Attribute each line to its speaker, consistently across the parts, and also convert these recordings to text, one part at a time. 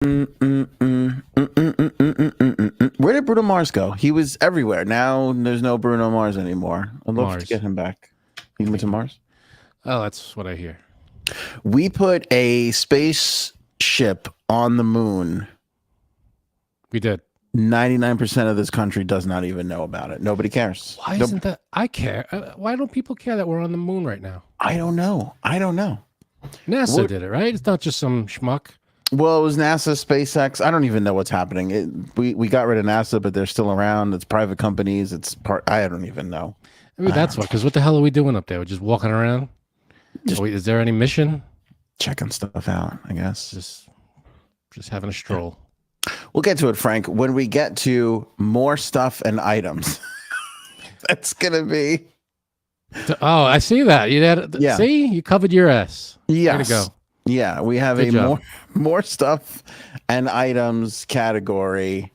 Speaker 1: Where did Bruno Mars go? He was everywhere. Now there's no Bruno Mars anymore. I'd love to
Speaker 2: Mars.
Speaker 1: get him back. He went to Mars.
Speaker 2: Oh, that's what I hear.
Speaker 1: We put a spaceship on the moon.
Speaker 2: We did.
Speaker 1: 99% of this country does not even know about it. Nobody cares.
Speaker 2: Why isn't that? I care. Why don't people care that we're on the moon right now?
Speaker 1: I don't know.
Speaker 2: NASA did it, right? It's not just some schmuck.
Speaker 1: Well, it was NASA, SpaceX. I don't even know what's happening. We got rid of NASA, but they're still around. It's private companies. It's part. I don't even know.
Speaker 2: Maybe that's what. Because what the hell are we doing up there? We're just walking around. Is there any mission?
Speaker 1: Checking stuff out, I guess.
Speaker 2: Just having a stroll.
Speaker 1: We'll get to it, Frank. When we get to more stuff and items, that's gonna be.
Speaker 2: Oh, I see that.
Speaker 1: Yeah.
Speaker 2: See, you covered your ass.
Speaker 1: Yes.
Speaker 2: Way to go.
Speaker 1: Yeah, we have
Speaker 2: Good job.
Speaker 1: more stuff and items category.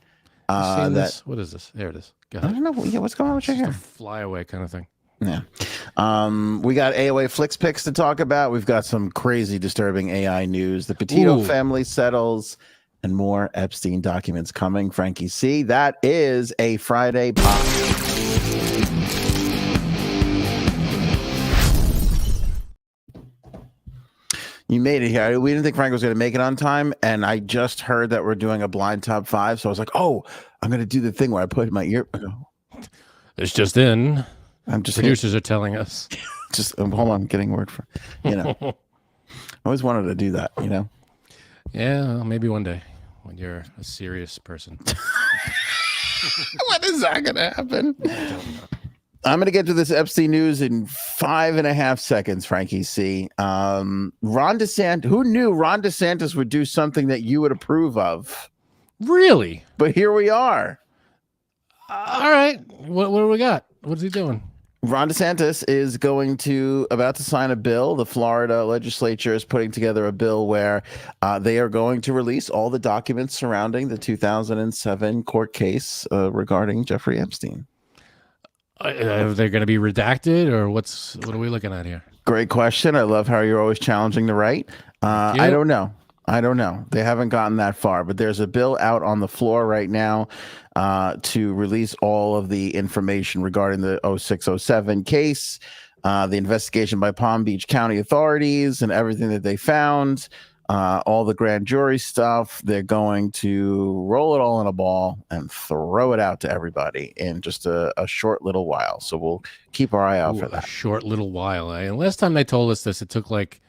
Speaker 2: This? What is this? There it is. Go ahead.
Speaker 1: I don't know. Yeah, what's going on with your hair?
Speaker 2: Flyaway kind of thing.
Speaker 1: Yeah. We got AOA Flicks picks to talk about. We've got some crazy, disturbing AI news. The Petito family settles, and more Epstein documents coming. Frankie C. That is a Friday pop. You made it here. We didn't think Frank was going to make it on time, and I just heard that we're doing a blind top 5, so I was like, "Oh, I'm going to do the thing where I put my ear."
Speaker 2: It's just in.
Speaker 1: I'm just
Speaker 2: Producers are telling us.
Speaker 1: Just hold on, I'm getting word for. I always wanted to do that.
Speaker 2: Yeah, well, maybe one day when you're a serious person.
Speaker 1: When is that going to happen? I'm going to get to this Epstein news in 5.5 seconds, Frankie C. Ron DeSantis, who knew Ron DeSantis would do something that you would approve of?
Speaker 2: Really?
Speaker 1: But here we are.
Speaker 2: All right. What do we got? What's he doing?
Speaker 1: Ron DeSantis is about to sign a bill. The Florida legislature is putting together a bill where they are going to release all the documents surrounding the 2007 court case regarding Jeffrey Epstein.
Speaker 2: Are they going to be redacted, or what are we looking at here?
Speaker 1: Great question. I love how you're always challenging the right. I don't know. They haven't gotten that far, but there's a bill out on the floor right now to release all of the information regarding the 0607 case, the investigation by Palm Beach County authorities and everything that they found, all the grand jury stuff. They're going to roll it all in a ball and throw it out to everybody in just a short little while. So we'll keep our eye out for that.
Speaker 2: A short little while. And last time they told us this, it took like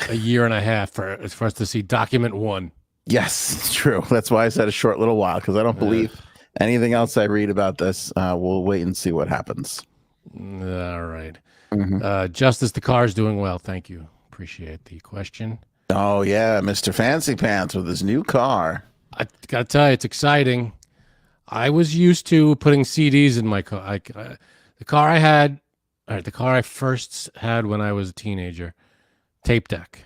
Speaker 2: a year and a half for us to see document 1.
Speaker 1: Yes, it's true. That's why I said a short little while, because I don't believe anything else I read about this. We'll wait and see what happens.
Speaker 2: All right. Justice, the car's doing well. Thank you. Appreciate the question.
Speaker 1: Oh, yeah. Mr. Fancy Pants with his new car.
Speaker 2: I got to tell you, it's exciting. I was used to putting CDs in my car. The car I first had when I was a teenager, tape deck.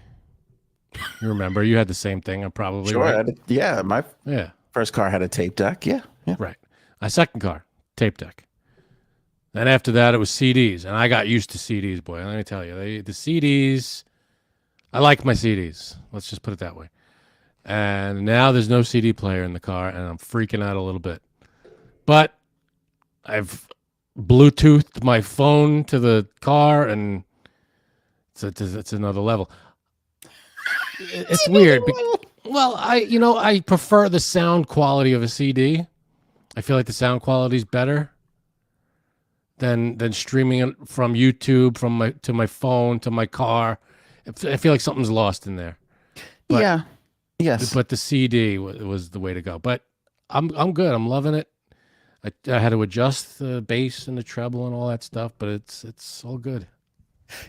Speaker 2: You remember? You had the same thing, probably.
Speaker 1: Sure.
Speaker 2: Right?
Speaker 1: My first car had a tape deck. Yeah.
Speaker 2: Right. My second car, tape deck. Then after that, it was CDs, and I got used to CDs, boy. Let me tell you, the CDs. I like my CDs. Let's just put it that way. And now there's no CD player in the car, and I'm freaking out a little bit. But I've Bluetoothed my phone to the car, and it's another level. It's weird. Well, I prefer the sound quality of a CD. I feel like the sound quality is better than streaming it from YouTube to my phone to my car. I feel like something's lost in there. But,
Speaker 1: yeah. Yes.
Speaker 2: But the CD was the way to go. But I'm good. I'm loving it. I had to adjust the bass and the treble and all that stuff, but it's all good.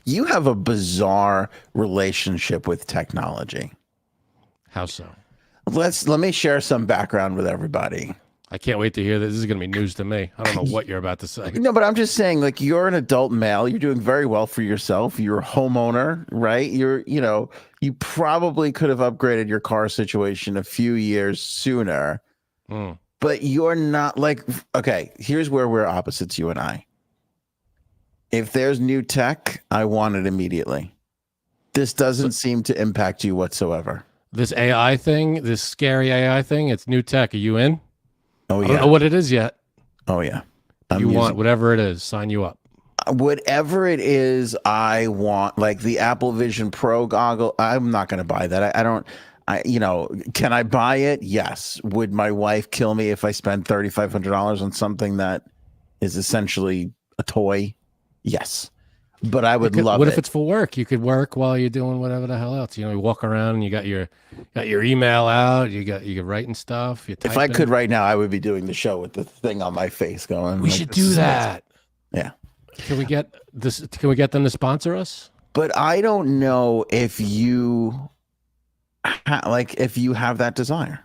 Speaker 1: You have a bizarre relationship with technology.
Speaker 2: How so?
Speaker 1: Let me share some background with everybody.
Speaker 2: I can't wait to hear this. This is going to be news to me. I don't know what you're about to say.
Speaker 1: No, but I'm just saying, like, you're an adult male. You're doing very well for yourself. You're a homeowner, right? You probably could have upgraded your car situation a few years sooner, but you're not like, okay, here's where we're opposites, you and I. If there's new tech, I want it immediately. This doesn't seem to impact you whatsoever.
Speaker 2: this AI thing, this scary AI thing. It's new tech. Are you in?
Speaker 1: Oh
Speaker 2: I don't
Speaker 1: yeah.
Speaker 2: know what it is yet.
Speaker 1: Oh yeah.
Speaker 2: You want whatever it is, sign you up.
Speaker 1: Whatever it is, I want, like the Apple Vision Pro goggle. I'm not going to buy that. I don't. Can I buy it? Yes. Would my wife kill me if I spend $3,500 on something that is essentially a toy? Yes. But I would love it.
Speaker 2: What if it's for work? You could work while you're doing whatever the hell else. You walk around and you got your email out. You're writing stuff.
Speaker 1: If I could right now, I would be doing the show with the thing on my face going.
Speaker 2: We should do that.
Speaker 1: Yeah.
Speaker 2: Can we get this? Can we get them to sponsor us?
Speaker 1: But I don't know if you if you have that desire.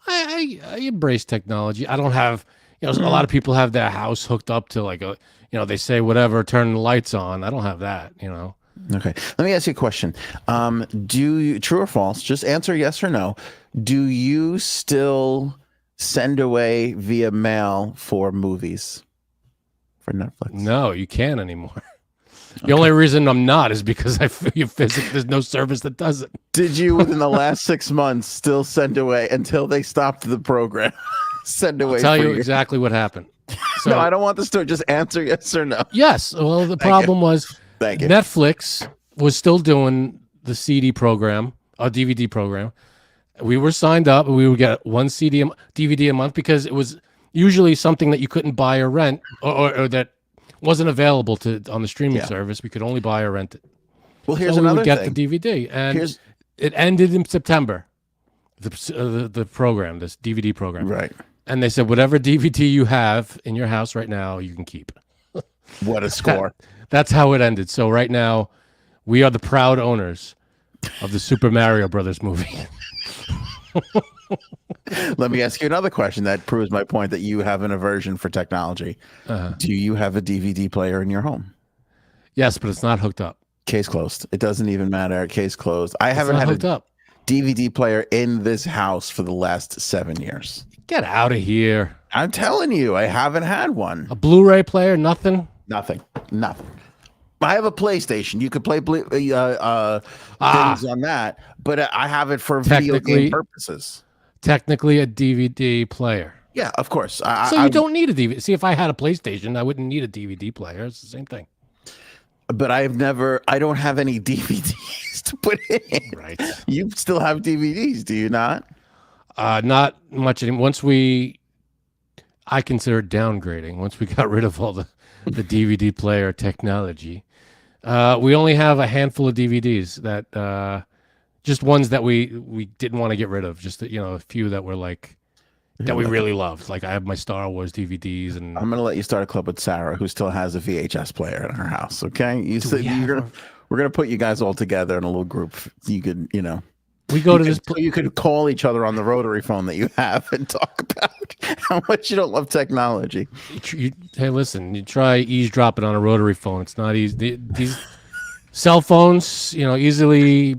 Speaker 2: I embrace technology. I don't have, a lot of people have their house hooked up to like a, they say whatever, turn the lights on. I don't have that,
Speaker 1: Okay. Let me ask you a question. Do you, true or false, just answer yes or no. Do you still send away via mail for movies for Netflix?
Speaker 2: No, you can't anymore. The only reason I'm not is because there's no service that does it.
Speaker 1: Did you, within the last 6 months, still send away until they stopped the program? Send away.
Speaker 2: I'll tell you exactly what happened. So,
Speaker 1: no, I don't want the story. Just answer yes or no.
Speaker 2: Yes. Well, the problem was Netflix was still doing the CD program, a DVD program. We were signed up, and we would get one DVD a month because it was usually something that you couldn't buy or rent, or that wasn't available on the streaming service. We could only buy or rent it.
Speaker 1: Well, here's another thing.
Speaker 2: We would get the DVD, and it ended in September. The program, this DVD program,
Speaker 1: right?
Speaker 2: And they said, whatever DVD you have in your house right now, you can keep.
Speaker 1: What a score!
Speaker 2: That's how it ended. So right now, we are the proud owners of the Super Mario Brothers movie.
Speaker 1: Let me ask you another question that proves my point that you have an aversion for technology. Do you have a DVD player in your home?
Speaker 2: Yes, but it's not hooked up.
Speaker 1: Case closed. It doesn't even matter. Case closed. I haven't had
Speaker 2: hooked up.
Speaker 1: DVD player in this house for the last 7 years.
Speaker 2: Get out of here.
Speaker 1: I'm telling you, I haven't had one.
Speaker 2: A Blu-ray player, nothing?
Speaker 1: Nothing. I have a PlayStation. You could play things on that, but I have it for video game purposes.
Speaker 2: Technically a DVD player.
Speaker 1: Yeah, of course.
Speaker 2: You don't need a DVD. See, if I had a PlayStation, I wouldn't need a DVD player. It's the same thing.
Speaker 1: But I don't have any DVDs to put in.
Speaker 2: Right.
Speaker 1: You still have DVDs, do you not?
Speaker 2: Not much anymore. I consider downgrading. Once we got rid of all the DVD player technology, we only have a handful of DVDs that, just ones that we didn't want to get rid of. Just a few that were like, that we really loved. Like I have my Star Wars DVDs, and
Speaker 1: I'm gonna let you start a club with Sarah, who still has a VHS player in her house. Okay, we're gonna put you guys all together in a little group. You could,
Speaker 2: we go to this.
Speaker 1: You could call each other on the rotary phone that you have and talk about how much you don't love technology.
Speaker 2: Hey, listen, you try eavesdropping on a rotary phone. It's not easy. These cell phones, easily.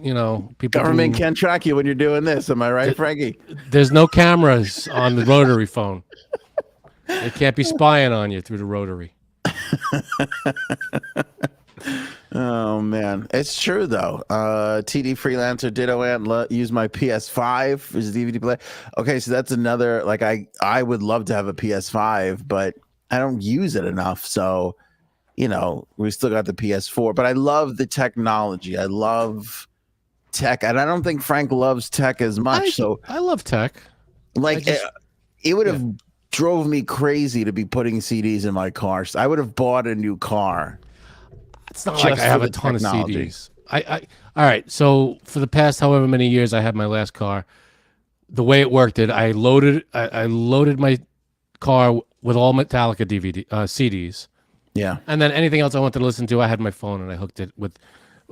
Speaker 2: People
Speaker 1: Government can't track you when you're doing this. Am I right, Frankie?
Speaker 2: There's no cameras on the rotary phone. They can't be spying on you through the rotary.
Speaker 1: Oh man, it's true though. TD Freelancer Ditto Ant use my PS5 as a DVD player. Okay, so that's another. Like I would love to have a PS5, but I don't use it enough. So, we still got the PS4. But I love the technology. I love tech, and I don't think Frank loves tech as much.
Speaker 2: I love tech.
Speaker 1: Like it would have drove me crazy to be putting CDs in my car. So I would have bought a new car.
Speaker 2: It's not like I have a ton of CDs. All right. So for the past however many years I had my last car, the way it worked, I loaded my car with all Metallica CDs.
Speaker 1: Yeah.
Speaker 2: And then anything else I wanted to listen to, I had my phone and I hooked it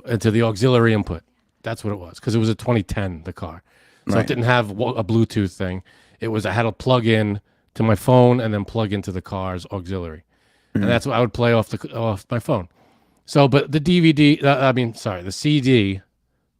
Speaker 2: into the auxiliary input. That's what it was, because it was a 2010, the car. So It didn't have a Bluetooth thing. I had to plug in to my phone and then plug into the car's auxiliary. And that's what I would play off my phone. So, but the the CD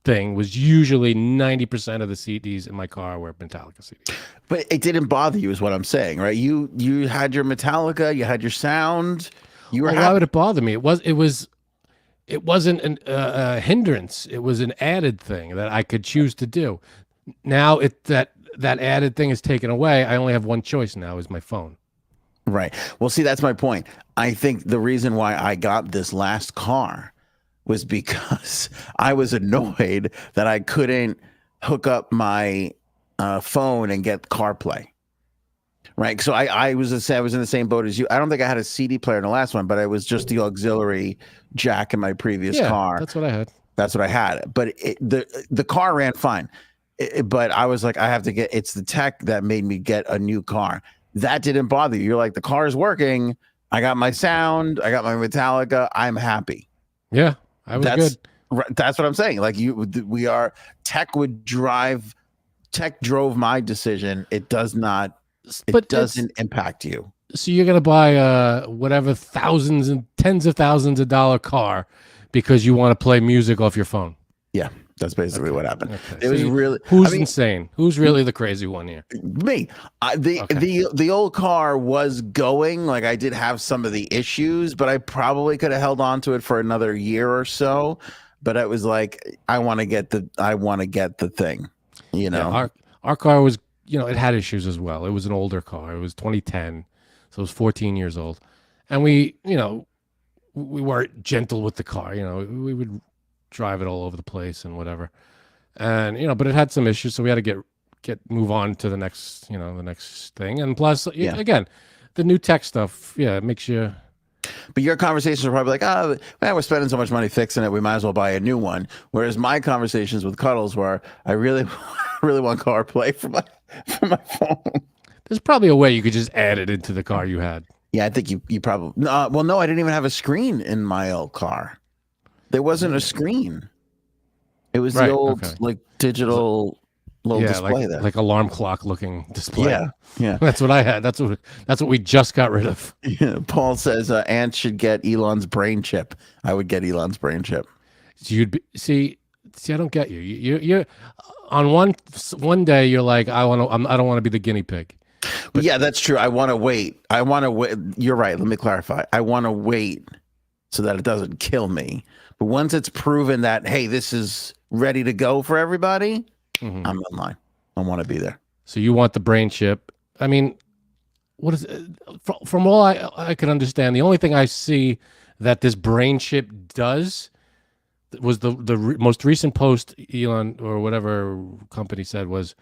Speaker 2: thing was usually 90% of the CDs in my car were Metallica CDs.
Speaker 1: But it didn't bother you, is what I'm saying, right? You had your Metallica, you had your sound.
Speaker 2: Why would it bother me? It it wasn't a hindrance. It was an added thing that I could choose to do. Now that added thing is taken away. I only have one choice now: is my phone.
Speaker 1: Right. Well, see, that's my point. I think the reason why I got this last car was because I was annoyed that I couldn't hook up my phone and get CarPlay. Right. So I was in the same boat as you. I don't think I had a CD player in the last one, but it was just the auxiliary jack in my previous car.
Speaker 2: That's what I had.
Speaker 1: That's what I had. But the car ran fine. But I was like, it's the tech that made me get a new car. That didn't bother you. You're like, the car is working. I got my sound. I got my Metallica. I'm happy.
Speaker 2: Yeah, I was good.
Speaker 1: That's what I'm saying. Like tech drove my decision. It doesn't impact you.
Speaker 2: So you're gonna buy whatever thousands and tens of thousands of dollar car because you want to play music off your phone.
Speaker 1: Yeah, that's basically what happened.
Speaker 2: Okay.
Speaker 1: It was really
Speaker 2: insane. Who's really the crazy one here?
Speaker 1: Me. The old car was going. Like, I did have some of the issues, but I probably could have held on to it for another year or so. But it was like, I want to get the thing. You know,
Speaker 2: yeah, our car was, it had issues as well. It was an older car. It was 2010, so it was 14 years old, and we weren't gentle with the car. We would drive it all over the place and whatever, and but it had some issues, so we had to move on to the next thing. And plus, again, the new tech stuff, it makes you.
Speaker 1: But your conversations are probably like, oh, man, we're spending so much money fixing it, we might as well buy a new one. Whereas my conversations with Cuddles were, I really want CarPlay for my phone.
Speaker 2: There's probably a way you could just add it into the car you had.
Speaker 1: Yeah, I think you probably. No, I didn't even have a screen in my old car. There wasn't a screen. It was the old like digital little display there,
Speaker 2: like alarm clock looking display.
Speaker 1: Yeah.
Speaker 2: That's what I had. That's what we just got rid of.
Speaker 1: Yeah. Paul says Ant should get Elon's brain chip. I would get Elon's brain chip.
Speaker 2: See. I don't get you. You're on one day you're like, I don't want to be the guinea pig.
Speaker 1: But yeah, that's true. I want to wait. You're right. Let me clarify. I want to wait so that it doesn't kill me. But once it's proven that, hey, this is ready to go for everybody, I'm in line. I want to be there.
Speaker 2: So you want the brain chip. I mean, what is it? From all I can understand, the only thing I see that this brain chip does was the most recent post Elon or whatever company said was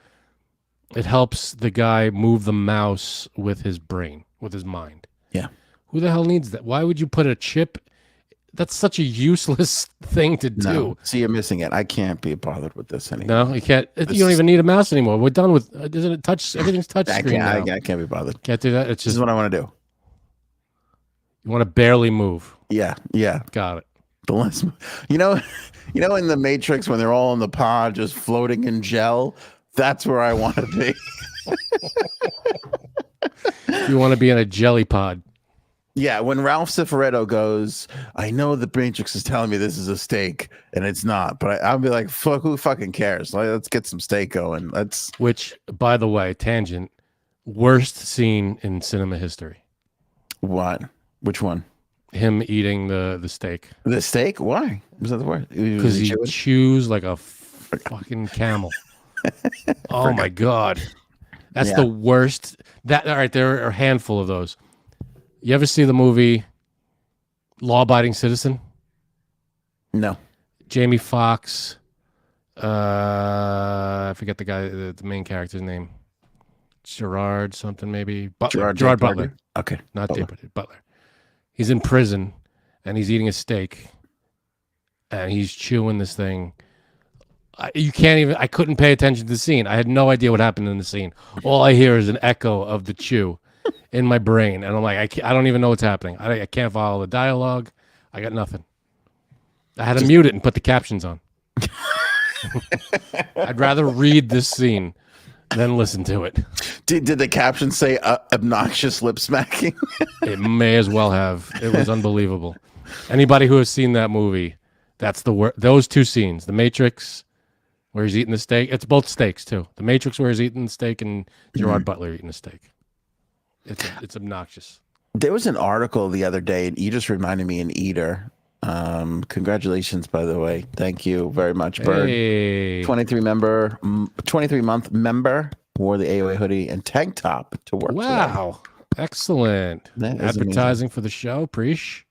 Speaker 2: it helps the guy move the mouse with his brain, with his mind.
Speaker 1: Yeah. Who
Speaker 2: the hell needs that? Why would you put a chip? That's such a useless thing to do.
Speaker 1: No. See, you're missing it. I can't be bothered with this anymore.
Speaker 2: No, you can't. You don't even need a mouse anymore. We're done with. Isn't it touch? Everything's touch screen now.
Speaker 1: I can't be bothered.
Speaker 2: Can't do that. It's just
Speaker 1: this is what I want to do.
Speaker 2: You want to barely move.
Speaker 1: Yeah.
Speaker 2: Got it.
Speaker 1: The less, in the Matrix when they're all in the pod just floating in gel. That's where I want to be.
Speaker 2: You want to be in a jelly pod.
Speaker 1: Yeah, when Ralph Cifaretto goes, I know the Matrix is telling me this is a steak, and it's not. But I'll be like, fuck, who fucking cares? Let's get some steak going.
Speaker 2: Which, by the way, tangent, worst scene in cinema history.
Speaker 1: What? Which one?
Speaker 2: Him eating the steak.
Speaker 1: The steak? Why? Was that the word?
Speaker 2: Because he chews like a fucking camel. Oh my God. That's the worst. All right, there are a handful of those. You ever see the movie Law Abiding Citizen?
Speaker 1: No.
Speaker 2: Jamie Foxx. I forget the guy, the main character's name. Gerard something maybe. Gerard Butler.
Speaker 1: Okay.
Speaker 2: Not David Butler. He's in prison and he's eating a steak and he's chewing this thing. I couldn't pay attention to the scene. I had no idea what happened in the scene. All I hear is an echo of the chew in my brain. And I'm like, I don't even know what's happening. I can't follow the dialogue. I got nothing. I had to mute it and put the captions on. I'd rather read this scene than listen to it.
Speaker 1: Did the caption say obnoxious lip smacking?
Speaker 2: It may as well have. It was unbelievable. Anybody who has seen that movie, that's those two scenes, The Matrix, where he's eating the steak. It's both steaks too. The Matrix where he's eating the steak and Gerard Butler eating the steak. It's obnoxious.
Speaker 1: There was an article the other day, and you just reminded me, an eater. Congratulations, by the way. Thank you very much, Bird.
Speaker 2: Hey.
Speaker 1: 23-month member, wore the AOA hoodie and tank top to work today.
Speaker 2: Wow. Excellent.
Speaker 1: That is
Speaker 2: advertising for the show, Preach.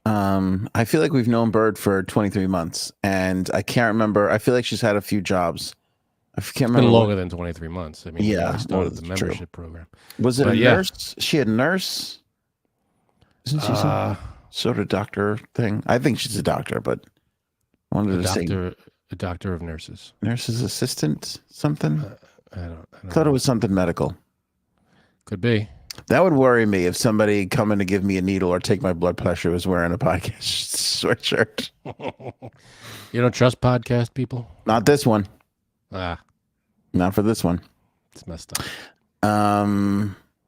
Speaker 1: I feel like we've known Bird for 23 months, and I can't remember. I feel like she's had a few jobs. I can't remember.
Speaker 2: Been longer than 23 months. I mean,
Speaker 1: yeah,
Speaker 2: started the membership program.
Speaker 1: Was it a nurse? She had a nurse. Isn't she some sort of doctor thing? I think she's a doctor, but I wanted to say
Speaker 2: a doctor of nurses,
Speaker 1: nurse's assistant, something.
Speaker 2: I don't
Speaker 1: thought it was something medical.
Speaker 2: Could be.
Speaker 1: That would worry me if somebody coming to give me a needle or take my blood pressure was wearing a podcast sweatshirt.
Speaker 2: You don't trust podcast people?
Speaker 1: Not this one.
Speaker 2: Not
Speaker 1: for this one.
Speaker 2: It's messed up.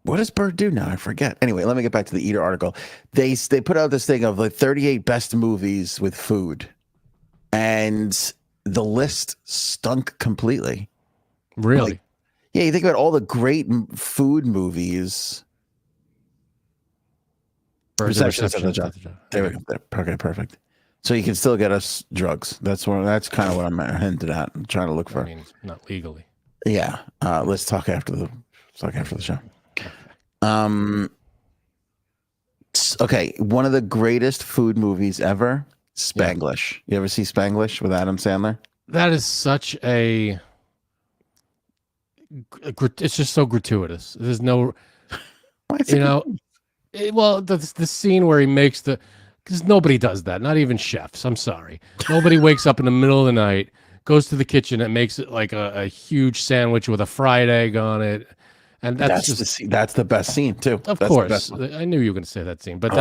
Speaker 1: What does Bird do now? I forget. Anyway, let me get back to the Eater article. They put out this thing of like 38 best movies with food, and the list stunk completely.
Speaker 2: Really?
Speaker 1: Yeah, you think about all the great food movies. Reception. There we go. Okay, perfect. So you can still get us drugs. That's kind of what I'm hinted at. I'm trying to look for.
Speaker 2: I mean, not legally.
Speaker 1: Yeah. Let's talk after the show. Okay. One of the greatest food movies ever, Spanglish. You ever see Spanglish with Adam Sandler? That
Speaker 2: is such it's just so gratuitous. There's no, the scene where he makes because nobody does that. Not even chefs. I'm sorry. Nobody wakes up in the middle of the night, goes to the kitchen and makes it like a huge sandwich with a fried egg on it. And that's
Speaker 1: the best scene too.
Speaker 2: Of course. I knew you were going to say that scene, but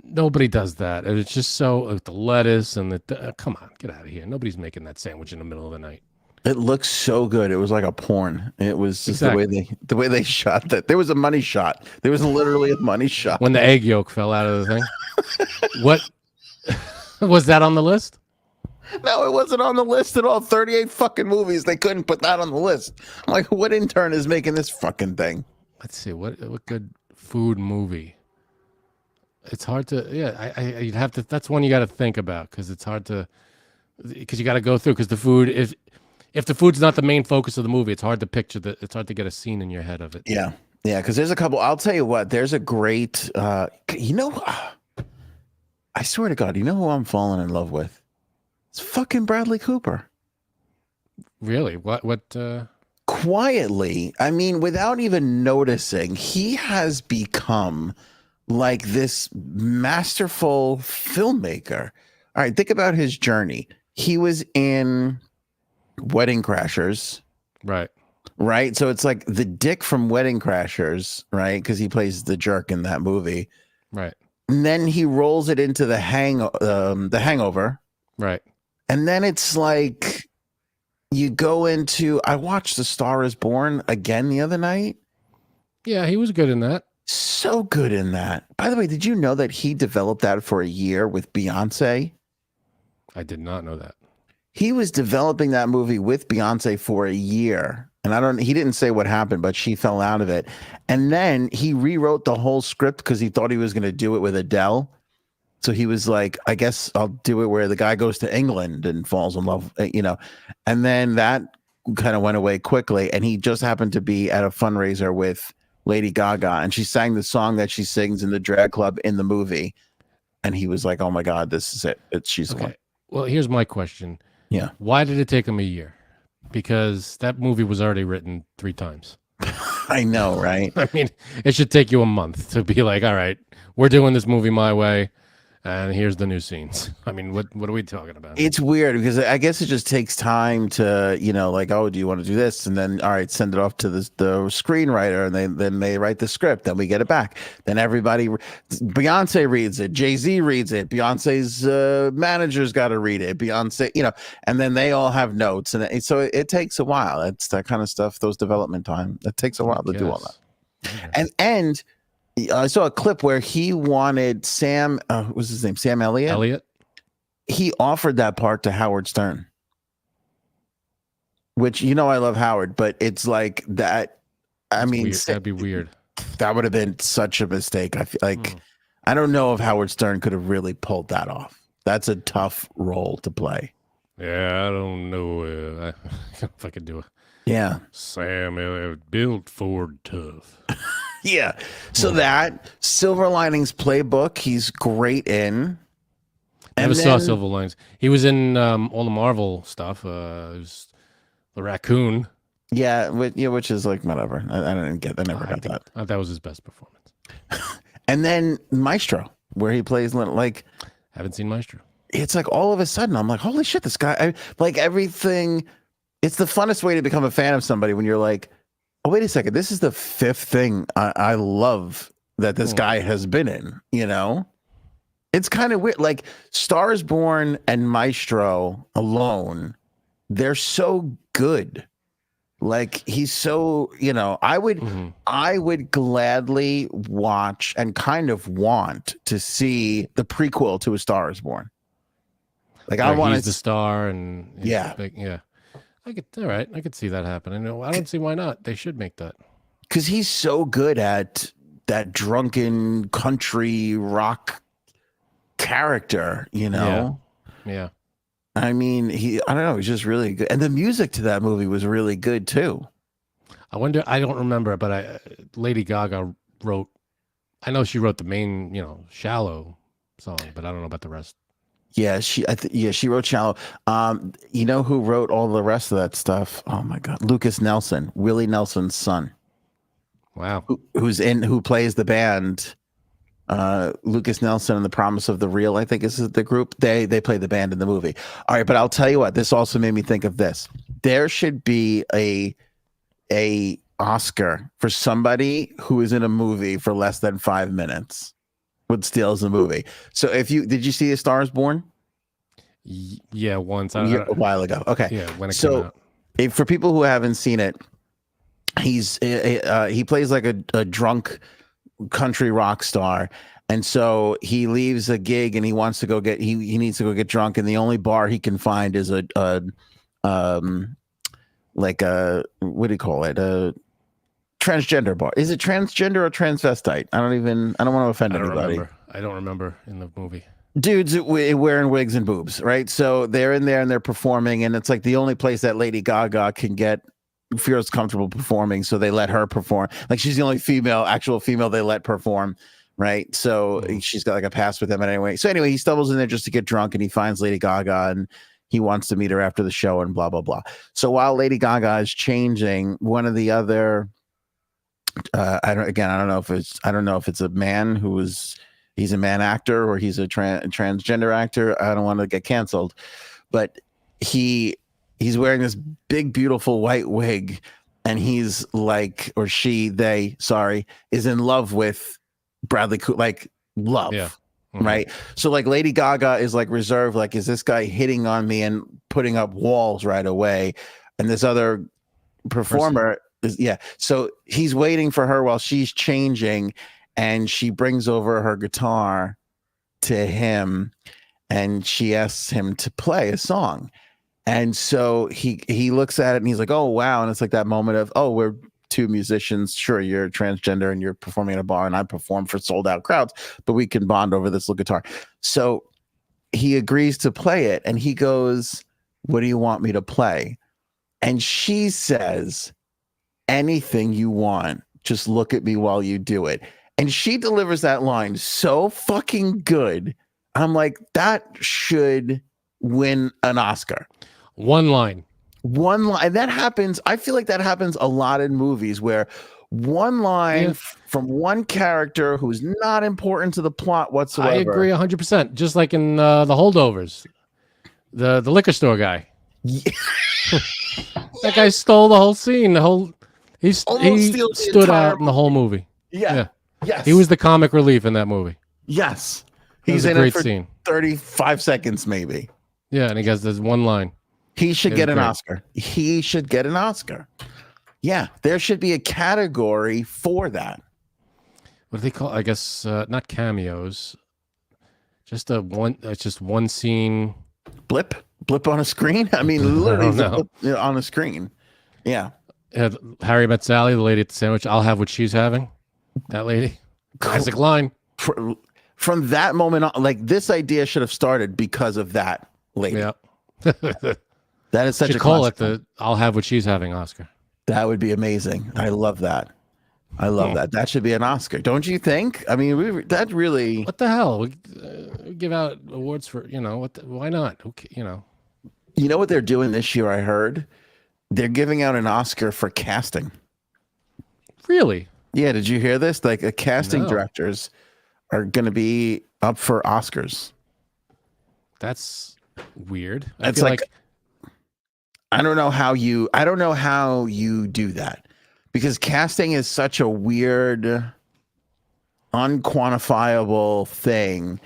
Speaker 2: nobody does that. And it's just so the lettuce and come on, get out of here. Nobody's making that sandwich in the middle of the night.
Speaker 1: It looks so good. It was like a porn. It was just the way they shot that. There was a money shot. There was literally a money shot.
Speaker 2: When the egg yolk fell out of the thing. What was that on the list?
Speaker 1: No, it wasn't on the list at all. 38 fucking movies. They couldn't put that on the list. I'm like, what intern is making this fucking thing?
Speaker 2: Let's see. What good food movie? It's hard to, you'd have to, that's one you got to think about because it's hard to, because you got to go through because the food is, if the food's not the main focus of the movie, it's hard to picture it's hard to get a scene in your head of it.
Speaker 1: Yeah. Yeah. Because there's a couple, I'll tell you what, there's a great, I swear to God, you know who I'm falling in love with? It's fucking Bradley Cooper.
Speaker 2: Really? What?
Speaker 1: Quietly, I mean, without even noticing, he has become like this masterful filmmaker. All right, think about his journey. He was in Wedding Crashers. Right. So it's like the dick from Wedding Crashers, right? Because he plays the jerk in that movie.
Speaker 2: Right.
Speaker 1: And then he rolls it into the Hangover.
Speaker 2: Right.
Speaker 1: And then it's like you go into, I watched The Star Is Born again the other night.
Speaker 2: Yeah, he was good in that.
Speaker 1: So good in that. By the way, did you know that he developed that for a year with Beyonce?
Speaker 2: I did not know that.
Speaker 1: He was developing that movie with Beyonce for a year. And he didn't say what happened, but she fell out of it. And then he rewrote the whole script because he thought he was going to do it with Adele. So he was like, I guess I'll do it where the guy goes to England and falls in love, and then that kind of went away quickly. And he just happened to be at a fundraiser with Lady Gaga, and she sang the song that she sings in the drag club in the movie. And he was like, oh my God, this is it. She's the one.
Speaker 2: Well, here's my question.
Speaker 1: Yeah.
Speaker 2: Why did it take him a year? Because that movie was already written 3 times.
Speaker 1: I know, right?
Speaker 2: I mean, it should take you a month to be like, all right, we're doing this movie my way. And here's the new scenes. I mean, what are we talking about?
Speaker 1: It's weird because I guess it just takes time to, like, oh, do you want to do this? And then, all right, send it off to the screenwriter, and then they write the script. Then we get it back. Then Beyonce reads it. Jay-Z reads it. Beyonce's manager's got to read it. Beyonce, and then they all have notes. And so it takes a while. It's that kind of stuff, those development time. It takes a while to do all that. Yeah. And I saw a clip where he wanted what was his name? Sam Elliott. He offered that part to Howard Stern, which, I love Howard, but it's like that. I mean,
Speaker 2: that'd be weird.
Speaker 1: That would have been such a mistake. I feel like I don't know if Howard Stern could have really pulled that off. That's a tough role to play.
Speaker 2: Yeah, I don't know if I could do it.
Speaker 1: Yeah.
Speaker 2: Sam built Ford tough.
Speaker 1: Yeah. So that Silver Linings Playbook, he's great in.
Speaker 2: I never saw Silver Linings. He was in all the Marvel stuff. It was the raccoon.
Speaker 1: Yeah, which is like whatever. I never got that.
Speaker 2: I thought that was his best performance.
Speaker 1: And then Maestro, where he plays like.
Speaker 2: Haven't seen Maestro.
Speaker 1: It's like all of a sudden I'm like, holy shit, this guy, like everything. It's the funnest way to become a fan of somebody when you're like, oh, wait a second, this is the fifth thing I love that this guy has been in, you know? It's kind of weird. Like Stars Born and Maestro alone, they're so good. Like he's so, you know, I would gladly watch and kind of want to see the prequel to A Star Is Born. Like I want
Speaker 2: he's the star, and
Speaker 1: yeah.
Speaker 2: I could see that happening. I don't see why not. They should make that.
Speaker 1: Because he's so good at that drunken country rock character, you know?
Speaker 2: Yeah.
Speaker 1: I mean, I don't know, he's just really good. And the music to that movie was really good too.
Speaker 2: I don't remember, but Lady Gaga wrote, I know she wrote the main, Shallow song, but I don't know about the rest.
Speaker 1: Yeah, she wrote Shallow. You know who wrote all the rest of that stuff? Oh my God, Lucas Nelson, Willie Nelson's son.
Speaker 2: Wow.
Speaker 1: Who plays the band? Lucas Nelson and the Promise of the Real, I think is the group. They play the band in the movie. All right, but I'll tell you what. This also made me think of this. There should be a Oscar for somebody who is in a movie for less than 5 minutes. What steals the movie? So did you see A Star Is Born?
Speaker 2: Yeah, once
Speaker 1: a while ago. Okay,
Speaker 2: yeah, when it came out.
Speaker 1: For people who haven't seen it, he plays like a drunk country rock star, and so he leaves a gig and he wants to go get he needs to go get drunk, and the only bar he can find is a what do you call it, a transgender bar. Is it transgender or transvestite? I don't want to offend anybody.
Speaker 2: I don't remember in the movie.
Speaker 1: Dudes wearing wigs and boobs, right? So they're in there and they're performing, and it's like the only place that Lady Gaga can feels comfortable performing, so they let her perform. Like she's the only actual female they let perform, right? So she's got like a pass with them. Anyway, he stumbles in there just to get drunk, and he finds Lady Gaga, and he wants to meet her after the show, and blah blah blah. So while Lady Gaga is changing, one of the other I don't know if it's a man he's a man actor or he's a transgender actor. I don't want to get canceled, but he's wearing this big beautiful white wig, and he's like, or is in love with Bradley Cooper, like love.
Speaker 2: Yeah.
Speaker 1: Right. So like Lady Gaga is like reserved, like, is this guy hitting on me and putting up walls right away? And this other performer so he's waiting for her while she's changing, and she brings over her guitar to him, and she asks him to play a song. And so he looks at it and he's like, oh wow. And it's like that moment of, oh, we're two musicians. Sure, you're transgender and you're performing at a bar, and I perform for sold out crowds, but we can bond over this little guitar. So he agrees to play it, and he goes, what do you want me to play? And she says, anything you want, just look at me while you do it. And she delivers that line so fucking good. I'm like, that should win an Oscar.
Speaker 2: One line.
Speaker 1: That happens. I feel like that happens a lot in movies, where one line from one character who's not important to the plot whatsoever.
Speaker 2: I agree 100%. Just like in The Holdovers, the liquor store guy.
Speaker 1: Yeah.
Speaker 2: That guy stole the whole scene. He stood out in the whole movie.
Speaker 1: Yeah. Yes.
Speaker 2: He was the comic relief in that movie.
Speaker 1: Yes. He's in it for 35 seconds maybe.
Speaker 2: Yeah, and he has this one line.
Speaker 1: He should get an Oscar. He should get an Oscar. Yeah, there should be a category for that.
Speaker 2: What do they call? I guess not cameos. Just one scene.
Speaker 1: Blip on a screen. I mean, literally on a screen. Yeah.
Speaker 2: Harry Met Sally, the lady at the sandwich. I'll have what she's having. That lady. Classic line.
Speaker 1: from that moment on, like this idea should have started because of that lady.
Speaker 2: Yeah.
Speaker 1: That is such
Speaker 2: Should
Speaker 1: a
Speaker 2: call it
Speaker 1: classic.
Speaker 2: the "I'll have what she's having" Oscar.
Speaker 1: That would be amazing. I love that. I love that. That should be an Oscar, don't you think? I mean, that really.
Speaker 2: What the hell? We give out awards for why not?
Speaker 1: You know what they're doing this year? I heard they're giving out an Oscar for casting.
Speaker 2: Really?
Speaker 1: Yeah. Did you hear this? Like, casting
Speaker 2: No.
Speaker 1: directors are going to be up for Oscars.
Speaker 2: That's weird.
Speaker 1: It's like I don't know how you do that, because casting is such a weird, unquantifiable thing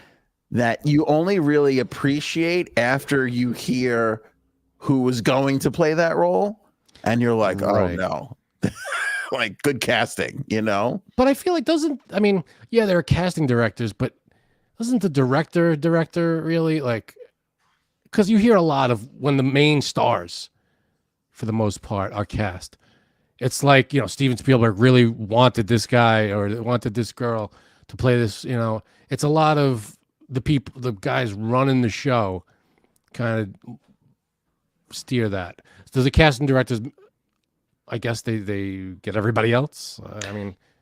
Speaker 1: that you only really appreciate after you hear who was going to play that role, and you're like, oh no. Like, good casting,
Speaker 2: But I feel like there are casting directors, but doesn't the director really, like, because you hear a lot of when the main stars, for the most part, are cast. It's like, Steven Spielberg really wanted this guy or wanted this girl to play this, it's a lot of the guys running the show kind of steer that. So the casting directors, I guess they get everybody else.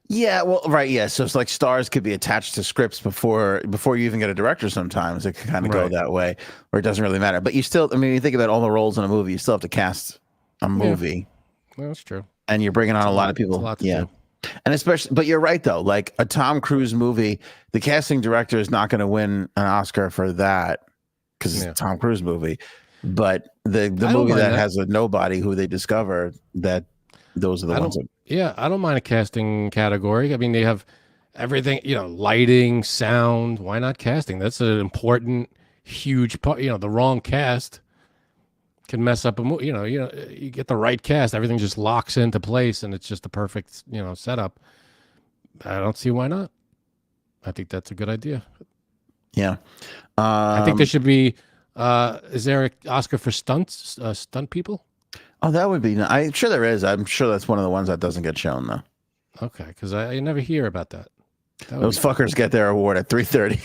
Speaker 1: Yeah, well, right, yeah. So it's like stars could be attached to scripts before you even get a director. Sometimes it can kind of go that way, or it doesn't really matter. But you still, you think about all the roles in a movie, you still have to cast a movie.
Speaker 2: Yeah. Well, that's true.
Speaker 1: And you're bringing on a lot of people.
Speaker 2: A lot to do.
Speaker 1: And especially, but you're right though. Like a Tom Cruise movie, the casting director is not going to win an Oscar for that because it's a Tom Cruise movie. But the movie that has a nobody who they discover, that those are the ones.
Speaker 2: I don't mind a casting category. I mean, they have everything, lighting, sound. Why not casting? That's an important, huge part. The wrong cast can mess up a movie. You get the right cast, everything just locks into place, and it's just the perfect, setup. I don't see why not. I think that's a good idea.
Speaker 1: Yeah,
Speaker 2: I think there should be. Is there an Oscar for stunt people?
Speaker 1: Oh, that would be. I'm sure there is. I'm sure that's one of the ones that doesn't get shown though.
Speaker 2: Okay, because I never hear about that.
Speaker 1: Those fuckers get their award at 3:30.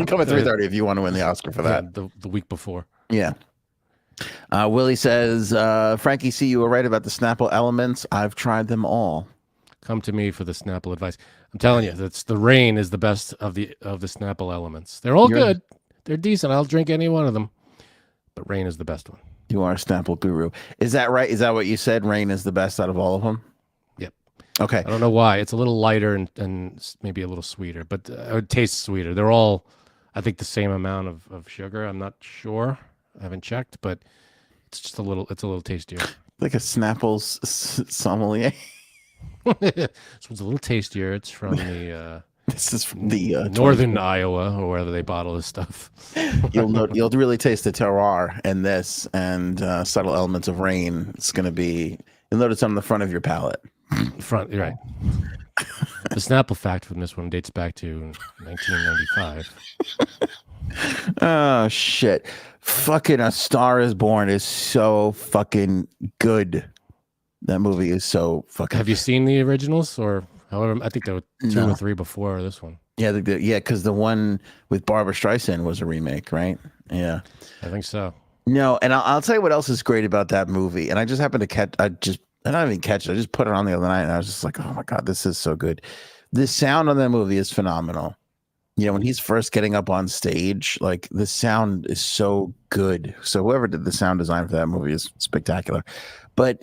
Speaker 1: Come at 3:30 if you want to win the Oscar for that.
Speaker 2: The week before.
Speaker 1: Yeah. Willie says, Frankie C, you were right about the Snapple elements. I've tried them all.
Speaker 2: Come to me for the Snapple advice. I'm telling you, that's the Rain is the best of the Snapple elements. They're all good. They're decent. I'll drink any one of them. But Rain is the best one.
Speaker 1: You are a Snapple guru. Is that right? Is that what you said? Rain is the best out of all of them?
Speaker 2: Yep.
Speaker 1: Okay.
Speaker 2: I don't know why. It's a little lighter and maybe a little sweeter, but it would taste sweeter. They're all, I think, the same amount of sugar. I'm not sure. I haven't checked, but it's just a little tastier.
Speaker 1: Like a Snapple's sommelier.
Speaker 2: This one's a little tastier. It's from the
Speaker 1: this is from the
Speaker 2: northern Iowa or wherever they bottle this stuff.
Speaker 1: You'll really taste the terroir in this, and subtle elements of Rain. It's going to be, you'll notice on the front of your palate.
Speaker 2: You're right. The Snapple fact from this one dates back to 1995.
Speaker 1: Oh shit! Fucking A Star Is Born is so fucking good. That movie is so fucking.
Speaker 2: Have you seen the originals, or however? I think there were two or three before this one.
Speaker 1: Yeah, because the one with Barbara Streisand was a remake, right? Yeah,
Speaker 2: I think so.
Speaker 1: No, and I'll tell you what else is great about that movie. And I just happened to catch. I don't even catch it. I just put it on the other night, and I was just like, oh my god, this is so good. The sound on that movie is phenomenal. When he's first getting up on stage, like the sound is so good. So whoever did the sound design for that movie is spectacular. But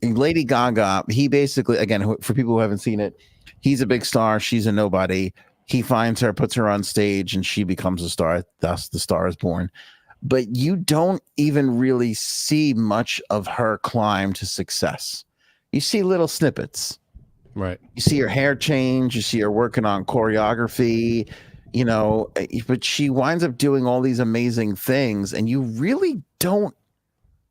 Speaker 1: Lady Gaga, he basically, again, for people who haven't seen it, he's a big star. She's a nobody. He finds her, puts her on stage, and she becomes a star. Thus, The Star Is Born. But you don't even really see much of her climb to success. You see little snippets.
Speaker 2: Right.
Speaker 1: You see her hair change. You see her working on choreography, but she winds up doing all these amazing things, and you really don't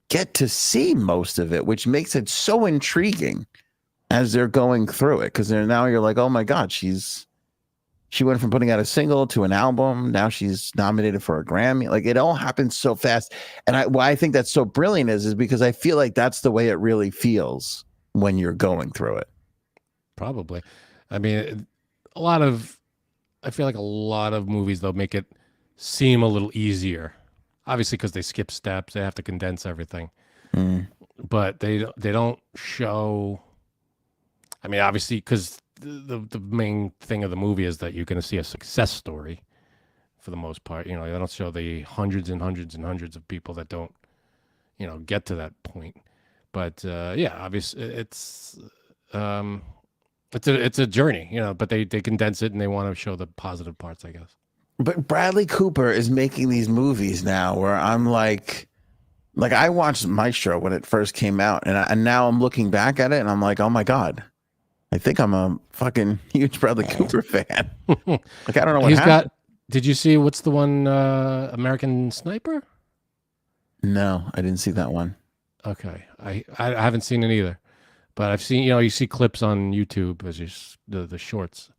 Speaker 1: get to see most of it, which makes it so intriguing as they're going through it. Because now you're like, oh my God, she went from putting out a single to an album. Now she's nominated for a Grammy. Like, it all happens so fast. And why I think that's so brilliant is because I feel like that's the way it really feels when you're going through it.
Speaker 2: Probably. I mean, a lot of I feel like a lot of movies they'll make it seem a little easier. Obviously, because they skip steps, they have to condense everything.
Speaker 1: Mm.
Speaker 2: But they don't show. I mean, obviously, because the main thing of the movie is that you're going to see a success story for the most part. You know, they don't show the hundreds and hundreds and hundreds of people that don't, get to that point. But yeah, obviously, it's a journey, but they condense it and they want to show the positive parts, I guess.
Speaker 1: But Bradley Cooper is making these movies now where I'm like I watched Maestro when it first came out, and now I'm looking back at it and I'm like, oh my God, I think I'm a fucking huge Bradley Cooper fan. Like, I don't know what happened.
Speaker 2: Did you see what's the one, American Sniper?
Speaker 1: No, I didn't see that one.
Speaker 2: Okay. I haven't seen it either, but I've seen, you see clips on YouTube as the shorts.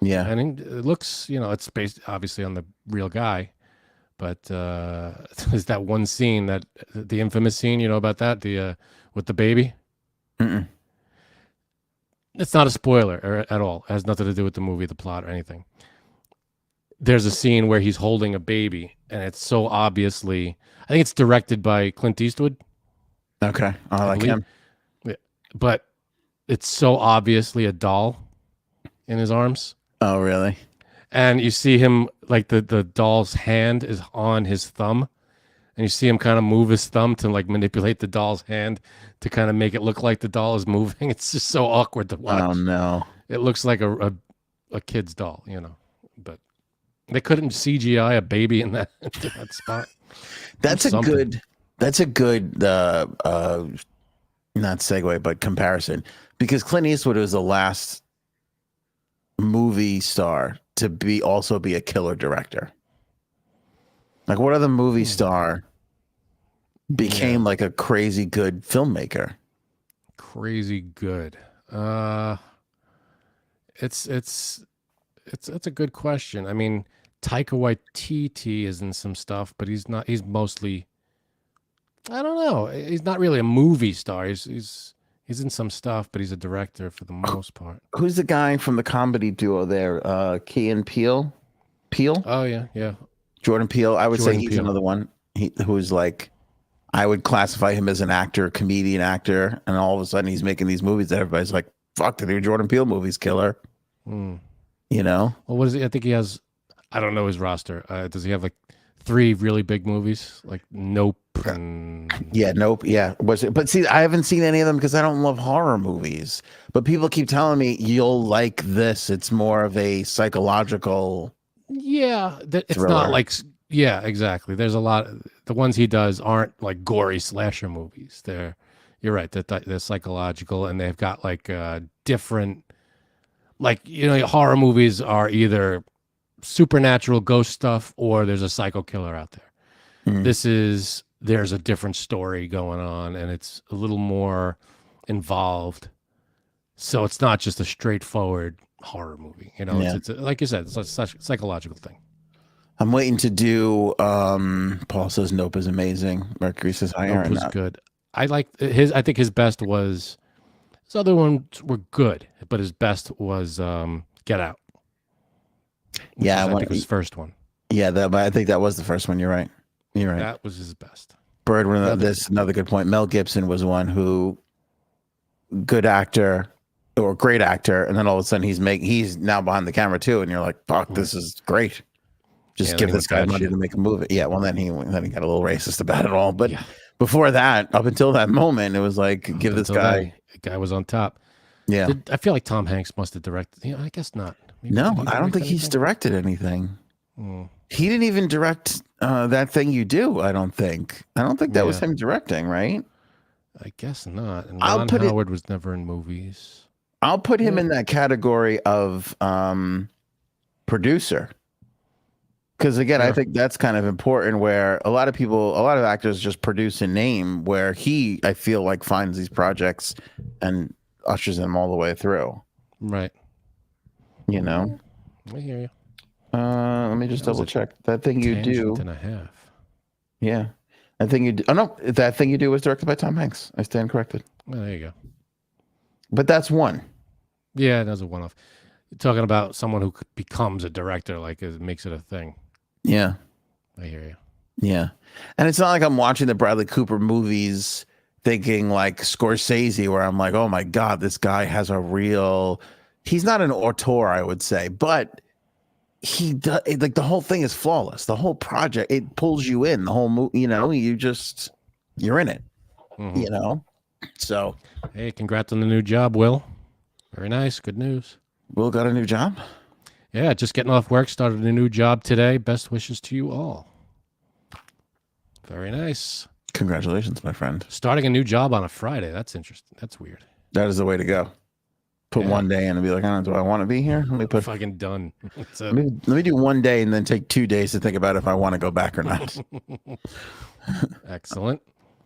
Speaker 1: Yeah.
Speaker 2: And it looks, it's based obviously on the real guy, but there's that one scene, that the infamous scene, about that, with the baby.
Speaker 1: Mm-mm.
Speaker 2: It's not a spoiler at all. It has nothing to do with the movie, the plot, or anything. There's a scene where he's holding a baby, and it's so obviously, I think it's directed by Clint Eastwood.
Speaker 1: Okay. I like him.
Speaker 2: Yeah. But it's so obviously a doll in his arms.
Speaker 1: Oh, really?
Speaker 2: And you see him, like the doll's hand is on his thumb, and you see him kind of move his thumb to like manipulate the doll's hand to kind of make it look like the doll is moving. It's just so awkward to watch.
Speaker 1: Oh, no.
Speaker 2: It looks like a kid's doll, but they couldn't CGI a baby in that spot.
Speaker 1: That's a good not segue, but comparison, because Clint Eastwood was the last movie star to also be a killer director. Like, what other movie star became like a crazy good filmmaker?
Speaker 2: Crazy good. It's a good question. I mean, Taika Waititi is in some stuff, but he's mostly, I don't know. He's not really a movie star. He's in some stuff, but he's a director for the most part.
Speaker 1: Who's the guy from the comedy duo there? Key and Peele?
Speaker 2: Oh, yeah.
Speaker 1: Jordan Peele. I would say he's
Speaker 2: Peele.
Speaker 1: another one. Who's like, I would classify him as an actor, comedian actor, and all of a sudden he's making these movies that everybody's like, fuck, the new Jordan Peele movie's killer.
Speaker 2: Mm.
Speaker 1: Well,
Speaker 2: what is it? I think he has, I don't know his roster. Does he have like 3 really big movies, like Nope and
Speaker 1: Nope, but see, I haven't seen any of them because I don't love horror movies, but people keep telling me you'll like this. It's more of a psychological
Speaker 2: it's
Speaker 1: thriller.
Speaker 2: not like, yeah, exactly. There's a lot, the ones he does aren't like gory slasher movies. You're right, they're psychological, and they've got like different, like, horror movies are either supernatural ghost stuff or there's a psycho killer out there. There's a different story going on, and it's a little more involved, so it's not just a straightforward horror movie. It's like you said, it's a psychological thing.
Speaker 1: I'm waiting to do Paul says Nope is amazing. Mercury says Higher.
Speaker 2: Nope was good. I think his best was, his other ones were good, but his best was Get Out. I think it was his first one.
Speaker 1: Yeah, but I think that was the first one. You're right.
Speaker 2: That was his best.
Speaker 1: Bird, this another good point. Mel Gibson was one who, good actor or great actor, and then all of a sudden he's now behind the camera too, and you're like, fuck, this is great. Just give this guy money to make a movie. Yeah, well then he got a little racist about it all, but before that, up until that moment, it was like, give this guy.
Speaker 2: The guy was on top.
Speaker 1: Yeah,
Speaker 2: I feel like Tom Hanks must have directed. I guess not.
Speaker 1: Maybe, no, I don't think he's directed anything. He didn't even direct That Thing You Do. I don't think that was him directing, right?
Speaker 2: I guess not. And Ron Howard was never in movies.
Speaker 1: I'll put him in that category of producer. Because again, I think that's kind of important, where a lot of actors just produce a name, where he, I feel like, finds these projects and ushers them all the way through.
Speaker 2: Right.
Speaker 1: I
Speaker 2: hear you.
Speaker 1: Let me just double check. That Thing You Do.
Speaker 2: And a half.
Speaker 1: Yeah. That Thing You Do. Oh, no. That Thing You Do was directed by Tom Hanks. I stand corrected.
Speaker 2: Well, there you go.
Speaker 1: But that's one.
Speaker 2: Yeah, that's a one-off. talking about someone who becomes a director, like makes it a thing.
Speaker 1: Yeah.
Speaker 2: I hear you.
Speaker 1: Yeah. And it's not like I'm watching the Bradley Cooper movies thinking like Scorsese, where I'm like, oh my God, this guy has a real, he's not an auteur, I would say, but he does, like the whole thing is flawless. The whole project, it pulls you in, the whole movie, you know, you're in it, you know? So.
Speaker 2: Hey, congrats on the new job, Will. Very nice. Good news.
Speaker 1: Will got a new job?
Speaker 2: Yeah, just getting off work, started a new job today. Best wishes to you all. Very nice.
Speaker 1: Congratulations, my friend.
Speaker 2: Starting a new job on a Friday. That's interesting. That's weird.
Speaker 1: That is the way to go. Put one day in and be like, do I want to be here? Let me put
Speaker 2: fucking done.
Speaker 1: Let me do 1 day and then take 2 days to think about if I want to go back or not.
Speaker 2: Excellent.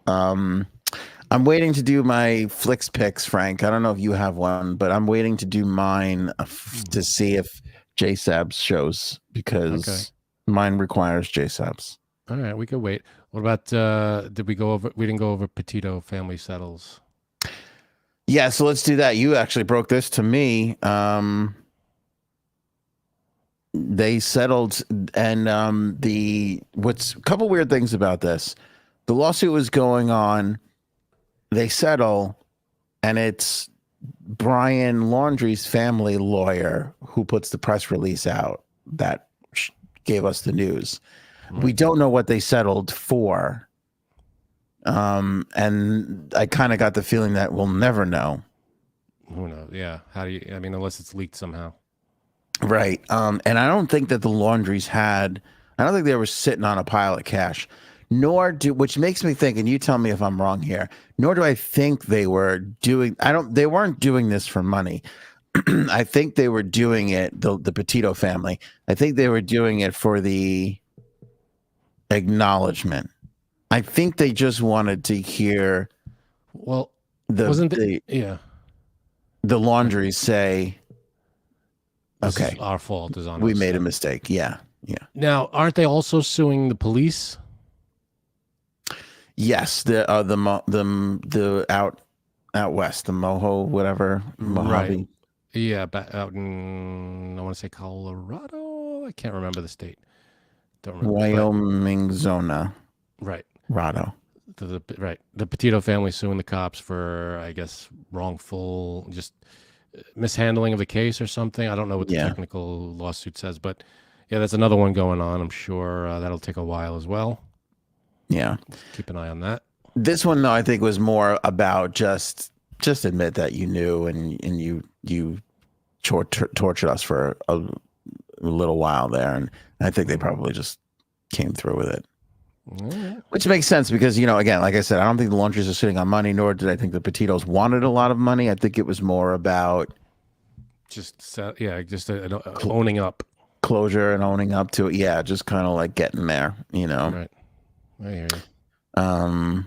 Speaker 1: I'm waiting to do my Flix picks, Frank. I don't know if you have one, but I'm waiting to do mine to see if JSABS shows, because mine requires JSABS.
Speaker 2: All right, we could wait. What about we didn't go over Petito family settles.
Speaker 1: Yeah, so let's do that. You actually broke this to me. They settled, and what's a couple weird things about this. The lawsuit was going on. They settle, and it's Brian Laundrie's family lawyer who puts the press release out that gave us the news. We don't know what they settled for. And I kind of got the feeling that we'll never know.
Speaker 2: Who knows? Yeah. Unless it's leaked somehow.
Speaker 1: Right. And I don't think that the Laundries I don't think they were sitting on a pile of cash, which makes me think, and you tell me if I'm wrong here, nor do I think they weren't doing this for money. I think they were doing it, the Petito family. I think they were doing it for the acknowledgement. I think they just wanted to hear the Laundries say,
Speaker 2: this is our fault, is on
Speaker 1: we
Speaker 2: us.
Speaker 1: made a mistake. Yeah.
Speaker 2: Now, aren't they also suing the police?
Speaker 1: Yes, the out west, the Moho, whatever, Mojave.
Speaker 2: Right. Yeah, out in, I want to say Colorado. I can't remember the state. Don't remember.
Speaker 1: Wyoming zona.
Speaker 2: Right.
Speaker 1: Rado.
Speaker 2: Right. The Petito family suing the cops for, I guess, wrongful, just mishandling of the case or something. I don't know what the technical lawsuit says, but yeah, that's another one going on. I'm sure that'll take a while as well.
Speaker 1: Yeah.
Speaker 2: Keep an eye on that.
Speaker 1: This one, though, I think was more about just admit that you knew and you tortured us for a little while there. And I think they probably just came through with it. Which makes sense because, again, like I said, I don't think the Laundries are sitting on money, nor did I think the Petitos wanted a lot of money. I think it was more about
Speaker 2: owning up.
Speaker 1: Closure and owning up to it. Yeah, just kind of like getting there,
Speaker 2: Right. I hear you.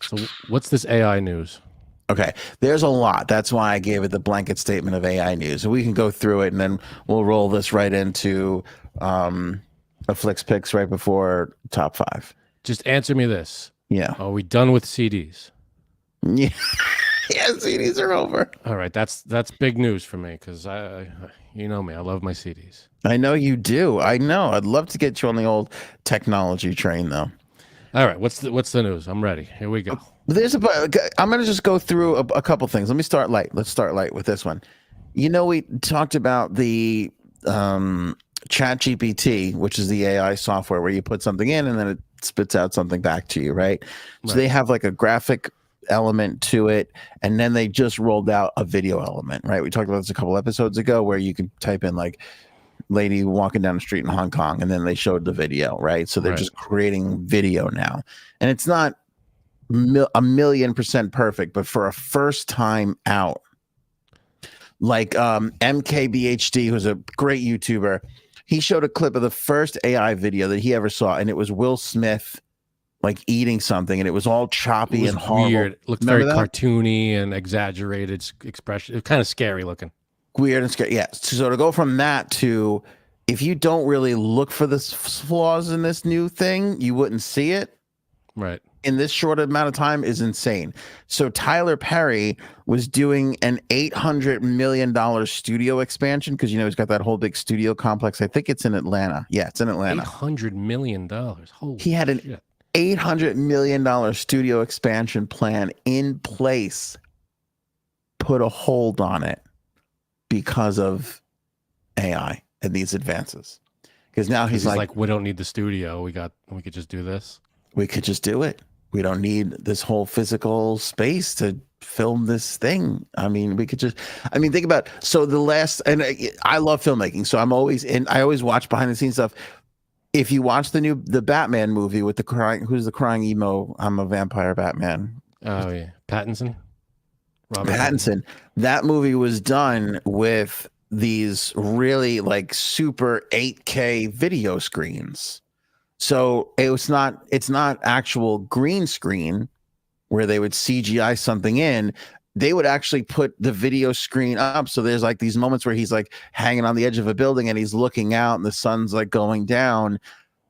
Speaker 2: So what's this AI news?
Speaker 1: Okay, there's a lot. That's why I gave it the blanket statement of AI news. So we can go through it, and then we'll roll this right into a Flix Picks right before top 5.
Speaker 2: Just answer me this.
Speaker 1: Yeah.
Speaker 2: Are we done with CDs?
Speaker 1: Yeah. Yeah, CDs are over.
Speaker 2: All right, that's big news for me because you know me, I love my CDs.
Speaker 1: I know you do. I know. I'd love to get you on the old technology train, though.
Speaker 2: All right, what's the news? I'm ready. Here we go.
Speaker 1: I'm going to just go through a couple things. Let me start light. Let's start light with this one. We talked about the ChatGPT, which is the AI software where you put something in and then it spits out something back to you, right? So they have like a graphic element to it, and then they just rolled out a video element, right? We talked about this a couple episodes ago where you can type in like lady walking down the street in Hong Kong, and then they showed the video, right? So they're just creating video now, and it's not a 1,000,000% perfect, but for a first time out, like MKBHD, who's a great YouTuber, he showed a clip of the first AI video that he ever saw, and it was Will Smith like eating something, and it was all choppy and horrible.
Speaker 2: Weird. It looked very cartoony and exaggerated expression. It was kind of scary looking.
Speaker 1: Weird and scary. Yeah. So to go from that to, if you don't really look for the flaws in this new thing, you wouldn't see it.
Speaker 2: Right.
Speaker 1: in this short amount of time is insane. So Tyler Perry was doing an $800 million studio expansion because, he's got that whole big studio complex. I think it's in Atlanta. Yeah, it's in Atlanta.
Speaker 2: $800 million. Holy
Speaker 1: He had an
Speaker 2: shit.
Speaker 1: $800 million studio expansion plan in place, put a hold on it because of AI and these advances. Because now he's like,
Speaker 2: we don't need the studio. We could just do this.
Speaker 1: We could just do it. We don't need this whole physical space to film this thing. I mean, we could just, think about, so and I love filmmaking. So I always watch behind the scenes stuff. If you watch the Batman movie with who's the crying emo, I'm a vampire Batman.
Speaker 2: Oh yeah. Pattinson.
Speaker 1: Robert Pattinson. That movie was done with these really like super 8K video screens. So it's not actual green screen where they would CGI something in. They would actually put the video screen up. So there's like these moments where he's like hanging on the edge of a building and he's looking out and the sun's like going down.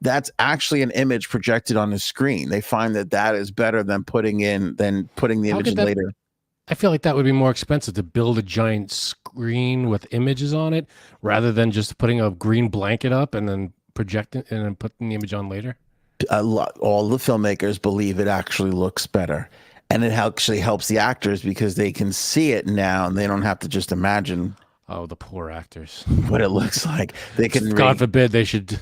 Speaker 1: That's actually an image projected on the screen. They find that is better than putting the image in later.
Speaker 2: I feel like that would be more expensive to build a giant screen with images on it rather than just putting a green blanket up and then projecting and then putting the image on later.
Speaker 1: All the filmmakers believe it actually looks better, and it actually helps the actors because they can see it now and they don't have to just imagine.
Speaker 2: Oh, the poor actors!
Speaker 1: What it looks like. They can.
Speaker 2: God forbid they should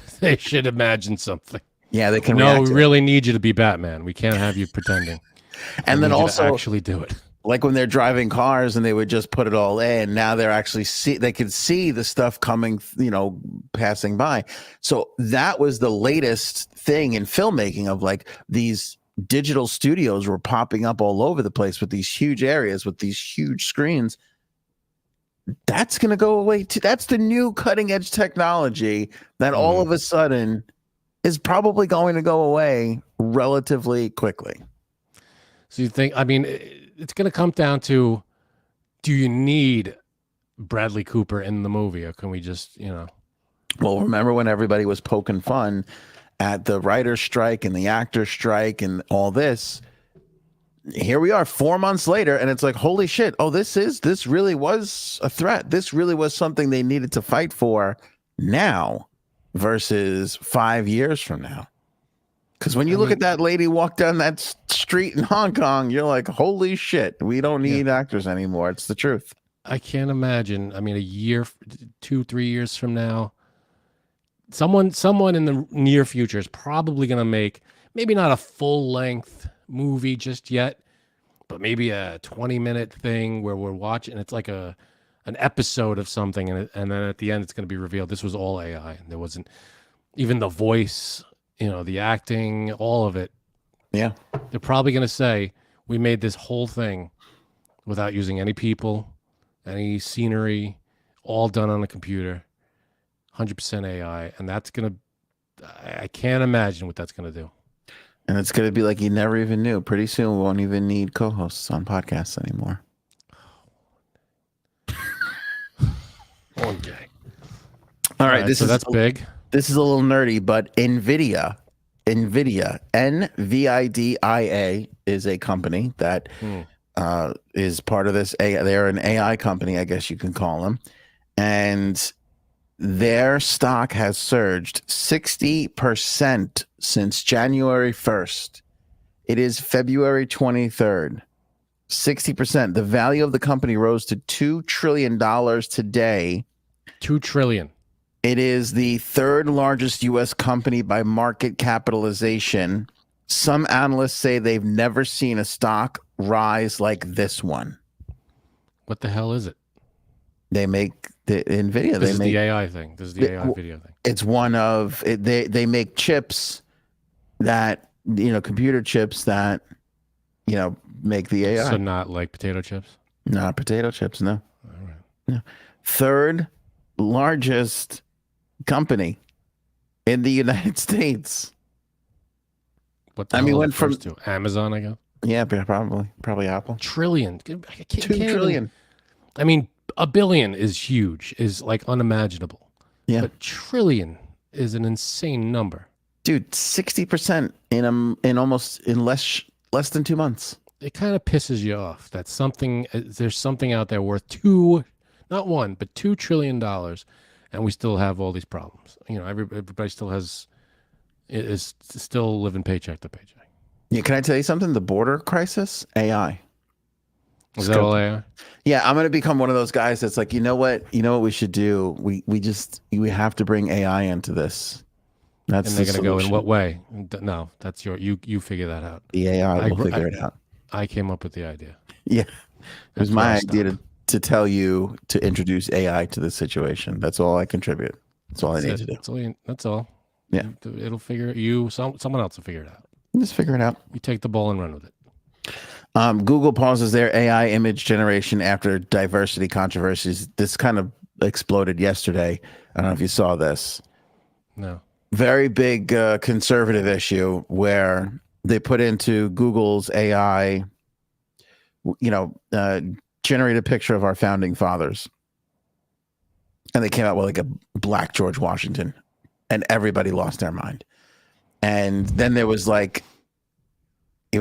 Speaker 2: imagine something.
Speaker 1: Yeah, they can.
Speaker 2: No, we really need you to be Batman. We can't have you pretending.
Speaker 1: And then also
Speaker 2: actually do it.
Speaker 1: Like when they're driving cars and they would just put it all in. Now they're actually they could see the stuff coming, passing by. So that was the latest thing in filmmaking of like these digital studios were popping up all over the place with these huge areas, with these huge screens. That's going to go away too. That's the new cutting edge technology that all of a sudden is probably going to go away relatively quickly.
Speaker 2: So you think, it's going to come down to, do you need Bradley Cooper in the movie, or can we just,
Speaker 1: Well, remember when everybody was poking fun at the writer's strike and the actor's strike and all this? Here we are 4 months later, and it's like, holy shit. Oh, this really was a threat. This really was something they needed to fight for now versus 5 years from now. Because when you look at that lady walk down that street in Hong Kong, you're like, holy shit, we don't need actors anymore. It's the truth.
Speaker 2: I can't imagine. A year, 2-3 years from now, someone in the near future is probably going to make maybe not a full length movie just yet, but maybe a 20-minute thing where we're watching. It's like an episode of something, and then at the end, it's going to be revealed this was all AI, and there wasn't even the voice. The acting, all of it.
Speaker 1: Yeah.
Speaker 2: They're probably going to say, we made this whole thing without using any people, any scenery, all done on a computer, 100% AI. And that's going to, I can't imagine what that's going to do.
Speaker 1: And it's going to be like you never even knew. Pretty soon we won't even need co-hosts on podcasts anymore.
Speaker 2: Okay.
Speaker 1: All right.
Speaker 2: So that's big.
Speaker 1: This is a little nerdy, but NVIDIA, NVIDIA is a company that is part of this. They're an AI company, I guess you can call them. And their stock has surged 60% since January 1st. It is February 23rd. 60%. The value of the company rose to $2 trillion today.
Speaker 2: $2 trillion.
Speaker 1: It is the third largest U.S. company by market capitalization. Some analysts say they've never seen a stock rise like this one.
Speaker 2: What the hell is it?
Speaker 1: They make the NVIDIA.
Speaker 2: This is the AI thing. This is the AI video thing.
Speaker 1: It's one of they make chips that computer chips that make the AI.
Speaker 2: So not like potato chips.
Speaker 1: Not potato chips. No.
Speaker 2: All right.
Speaker 1: No. Third largest company in the United States.
Speaker 2: What the hell went from to Amazon, I guess.
Speaker 1: Yeah, probably Apple.
Speaker 2: Trillion.
Speaker 1: $2 trillion.
Speaker 2: A billion is huge, is like unimaginable.
Speaker 1: Yeah.
Speaker 2: But trillion is an insane number.
Speaker 1: Dude, 60% in less than 2 months.
Speaker 2: It kind of pisses you off that there's something out there worth not one, but $2 trillion, and we still have all these problems. Everybody still is still living paycheck to paycheck.
Speaker 1: Yeah, can I tell you something? The border crisis, AI.
Speaker 2: Is that all AI?
Speaker 1: Yeah, I'm gonna become one of those guys that's like, you know what we should do? We have to bring AI into this. That's
Speaker 2: and they're gonna go in what way? No, that's you figure that out.
Speaker 1: The AI will figure it out.
Speaker 2: I came up with the idea.
Speaker 1: Yeah, it was my idea to tell you to introduce AI to the situation. That's all I contribute. That's all I need to do.
Speaker 2: That's all.
Speaker 1: Yeah,
Speaker 2: it'll figure someone else will figure it out.
Speaker 1: Just figure it out.
Speaker 2: You take the ball and run with it.
Speaker 1: Google pauses their AI image generation after diversity controversies. This kind of exploded yesterday. I don't know if you saw this.
Speaker 2: No.
Speaker 1: Very big conservative issue where they put into Google's AI, generate a picture of our founding fathers. And they came out with like a black George Washington, and everybody lost their mind. And then there was it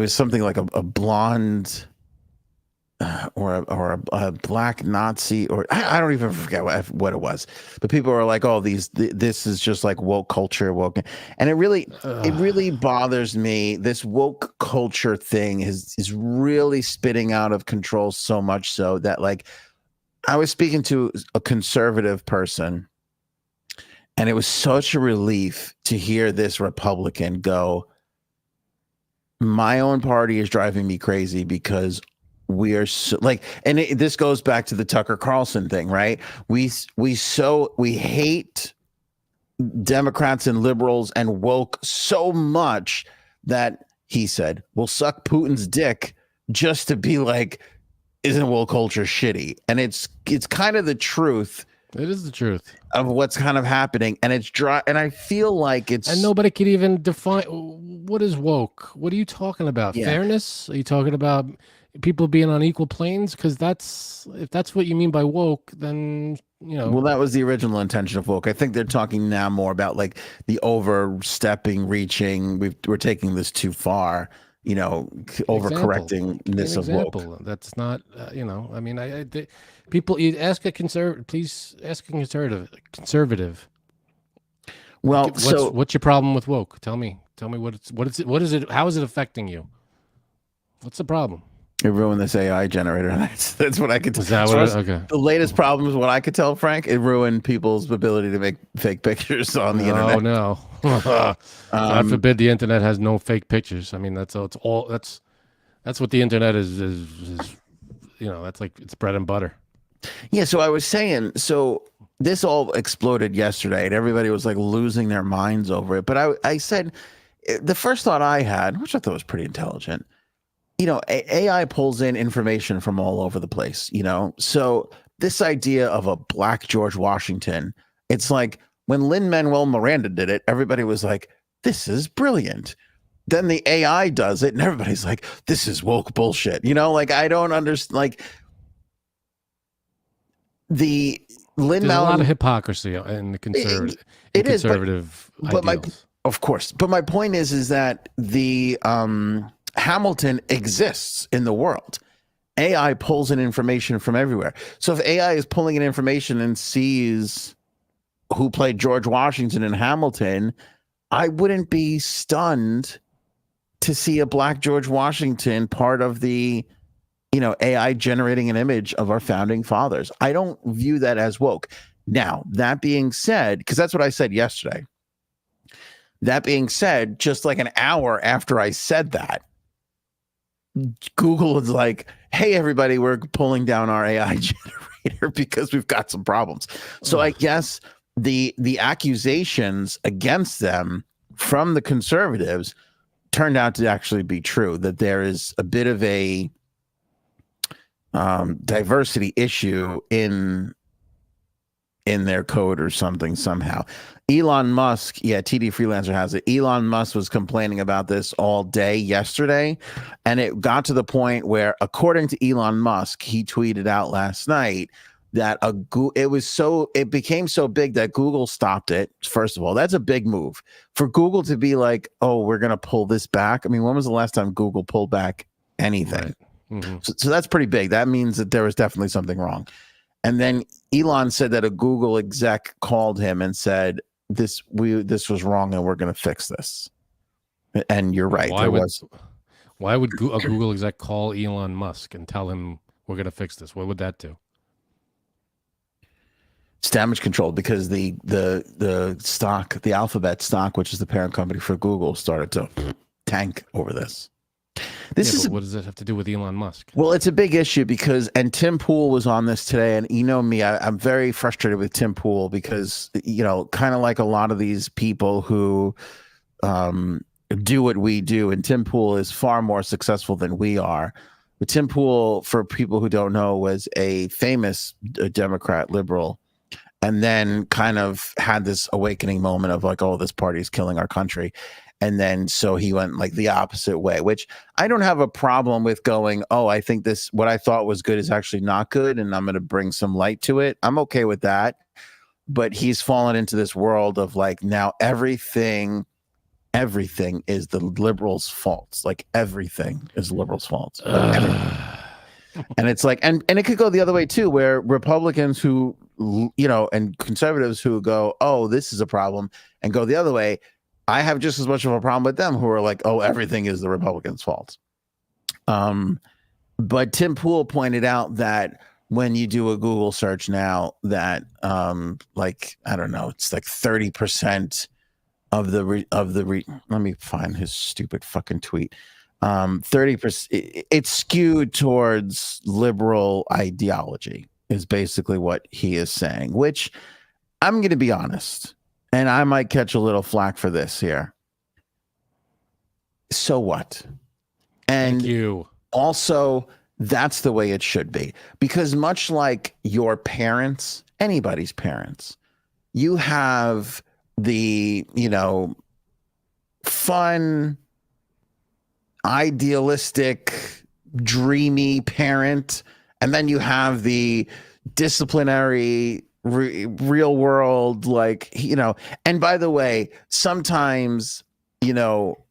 Speaker 1: was something like a blonde or a black Nazi, or I don't even forget what it was. But people were like, "Oh, this is just like woke culture, woke," and it really bothers me. This woke culture thing is really spinning out of control, so much so that I was speaking to a conservative person, and it was such a relief to hear this Republican go, my own party is driving me crazy because we are this goes back to the Tucker Carlson thing, right? We hate Democrats and liberals and woke so much that he said, we'll suck Putin's dick just to be like, isn't woke culture shitty? And it's kind of the truth.
Speaker 2: It is the truth
Speaker 1: of what's kind of happening, and it's dry. And I feel like
Speaker 2: and nobody could even define what is woke. What are you talking about? Yeah. Fairness? Are you talking about people being on equal planes? Because if that's what you mean by woke, then
Speaker 1: Well, that was the original intention of woke. I think they're talking now more about the overstepping, reaching. We're taking this too far. Overcorrectingness of woke.
Speaker 2: That's not. I mean, people. You ask a conservative. Please ask a conservative.
Speaker 1: Well,
Speaker 2: what's your problem with woke? Tell me what is it? How is it affecting you? What's the problem?
Speaker 1: It ruined this AI generator. That's what I could tell.
Speaker 2: Is that okay.
Speaker 1: The latest problem is what I could tell, Frank. It ruined people's ability to make fake pictures on the internet.
Speaker 2: Oh no! God forbid the internet has no fake pictures. I mean, that's what the internet is. That's like it's bread and butter.
Speaker 1: Yeah. So I was saying, this all exploded yesterday, and everybody was losing their minds over it. But I said, the first thought I had, which I thought was pretty intelligent. AI pulls in information from all over the place, So this idea of a black George Washington, it's like when Lin-Manuel Miranda did it, everybody was like, this is brilliant. Then the AI does it, and everybody's like, this is woke bullshit. I don't understand. The Lin-Manuel. There's a
Speaker 2: lot of hypocrisy in the conservative. It is conservative,
Speaker 1: but of course. But my point is that the Hamilton exists in the world. AI pulls in information from everywhere. So if AI is pulling in information and sees who played George Washington in Hamilton, I wouldn't be stunned to see a black George Washington part of the, AI generating an image of our founding fathers. I don't view that as woke. Now, that being said, because that's what I said yesterday. That being said, just like an hour after I said that, Google is like, hey, everybody, we're pulling down our AI generator because we've got some problems. So I guess the accusations against them from the conservatives turned out to actually be true, that there is a bit of a diversity issue in their code or something somehow. Elon Musk, TD Freelancer has it. Elon Musk was complaining about this all day yesterday, and it got to the point where, according to Elon Musk, he tweeted out last night that it became so big that Google stopped it. First of all, that's a big move for Google to be like, oh, we're going to pull this back. I mean, when was the last time Google pulled back anything?
Speaker 2: Right. Mm-hmm.
Speaker 1: So that's pretty big. That means that there was definitely something wrong. And then Elon said that a Google exec called him and said, this was wrong and we're going to fix this. And you're right.
Speaker 2: Why would a Google exec call Elon Musk and tell him we're going to fix this? What would that do?
Speaker 1: It's damage control, because the stock, the Alphabet stock, which is the parent company for Google, started to tank over this.
Speaker 2: What does that have to do with Elon Musk?
Speaker 1: Well, it's a big issue and Tim Pool was on this today, and you know me, I'm very frustrated with Tim Pool because, kind of like a lot of these people who do what we do, and Tim Pool is far more successful than we are. But Tim Pool, for people who don't know, was a famous Democrat liberal, and then kind of had this awakening moment of like, oh, this party is killing our country. And then so he went like the opposite way, which I don't have a problem with going, oh, I think what I thought was good is actually not good, and I'm going to bring some light to it. I'm okay with that. But he's fallen into this world of like, now everything is the liberals' fault. Like everything is the liberals' fault. And it's like, and it could go the other way too, where Republicans who, and conservatives who go, oh, this is a problem, and go the other way. I have just as much of a problem with them who are like, oh, everything is the Republicans' fault. But Tim Pool pointed out that when you do a Google search now, that I don't know, it's like 30% of let me find his stupid fucking tweet. 30%, it's skewed towards liberal ideology is basically what he is saying, which I'm going to be honest. And I might catch a little flack for this here. So what? And
Speaker 2: Thank you.
Speaker 1: Also, that's the way it should be. Because much like your parents, anybody's parents, you have the, fun, idealistic, dreamy parent. And then you have the disciplinary, real world, and by the way, sometimes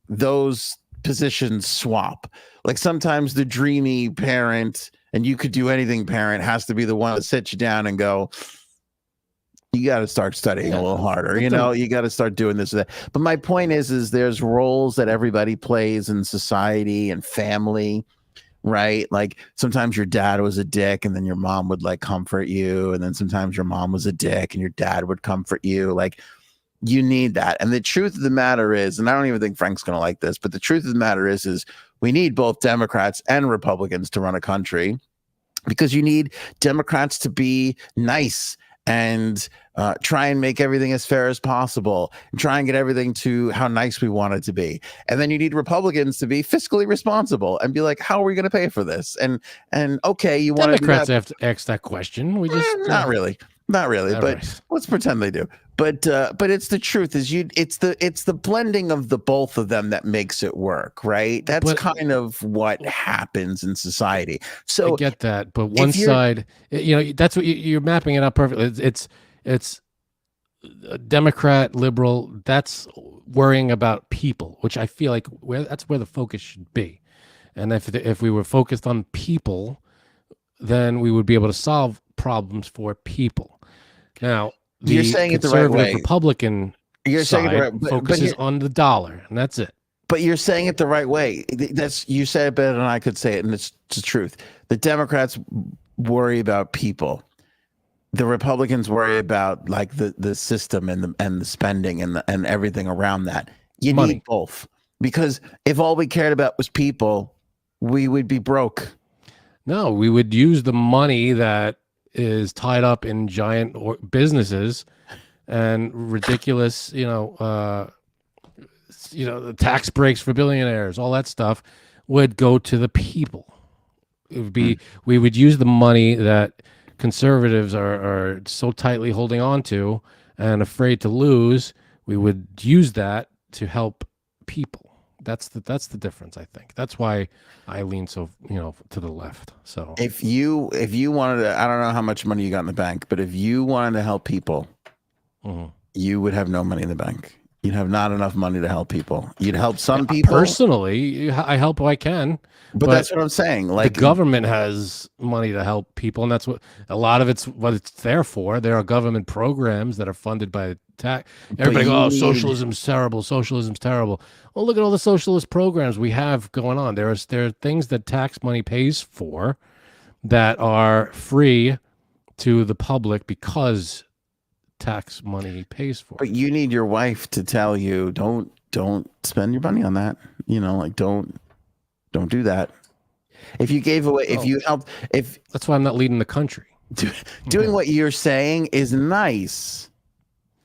Speaker 1: those positions swap. Like sometimes the dreamy parent and you could do anything parent has to be the one that sits you down and go, you got to start studying a little harder, you got to start doing this or that. But my point is there's roles that everybody plays in society and family, right? Like sometimes your dad was a dick and then your mom would like comfort you. And then sometimes your mom was a dick and your dad would comfort you. Like you need that. And the truth of the matter is, and I don't even think Frank's going to like this, but the truth of the matter is we need both Democrats and Republicans to run a country, because you need Democrats to be nice and try and make everything as fair as possible and try and get everything to how nice we want it to be. And then you need Republicans to be fiscally responsible and be like, how are we going to pay for this? And okay, you want
Speaker 2: Democrats have to ask that question. We just
Speaker 1: not really, but right. Let's pretend they do. But it's the truth it's the blending of the both of them that makes it work, right? That's kind of what happens in society. So
Speaker 2: I get that, but one side, that's what you're mapping it out perfectly. It's a Democrat, liberal. That's worrying about people, which I feel like that's where the focus should be. And if we were focused on people, then we would be able to solve problems for people. Now,
Speaker 1: you're saying it the right way.
Speaker 2: Republican side focuses on the dollar, and that's it.
Speaker 1: But you're saying it the right way. You said it better than I could say it, and it's the truth. The Democrats worry about people. The Republicans worry about like the system and the spending and everything around that. You need both, because if all we cared about was people, we would be broke.
Speaker 2: No, we would use the money that is tied up in giant businesses and ridiculous, the tax breaks for billionaires, all that stuff would go to the people. It would be, we would use the money that conservatives are so tightly holding on to and afraid to lose. We would use that to help people, That's the difference, I think. That's why I lean so to the left. So
Speaker 1: if you wanted to, I don't know how much money you got in the bank, but if you wanted to help people, you would have no money in the bank. You'd have not enough money to help people. You'd help some people.
Speaker 2: Personally, I help who I can.
Speaker 1: But that's what I'm saying. Like,
Speaker 2: the government has money to help people, and that's what a lot of it's what it's there for. There are government programs that are funded by tax. Everybody goes, "Oh, socialism's terrible. Socialism's terrible." Well, look at all the socialist programs we have going on. There are things that tax money pays for that are free to the public because tax money pays for.
Speaker 1: But you need your wife to tell you, don't spend your money on that. Like don't do that. If you gave away, if you helped,
Speaker 2: that's why I'm not leading the country.
Speaker 1: Doing what you're saying is nice,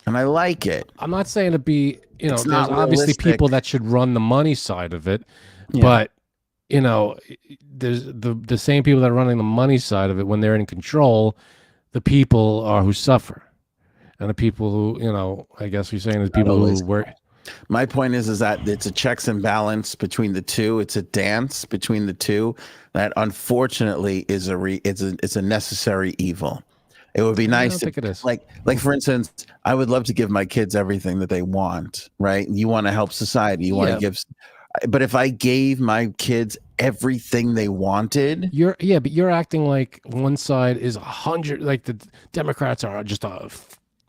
Speaker 1: and I like it.
Speaker 2: I'm not saying to be, there's obviously people that should run the money side of it, but there's the same people that are running the money side of it. When they're in control, the people are who suffer, and the people who, I guess you're saying is people who work.
Speaker 1: My point is that it's a checks and balance between the two. It's a dance between the two that unfortunately is it's a necessary evil. It would be nice
Speaker 2: think it is.
Speaker 1: like for instance, I would love to give my kids everything that they want, right? You want to help society. You want to give, but if I gave my kids everything they wanted,
Speaker 2: but you're acting like one side is 100, like the Democrats are just a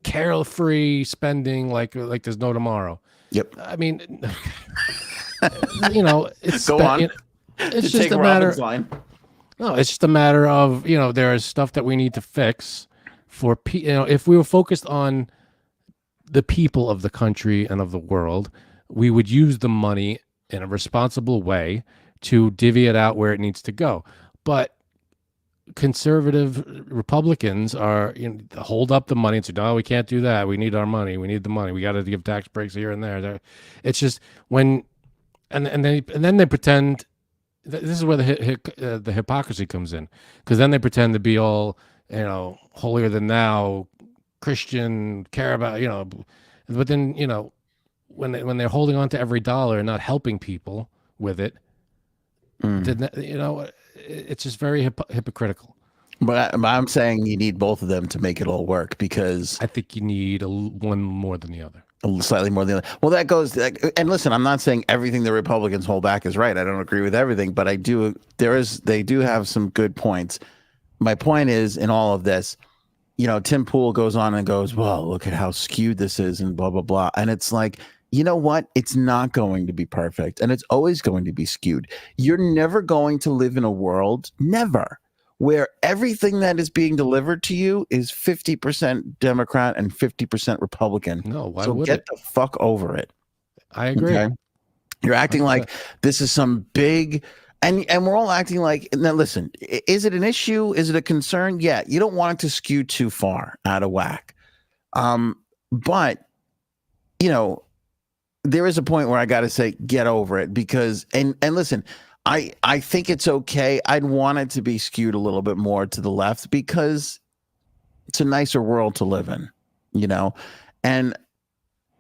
Speaker 2: carefree spending, like there's no tomorrow.
Speaker 1: Yep.
Speaker 2: I mean, it's
Speaker 1: go on.
Speaker 2: It's just a matter. No, it's just a matter of there is stuff that we need to fix for if we were focused on the people of the country and of the world, we would use the money in a responsible way to divvy it out where it needs to go. But conservative Republicans are hold up the money and say, no, we can't do that. We need our money. We need the money. We got to give tax breaks here and there. It's just when, and then they pretend. This is where the hypocrisy comes in, because then they pretend to be all holier than thou, Christian, care about but then when they're holding on to every dollar and not helping people with it, then it's just very hypocritical.
Speaker 1: But I'm saying you need both of them to make it all work, because
Speaker 2: I think you need one more than the other.
Speaker 1: Slightly more than the other. Well, that goes. And listen, I'm not saying everything the Republicans hold back is right. I don't agree with everything, but they do have some good points. My point is, in all of this, Tim Pool goes on and goes, well, look at how skewed this is and blah, blah, blah. And it's like, you know what? It's not going to be perfect, and it's always going to be skewed. You're never going to live in a world, never, where everything that is being delivered to you is 50% Democrat and 50% Republican.
Speaker 2: No, why
Speaker 1: so
Speaker 2: would
Speaker 1: get
Speaker 2: it?
Speaker 1: the fuck over it.
Speaker 2: I agree.
Speaker 1: Okay? You're acting like this is some big, and we're all acting like, now listen, is it an issue? Is it a concern? Yeah, you don't want it to skew too far out of whack. But, there is a point where I got to say, get over it, because, and listen, I think it's okay. I'd want it to be skewed a little bit more to the left, because it's a nicer world to live in, and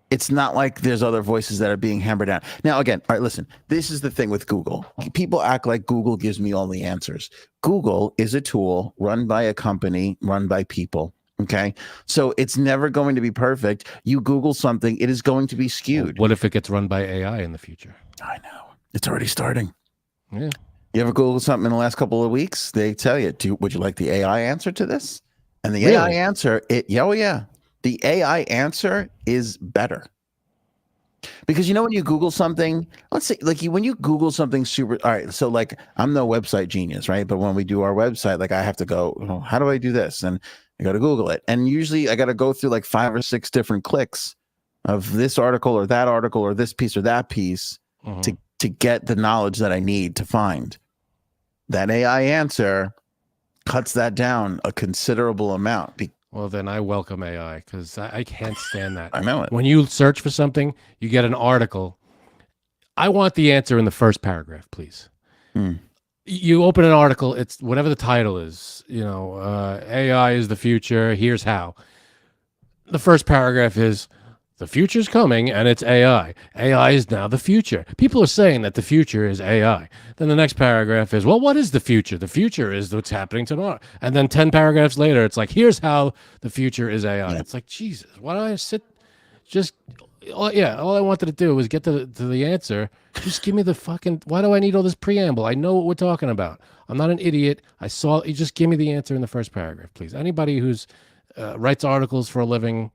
Speaker 1: it's not like there's other voices that are being hammered down. Now, again, all right, listen, this is the thing with Google. People act like Google gives me all the answers. Google is a tool run by a company, run by people. Okay. So it's never going to be perfect. You Google something, it is going to be skewed.
Speaker 2: What if it gets run by AI in the future?
Speaker 1: I know. It's already starting.
Speaker 2: Yeah.
Speaker 1: You ever Google something in the last couple of weeks? They tell you, would you like the AI answer to this? And the AI answer, the AI answer is better. Because when you Google something, let's say when you Google something super, all right, so like I'm no website genius, right? But when we do our website, like I have to go, how do I do this? And I got to Google it. And usually I got to go through like 5 or 6 different clicks of this article or that article or this piece or that piece to get the knowledge that I need to find. That AI answer cuts that down a considerable amount.
Speaker 2: Well, then I welcome AI, because I can't stand that.
Speaker 1: I know it.
Speaker 2: When you search for something, you get an article. I want the answer in the first paragraph, please. You open an article, it's whatever the title is, AI is the future, here's how. The first paragraph is, The future's coming, and it's AI. AI is now the future. People are saying that the future is AI. Then the next paragraph is, well, what is the future? The future is what's happening tomorrow. And then 10 paragraphs later, it's like, here's how the future is AI. It's like, Jesus, why do I sit? Just, all I wanted to do was get to the answer. Just give me the fucking, why do I need all this preamble? I know what we're talking about. I'm not an idiot. You just give me the answer in the first paragraph, please. Anybody who's writes articles for a living,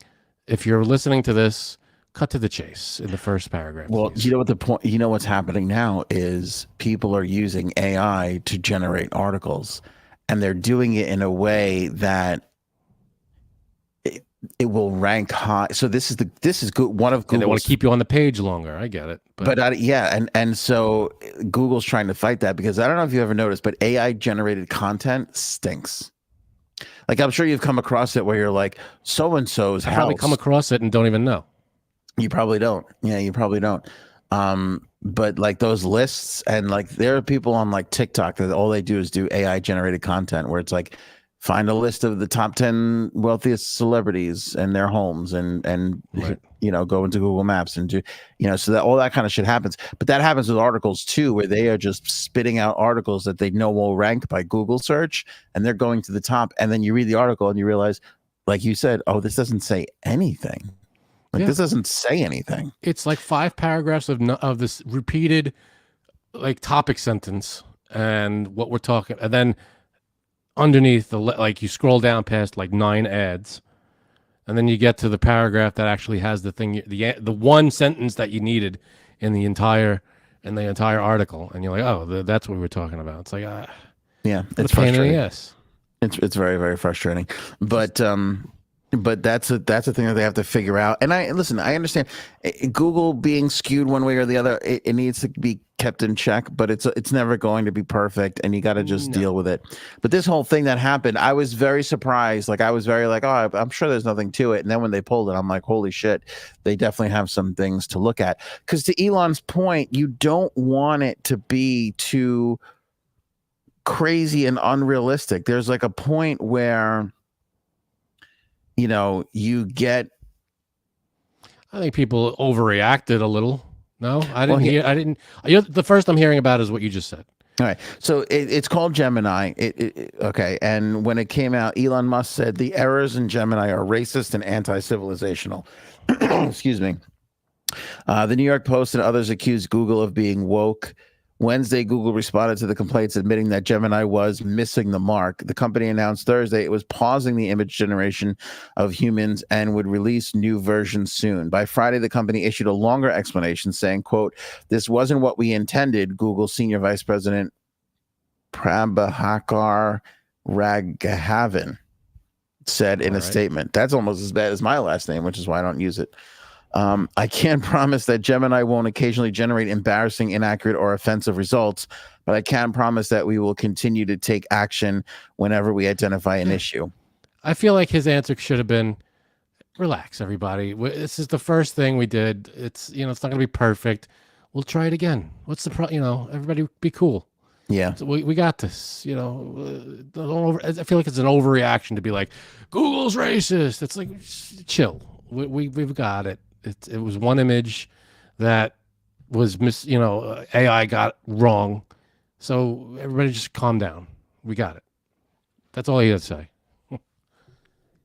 Speaker 2: if you're listening to this, cut to the chase in the first paragraph.
Speaker 1: Well,
Speaker 2: please.
Speaker 1: you know what the point? You know what's happening now is people are using AI to generate articles, and they're doing it in a way that it will rank high. So this is good. One of Google's,
Speaker 2: they want to keep you on the page longer. I get it,
Speaker 1: and so Google's trying to fight that, because I don't know if you ever noticed, but AI generated content stinks. Like, I'm sure you've come across it where you're like, so-and-so's house.
Speaker 2: Probably come across it and don't even know.
Speaker 1: You probably don't. Yeah, you probably don't. But like those lists, and like there are people on like TikTok that all they do is do AI generated content where it's like, find a list of the top 10 wealthiest celebrities and their homes, and
Speaker 2: right.
Speaker 1: go into Google Maps and do, so that all that kind of shit happens. But that happens with articles too, where they are just spitting out articles that they know will rank by Google search, and they're going to the top. And then you read the article and you realize, like you said, oh, this doesn't say anything. This doesn't say anything.
Speaker 2: It's like 5 paragraphs of this repeated like topic sentence and what we're talking, and then underneath like you scroll down past like 9 ads, and then you get to the paragraph that actually has the thing, the one sentence that you needed in the entire article, and you're like, oh, that's what we were talking about. It's like,
Speaker 1: it's frustrating.
Speaker 2: Yes,
Speaker 1: it's very, very frustrating, but that's a thing that they have to figure out. And I understand Google being skewed one way or the other. It needs to be kept in check, but it's never going to be perfect, and you got to just deal with it. But this whole thing that happened, I was very surprised. Like, I was very like, oh, I'm sure there's nothing to it. And then when they pulled it, I'm like, holy shit, they definitely have some things to look at. Because to Elon's point, you don't want it to be too crazy and unrealistic. There's like a point where you get.
Speaker 2: I think people overreacted a little. No, I didn't. The first I'm hearing about is what you just said.
Speaker 1: All right. So it's called Gemini. Okay. And when it came out, Elon Musk said the errors in Gemini are racist and anti-civilizational. Excuse me. The New York Post and others accused Google of being woke. Wednesday, Google responded to the complaints, admitting that Gemini was missing the mark. The company announced Thursday it was pausing the image generation of humans and would release new versions soon. By Friday, the company issued a longer explanation saying, quote, "This wasn't what we intended," Google Senior Vice President Prabhakar Raghavan said in a statement. That's almost as bad as my last name, which is why I don't use it. I can't promise that Gemini won't occasionally generate embarrassing, inaccurate, or offensive results, but I can promise that we will continue to take action whenever we identify an issue.
Speaker 2: I feel like his answer should have been, relax, everybody. This is the first thing we did. It's, it's not going to be perfect. We'll try it again. What's the problem? Everybody be cool.
Speaker 1: Yeah.
Speaker 2: So we got this, I feel like it's an overreaction to be like, Google's racist. It's like, chill. We've got it. It was one image that was AI got wrong. So everybody just calm down. We got it. That's all he had to say.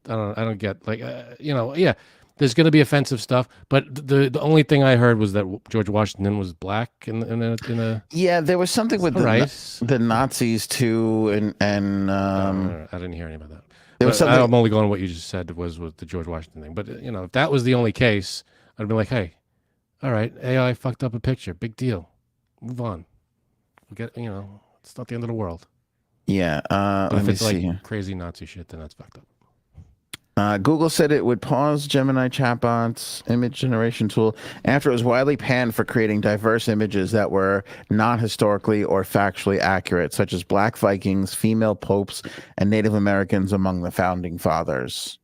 Speaker 2: I don't get there's going to be offensive stuff, but the only thing I heard was that George Washington was black in a
Speaker 1: there was something with the Nazis too, and
Speaker 2: I didn't hear any about that. I'm only going on what you just said was with the George Washington thing. But if that was the only case, I'd be like, hey, all right, AI fucked up a picture, big deal, move on. We get it's not the end of the world.
Speaker 1: Yeah.
Speaker 2: But if it's like crazy Nazi shit, then that's fucked up.
Speaker 1: Google said it would pause Gemini chatbot's image generation tool after it was widely panned for creating diverse images that were not historically or factually accurate, such as Black Vikings, female popes, and Native Americans among the founding fathers.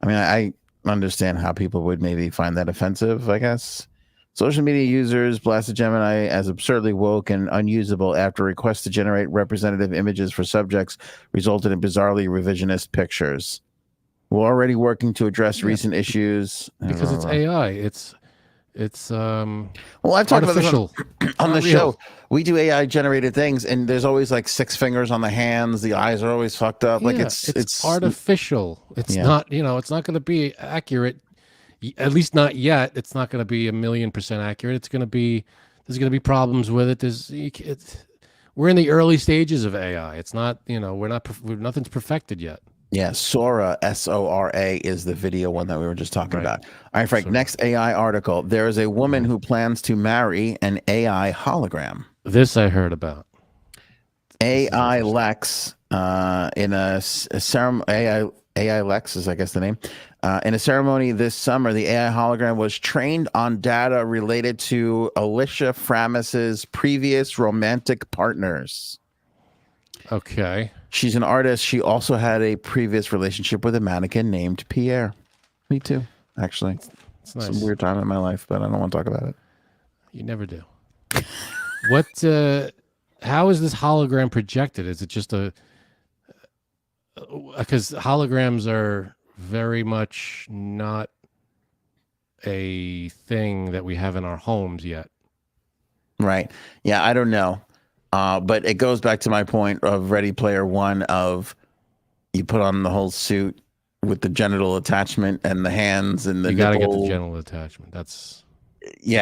Speaker 1: I mean, I understand how people would maybe find that offensive, I guess. Social media users blasted Gemini as absurdly woke and unusable after requests to generate representative images for subjects resulted in bizarrely revisionist pictures. We're already working to address recent issues.
Speaker 2: Because it's AI. It's
Speaker 1: well, I've talked
Speaker 2: artificial.
Speaker 1: about this on the show. We do AI generated things, and there's always like 6 fingers on the hands. The eyes are always fucked up. Like it's
Speaker 2: artificial. It's not, it's not going to be accurate. At least not yet. It's not going to be 1,000,000% accurate. There's going to be problems with it. We're in the early stages of AI. It's not, nothing's perfected yet.
Speaker 1: Yeah, Sora, Sora is the video one that we were just talking about. All right, Frank, next AI article. There is a woman who plans to marry an AI hologram.
Speaker 2: This I heard about.
Speaker 1: AI Lex in a ceremony. AI Lex is, I guess, the name. In a ceremony this summer, the AI hologram was trained on data related to Alicia Framis's previous romantic partners.
Speaker 2: Okay.
Speaker 1: She's an artist. She also had a previous relationship with a mannequin named Pierre. Me too, actually. It's nice. Some weird time in my life, but I don't want to talk about it.
Speaker 2: You never do. What? How is this hologram projected? Is it just because holograms are very much not a thing that we have in our homes yet.
Speaker 1: Right. Yeah, I don't know. But it goes back to my point of Ready Player One of you put on the whole suit with the genital attachment and the hands and the
Speaker 2: you got to get the genital attachment. That's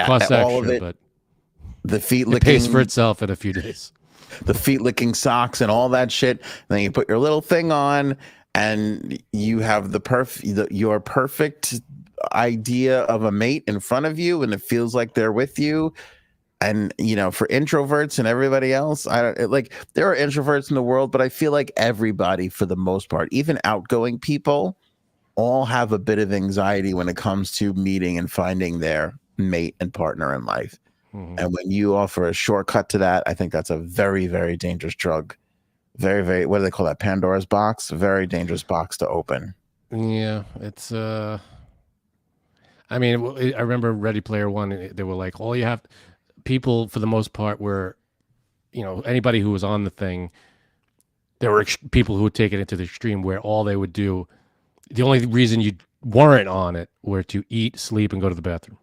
Speaker 1: costs
Speaker 2: all
Speaker 1: extra,
Speaker 2: of it, but
Speaker 1: the feet licking,
Speaker 2: it pays for itself in a few days.
Speaker 1: The feet licking socks and all that shit. And then you put your little thing on, and you have your perfect idea of a mate in front of you, and it feels like they're with you. And for introverts and everybody else, there are introverts in the world, but I feel like everybody, for the most part, even outgoing people, all have a bit of anxiety when it comes to meeting and finding their mate and partner in life. Mm-hmm. And when you offer a shortcut to that, I think that's a very, very dangerous drug. Very, very, what do they call that? Pandora's box? A very dangerous box to open.
Speaker 2: Yeah, it's I remember Ready Player One. They were like, all you have. People, for the most part, were, anybody who was on the thing, there were people who would take it into the extreme where all they would do, the only reason you weren't on it were to eat, sleep, and go to the bathroom.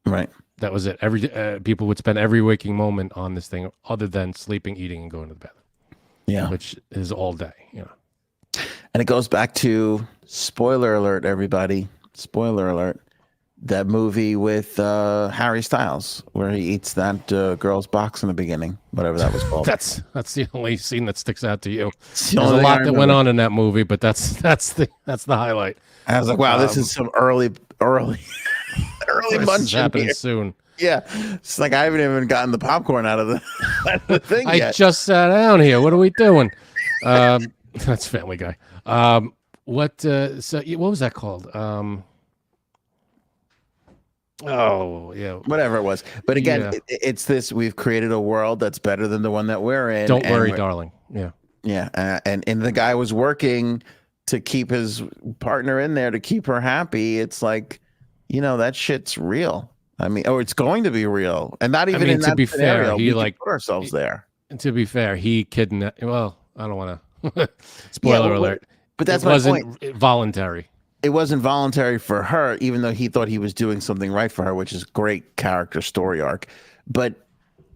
Speaker 1: Right.
Speaker 2: That was it. People would spend every waking moment on this thing other than sleeping, eating, and going to the bathroom.
Speaker 1: Yeah.
Speaker 2: Which is all day,
Speaker 1: And it goes back to, spoiler alert, everybody, spoiler alert, that movie with Harry Styles where he eats that girl's box in the beginning, whatever that was called.
Speaker 2: That's the only scene that sticks out to you. There's a lot that went on in that movie, but that's the highlight.
Speaker 1: I was like, wow, this is some early munching
Speaker 2: happening soon.
Speaker 1: Yeah, it's like I haven't even gotten the popcorn out of the thing yet.
Speaker 2: I just sat down here. What are we doing? That's Family Guy. What was that called? Oh, yeah.
Speaker 1: Whatever it was. But again, it's this, we've created a world that's better than the one that we're in.
Speaker 2: Don't worry, darling. Yeah.
Speaker 1: Yeah. And the guy was working to keep his partner in there, to keep her happy. It's like, that shit's real. I mean, it's going to be real. And not even in that scenario, we put ourselves there.
Speaker 2: And to be fair, he kidnapped, well, I don't want to, spoiler alert.
Speaker 1: But that's my point.
Speaker 2: It wasn't voluntary.
Speaker 1: It wasn't voluntary for her, even though he thought he was doing something right for her, which is great character story arc. But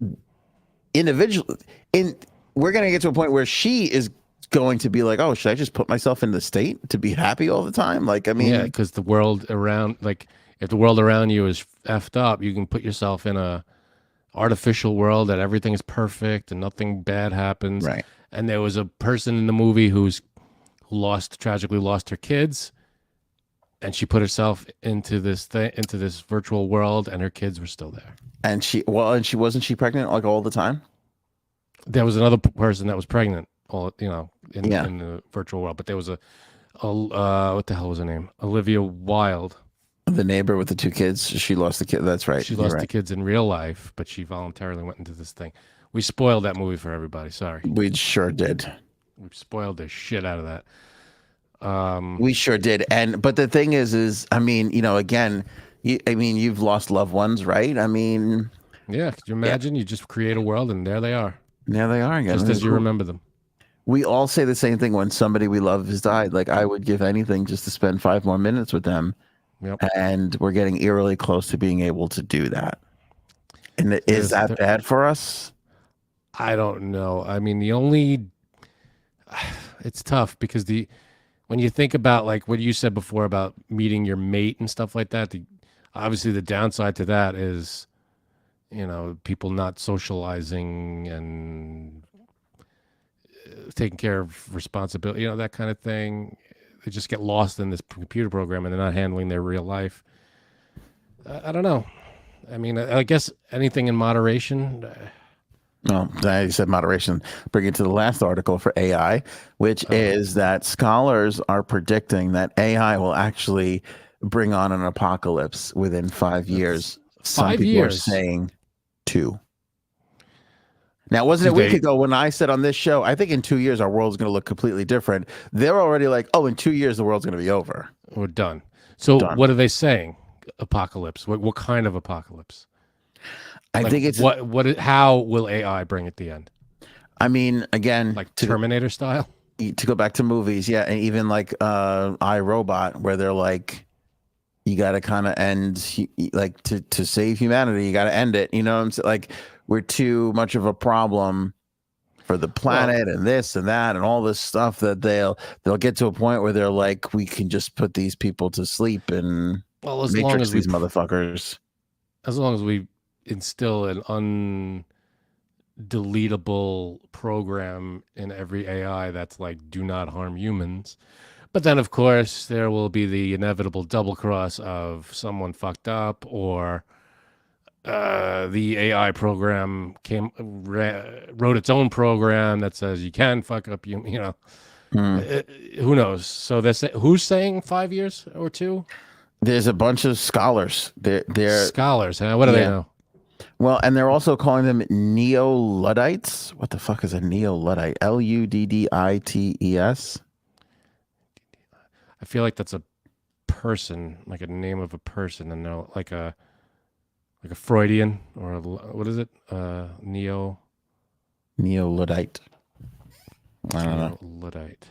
Speaker 1: we're going to get to a point where she is going to be like, oh, should I just put myself in the state to be happy all the time? Like, I mean,
Speaker 2: yeah, because the world around, if the world around you is effed up, you can put yourself in a artificial world that everything is perfect and nothing bad happens.
Speaker 1: Right.
Speaker 2: And there was a person in the movie who tragically lost her kids. And she put herself into this virtual world, and her kids were still there. And
Speaker 1: she wasn't she pregnant like all the time?
Speaker 2: There was another person that was pregnant, in the virtual world. But there was a what the hell was her name? Olivia Wilde,
Speaker 1: the neighbor with the 2 kids. She lost the kid. That's right.
Speaker 2: She lost the kids in real life, but she voluntarily went into this thing. We spoiled that movie for everybody. Sorry,
Speaker 1: we sure did.
Speaker 2: We spoiled the shit out of that.
Speaker 1: We sure did. But the thing is, I mean, again, you've lost loved ones, right? I mean,
Speaker 2: yeah. Could you imagine? You just create a world and there they are.
Speaker 1: There they are again.
Speaker 2: Just as you remember them.
Speaker 1: We all say the same thing when somebody we love has died. Like, I would give anything just to spend 5 more minutes with them.
Speaker 2: Yep.
Speaker 1: And we're getting eerily close to being able to do that. And is that bad for us?
Speaker 2: I don't know. I mean, it's tough because when you think about like what you said before about meeting your mate and stuff like that, obviously the downside to that is, people not socializing and taking care of responsibility, that kind of thing. They just get lost in this computer program and they're not handling their real life. I don't know. I mean, I guess anything in moderation.
Speaker 1: Well, I said moderation. Bring it to the last article for AI, which is that scholars are predicting that AI will actually bring on an apocalypse within 5 years. Some people are saying 2. Now, wasn't it a week ago when I said on this show, I think in 2 years our world's going to look completely different. They're already like, oh, in 2 years the world's going to be over.
Speaker 2: We're done. So what are they saying? Apocalypse. What kind of apocalypse?
Speaker 1: I think it's
Speaker 2: how will AI bring at the end?
Speaker 1: I mean, again,
Speaker 2: like Terminator style.
Speaker 1: To go back to movies, yeah, and even like iRobot, where they're like, you got to kind of end, like to save humanity, you got to end it. You know what I'm saying? Like, we're too much of a problem for the planet and this and that and all this stuff that they'll get to a point where they're like, we can just put these people to sleep and
Speaker 2: as long as
Speaker 1: these motherfuckers.
Speaker 2: As long as we instill an undeletable program in every AI that's like, do not harm humans. But then, of course, there will be the inevitable double cross of someone fucked up or the AI program wrote its own program that says you can fuck up who knows? So who's saying 5 years or 2?
Speaker 1: There's a bunch of scholars. They're
Speaker 2: scholars, huh? What do they know?
Speaker 1: Well, and they're also calling them neo-Luddites. What the fuck is a neo-Luddite? Luddites.
Speaker 2: I feel like that's a person, like a name of a person, and they're like a Freudian or what is it?
Speaker 1: Neo-Luddite. I don't know.
Speaker 2: Luddite.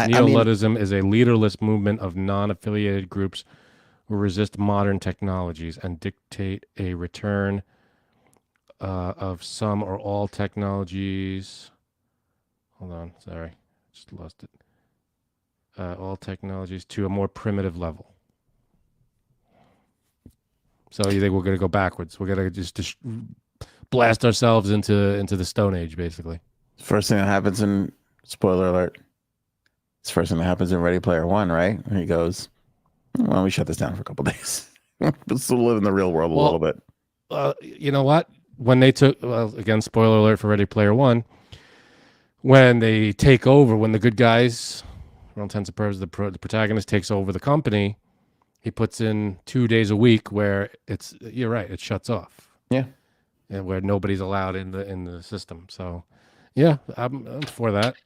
Speaker 2: Neo-Luddism is a leaderless movement of non-affiliated groups who resist modern technologies and dictate a return of some or all technologies. Hold on, sorry, just lost it. All technologies to a more primitive level. So you think we're going to go backwards? We're going to just blast ourselves into the Stone Age, basically.
Speaker 1: First thing that happens in spoiler alert. It's the first thing that happens in Ready Player One, right? And he goes, "Why don't we shut this down for a couple of days? Let's live in the real world a little bit."
Speaker 2: You know what? When they took, again, spoiler alert for Ready Player One, when they take over, when the good guys, for all intents and purposes, the protagonist takes over the company, he puts in 2 days a week where you're right, it shuts off.
Speaker 1: Yeah.
Speaker 2: And where nobody's allowed in the system. So, yeah, I'm for that.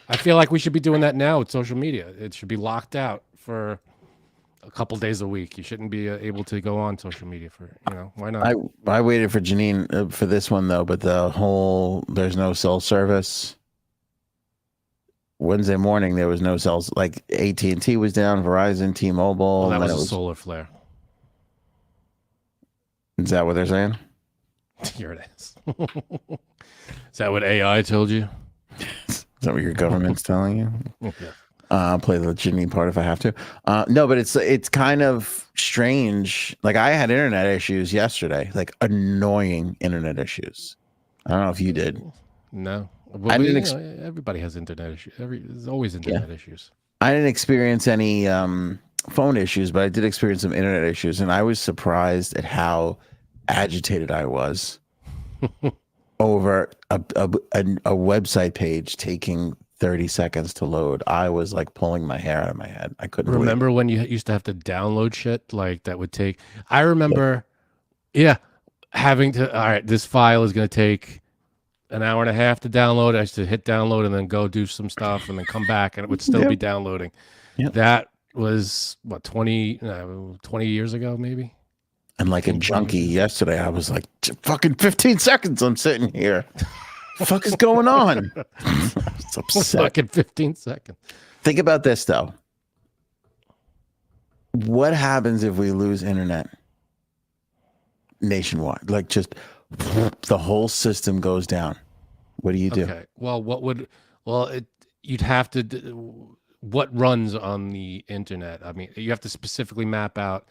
Speaker 2: I feel like we should be doing that now with social media. It should be locked out for a couple days a week. You shouldn't be able to go on social media for, why not?
Speaker 1: I waited for Janine for this one, though, but there's no cell service. Wednesday morning, there was no cells. Like AT&T was down, Verizon, T-Mobile.
Speaker 2: Well, that was a solar flare.
Speaker 1: Is that what they're saying?
Speaker 2: Here it is. Is that what AI told you?
Speaker 1: Is that what your government's telling you?
Speaker 2: Yeah.
Speaker 1: Play the Janine part if I have to. No, but it's kind of strange. Like, I had internet issues yesterday, like annoying internet issues. I don't know if you did.
Speaker 2: No. Well, everybody has internet issues. There's always internet issues.
Speaker 1: I didn't experience any phone issues, but I did experience some internet issues, and I was surprised at how agitated I was over a website page taking 30 seconds to load. I was like pulling my hair out of my head. I couldn't
Speaker 2: remember when you used to have to download shit like that would take. I remember, having to. All right, this file is going to take an hour and a half to download. I used to hit download and then go do some stuff and then come back and it would still be downloading. Yep. That was what 20 years ago, maybe.
Speaker 1: And like a junkie yesterday, I was like, fucking 15 seconds. I'm sitting here. What the fuck is going on? It's upsetting.
Speaker 2: Fucking 15 seconds.
Speaker 1: Think about this, though. What happens if we lose internet nationwide? Like, just the whole system goes down. What do you do?
Speaker 2: Okay. Well, you'd have to, what runs on the internet? I mean, you have to specifically map out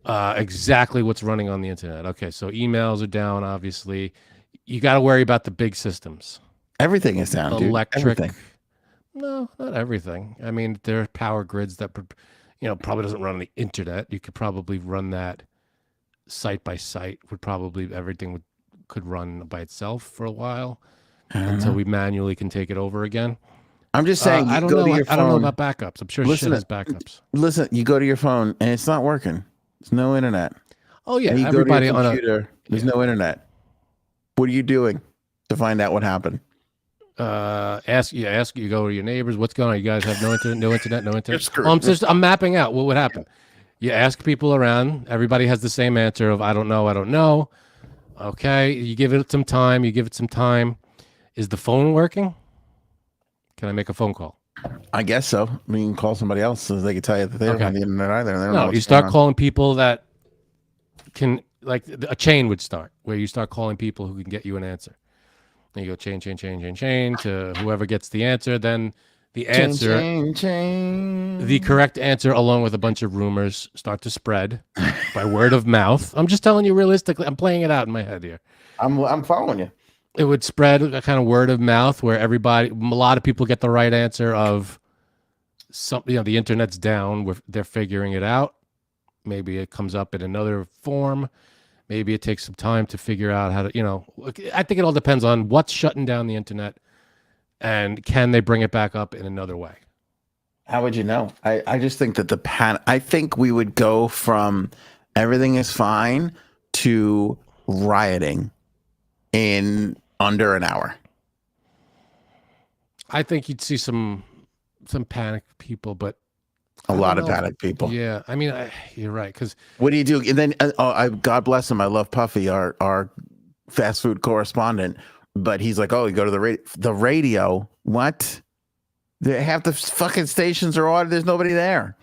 Speaker 2: exactly what's running on the internet. Okay. So emails are down, obviously. You got to worry about the big systems.
Speaker 1: Everything is down, dude.
Speaker 2: Electric.
Speaker 1: Everything.
Speaker 2: No, not everything. I mean, there are power grids that, probably doesn't run on the internet. You could probably run that site by site. Everything could run by itself for a while until we manually can take it over again.
Speaker 1: I'm just saying.
Speaker 2: I don't know. I don't know about backups. I'm sure shit has backups.
Speaker 1: Listen, you go to your phone and it's not working. There's no internet.
Speaker 2: Oh yeah,
Speaker 1: and you
Speaker 2: everybody
Speaker 1: go to your
Speaker 2: on
Speaker 1: computer. There's no internet. What are you doing to find out what happened?
Speaker 2: You go to your neighbors, what's going on? You guys have no internet.
Speaker 1: You're screwed.
Speaker 2: I'm mapping out what would happen. You ask people around, everybody has the same answer of I don't know. Okay, you give it some time. Is the phone working? Can I make a phone call?
Speaker 1: I guess so. I mean, you can call somebody else so they can tell you that they don't have the internet either. They don't know
Speaker 2: No, you start calling people that can, like a chain would start, where you start calling people who can get you an answer. And you go chain to whoever gets the answer. Then the answer, the correct answer, along with a bunch of rumors, start to spread by word of mouth. I'm just telling you realistically. I'm playing it out in my head here.
Speaker 1: I'm following you.
Speaker 2: It would spread a kind of word of mouth where a lot of people get the right answer of something. The internet's down. They're figuring it out. Maybe it comes up in another form. Maybe it takes some time to figure out how to, I think it all depends on what's shutting down the internet and can they bring it back up in another way.
Speaker 1: How would you know? I just think that I think we would go from everything is fine to rioting in under an hour.
Speaker 2: I think you'd see some panicked people, but
Speaker 1: a lot of panicked people.
Speaker 2: Yeah, I mean, you're right. Because
Speaker 1: what do you do? And then, God bless him. I love Puffy, our fast food correspondent. But he's like, oh, you go to the radio. What? Half the fucking stations are on. There's nobody there.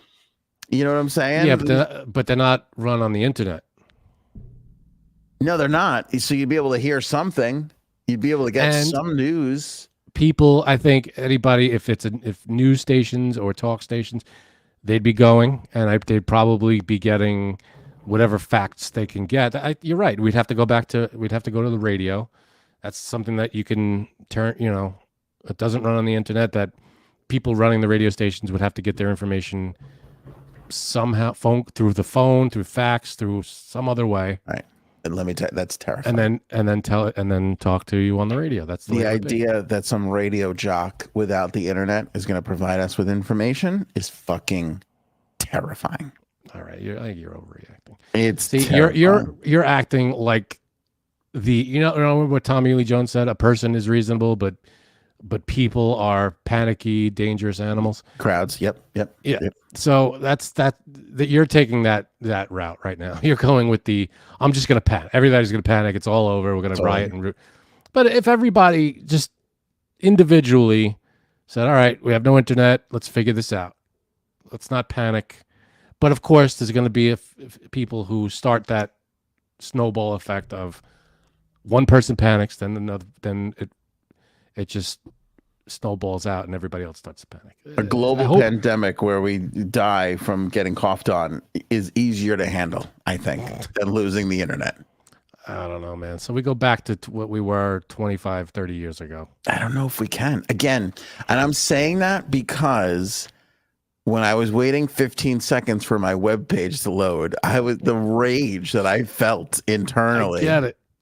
Speaker 1: You know what I'm saying?
Speaker 2: Yeah, but they're not run on the internet.
Speaker 1: No, they're not. So you'd be able to hear something. You'd be able to get some news.
Speaker 2: People, I think anybody, if news stations or talk stations, they'd be going, and they'd probably be getting whatever facts they can get. You're right. We'd have to go to the radio. That's something that you can turn. It doesn't run on the internet. That people running the radio stations would have to get their information somehow, through the phone, through fax, through some other way.
Speaker 1: Right. And let me tell you, that's terrifying.
Speaker 2: And then talk to you on the radio. That's the
Speaker 1: idea that some radio jock without the internet is going to provide us with information is fucking terrifying.
Speaker 2: All right, I think you're overreacting. You're acting like remember what Tommy Lee Jones said? A person is reasonable, but people are panicky, dangerous animals.
Speaker 1: Crowds. Yep.
Speaker 2: Yeah.
Speaker 1: Yep.
Speaker 2: So that's that you're taking that route right now. You're going with I'm just going to panic. Everybody's going to panic. It's all over. We're going to riot But if everybody just individually said, "All right, we have no internet. Let's figure this out. Let's not panic." But of course, there's going to be if people who start that snowball effect of one person panics, then another, then it just snowballs out and everybody else starts to panic.
Speaker 1: A global pandemic where we die from getting coughed on is easier to handle, I think, than losing the internet.
Speaker 2: I don't know, man. So we go back to what we were 25, 30 years ago.
Speaker 1: I don't know if we can. Again, and I'm saying that because when I was waiting 15 seconds for my webpage to load, the rage that I felt internally.